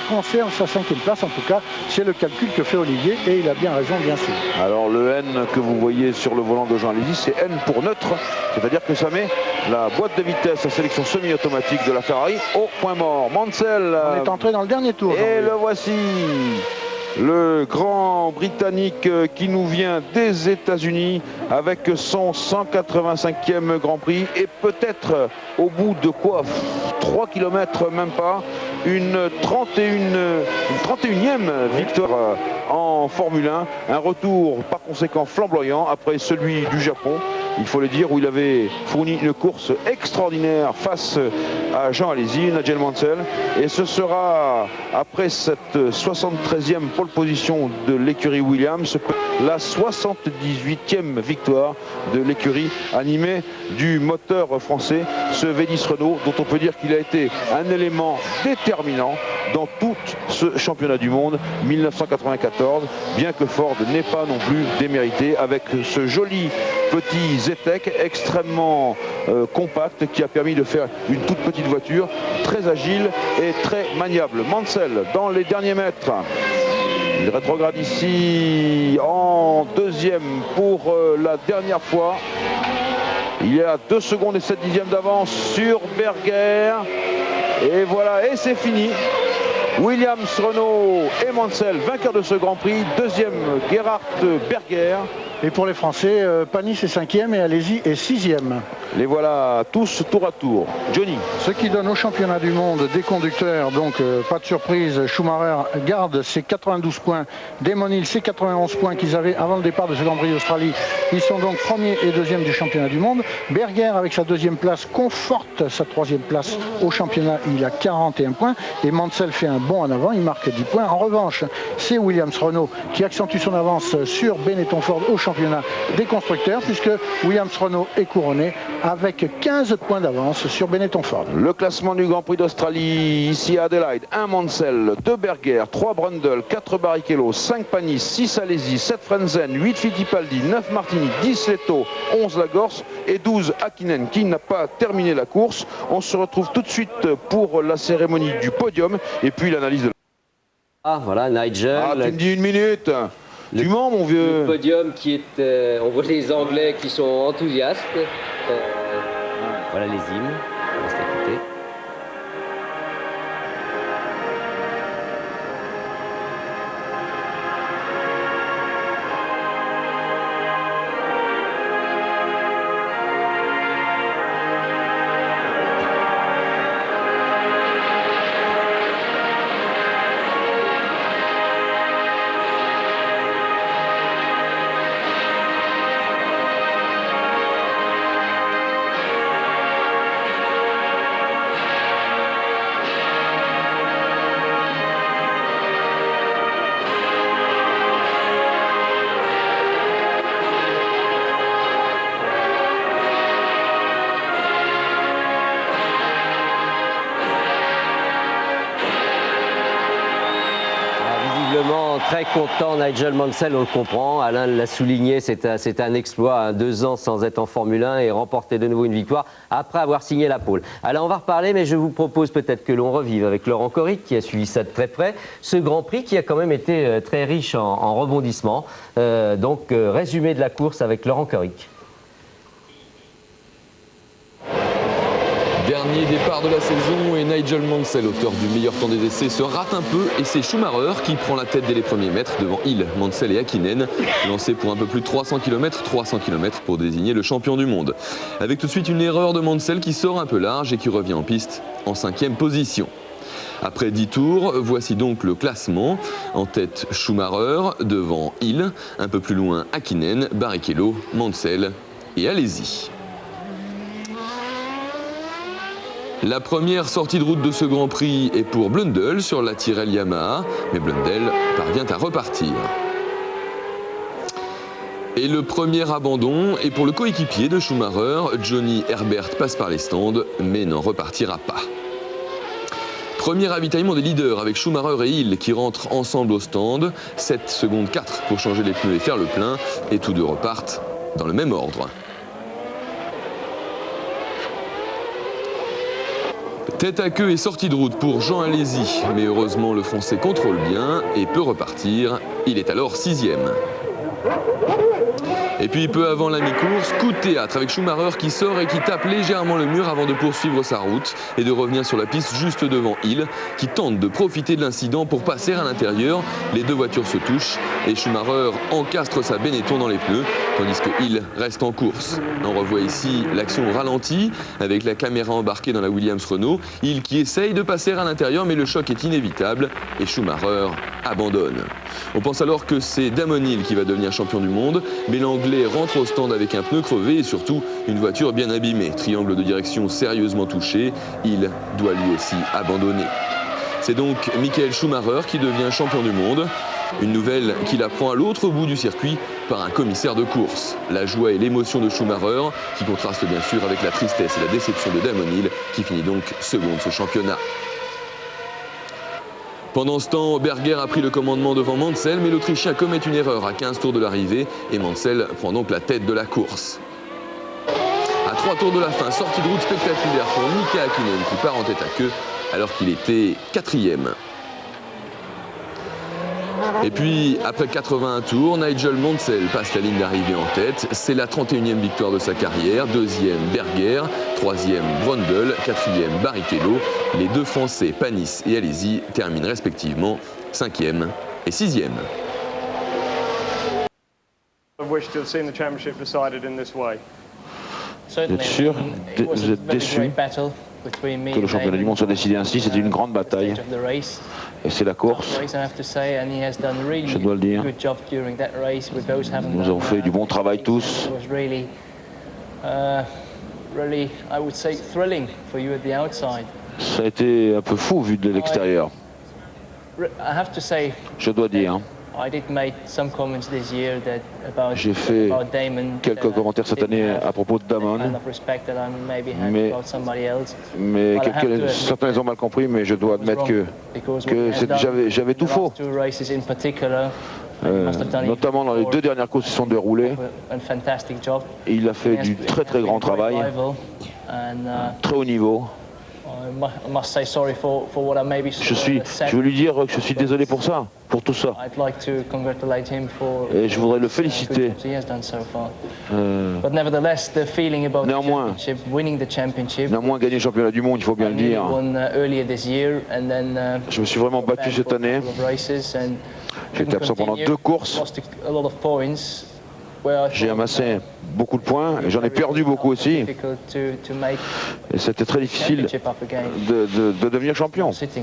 conserve sa 5e place. En tout cas, c'est le calcul que fait Olivier et il a bien raison, bien sûr. Alors le N que vous voyez sur le volant de Jean Alesi, c'est N pour neutre, c'est-à-dire que ça met la boîte de vitesse à sélection semi-automatique de la Ferrari au point mort. Mansell on est entré dans le dernier tour. Et le voici, le grand Britannique qui nous vient des États-Unis avec son 185e Grand Prix et peut-être au bout de quoi 3 km, même pas, une 31e victoire en Formule 1. Un retour par conséquent flamboyant après celui du Japon, il faut le dire, où il avait fourni une course extraordinaire face à Jean Alesi, Nigel Mansell. Et ce sera, après cette 73e pole position de l'écurie Williams, la 78e victoire de l'écurie animée du moteur français, ce V10 Renault, dont on peut dire qu'il a été un élément déterminant dans tout ce championnat du monde 1994, bien que Ford n'ait pas non plus démérité avec ce joli petit Zetec extrêmement compact qui a permis de faire une toute petite voiture très agile et très maniable. Mansell dans les derniers mètres. Il rétrograde ici en 2e pour la dernière fois. Il est à 2 secondes et 7 dixièmes d'avance sur Berger. Et voilà, et c'est fini. Williams, Renault et Mansell, vainqueurs de ce Grand Prix. 2e, Gerhard Berger. Et pour les Français, Panis est 5e et Alesi est 6e. Les voilà tous tour à tour. Johnny. Ce qui donne au championnat du monde des conducteurs, donc pas de surprise, Schumacher garde ses 92 points, Damon Hill ses 91 points qu'ils avaient avant le départ de ce Grand Prix d'Australie. Ils sont donc premier et deuxième du championnat du monde. Berger, avec sa deuxième place, conforte sa troisième place au championnat. Il a 41 points et Mansell fait un bond en avant, il marque 10 points. En revanche, c'est Williams-Renault qui accentue son avance sur Benetton Ford au championnat des constructeurs, puisque Williams-Renault est couronné avec 15 points d'avance sur Benetton Ford. Le classement du Grand Prix d'Australie, ici à Adelaide: 1 Mansell, 2 Berger, 3 Brundle, 4 Barrichello, 5 Panis, 6 Alesi, 7 Frenzen, 8 Fittipaldi, 9 Martini, 10 Leto, 11 Lagorce et 12 Hakkinen qui n'a pas terminé la course. On se retrouve tout de suite pour la cérémonie du podium et puis l'analyse de... Ah voilà, Nigel. Ah, tu me dis une minute. Tu mens, mon vieux. Le podium qui est... on voit les Anglais qui sont enthousiastes. Voilà les hymnes. On va se l'écouter. Très content, Nigel Mansell, on le comprend. Alain l'a souligné, c'est un exploit, 2 ans sans être en Formule 1 et remporter de nouveau une victoire après avoir signé la pole. Alors on va reparler, mais je vous propose peut-être que l'on revive avec Laurent Corric qui a suivi ça de très près. Ce Grand Prix qui a quand même été très riche en rebondissements. Résumé de la course avec Laurent Corric. Dernier départ de la saison et Nigel Mansell, auteur du meilleur temps des essais, se rate un peu et c'est Schumacher qui prend la tête dès les premiers mètres devant Hill, Mansell et Hakkinen, lancé pour un peu plus de 300 km pour désigner le champion du monde. Avec tout de suite une erreur de Mansell qui sort un peu large et qui revient en piste en 5e position. Après 10 tours, voici donc le classement. En tête Schumacher, devant Hill, un peu plus loin Hakkinen, Barrichello, Mansell et Alesi. La première sortie de route de ce Grand Prix est pour Blundell sur la Tyrrell Yamaha, mais Blundell parvient à repartir. Et le premier abandon est pour le coéquipier de Schumacher, Johnny Herbert passe par les stands, mais n'en repartira pas. Premier ravitaillement des leaders avec Schumacher et Hill qui rentrent ensemble au stand, 7 secondes 4 pour changer les pneus et faire le plein, et tous deux repartent dans le même ordre. Tête à queue et sortie de route pour Jean Alesi, mais heureusement le Français contrôle bien et peut repartir. Il est alors 6e. Et puis peu avant la mi-course, coup de théâtre avec Schumacher qui sort et qui tape légèrement le mur avant de poursuivre sa route et de revenir sur la piste juste devant Hill qui tente de profiter de l'incident pour passer à l'intérieur. Les deux voitures se touchent et Schumacher encastre sa Benetton dans les pneus tandis que Hill reste en course. On revoit ici l'action ralentie avec la caméra embarquée dans la Williams-Renault. Hill qui essaye de passer à l'intérieur mais le choc est inévitable et Schumacher abandonne. On pense alors que c'est Damon Hill qui va devenir champion du monde, mais l'Anglais rentre au stand avec un pneu crevé et surtout une voiture bien abîmée. Triangle de direction sérieusement touché, Hill doit lui aussi abandonner. C'est donc Michael Schumacher qui devient champion du monde. Une nouvelle qu'il apprend à l'autre bout du circuit par un commissaire de course. La joie et l'émotion de Schumacher qui contraste bien sûr avec la tristesse et la déception de Damon Hill qui finit donc second de ce championnat. Pendant ce temps, Berger a pris le commandement devant Mansell, mais l'Autrichien commet une erreur à 15 tours de l'arrivée et Mansell prend donc la tête de la course. À 3 tours de la fin, sortie de route spectaculaire pour Mika Hakkinen qui part en tête à queue alors qu'il était 4e. Et puis, après 81 tours, Nigel Mansell passe la ligne d'arrivée en tête. C'est la 31e victoire de sa carrière. 2e Berger, 3e Brundle, 4e Barrichello. Les deux Français, Panis et Alesi, terminent respectivement 5e et 6e. Vous êtes sûr? Vous êtes déçu? between me que le and championnat du monde soit décidé ainsi. C'était une grande bataille. stage of the race. Et c'est la course. Race, I have to say, and he has done really Je dois le dire. good job during that race. We both haven't Nous done, avons fait du bon travail tous. It was really, really, I would say, thrilling for you at the outside. Ça a été un peu fou vu de l'extérieur. I have to say, Je dois dire. I did make some comments this year that about J'ai fait about Damon, quelques commentaires cette année à propos de Damon, kind of respect that I maybe had mais about somebody else. mais But I have to admit certains les ont mal compris, mais je dois I was admettre wrong, because what he has done j'avais tout in the faux. last two races in particular, he must have done Notamment dans les deux dernières courses qui se sont déroulées. a fantastic job. Il a fait du très très grand travail, très haut niveau. I must say sorry for what I maybe Je veux lui dire que je suis désolé pour ça, pour tout ça. I'd like to congratulate him for Et je voudrais le féliciter. what he has done so far. But nevertheless, the feeling about Néanmoins, the championship, winning the championship, Néanmoins, gagner le championnat du monde, il faut bien le dire. won earlier this year, and then Je me suis vraiment battu cette année. J'étais absent pendant 2 courses. Lost a lot of points. J'ai amassé beaucoup de points et j'en ai perdu beaucoup aussi. Et c'était très difficile de devenir champion. C'est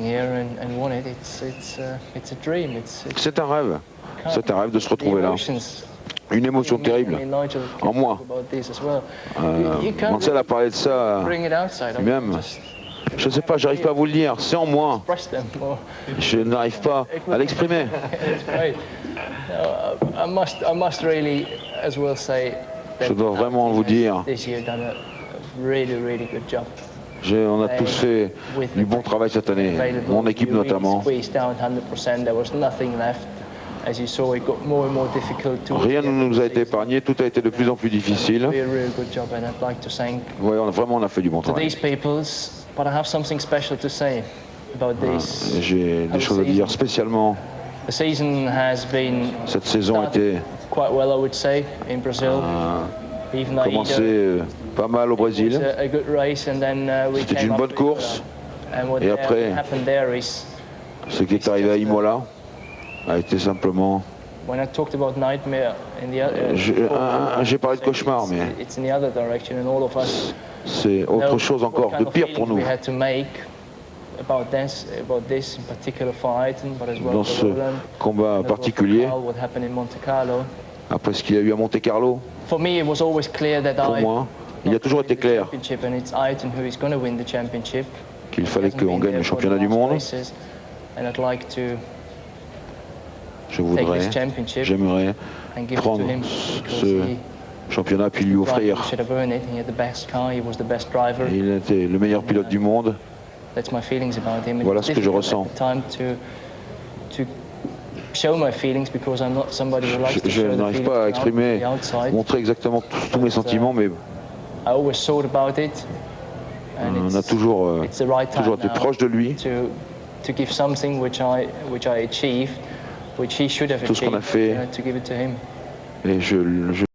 un rêve. C'est un rêve de se retrouver là. Une émotion terrible en moi. Mansell a parlé de ça lui-même. Je ne sais pas, j'arrive pas à vous le dire. C'est en moi. Je n'arrive pas à l'exprimer. Je dois vraiment vous dire, on a tous fait du bon travail cette année, mon équipe notamment. Rien ne nous a été épargné, tout a été de plus en plus difficile. Oui, vraiment on a fait du bon travail. J'ai des choses à dire spécialement. Cette saison était commencé pas mal au Brésil. C'était une bonne course. Et après, ce qui est arrivé à Imola a été simplement... J'ai parlé de cauchemar, mais c'est autre chose encore, de pire pour nous. Dans ce combat particulier, après ce qu'il y a eu à Monte Carlo, pour moi, il a toujours été clair qu'il fallait qu'on gagne le championnat du monde. J'aimerais prendre ce championnat puis lui offrir. Il était le meilleur pilote du monde. Voilà ce que je ressens. Je n'arrive pas à exprimer, montrer exactement tous mes sentiments, mais on a toujours été proche de lui. Tout ce qu'on a fait, et je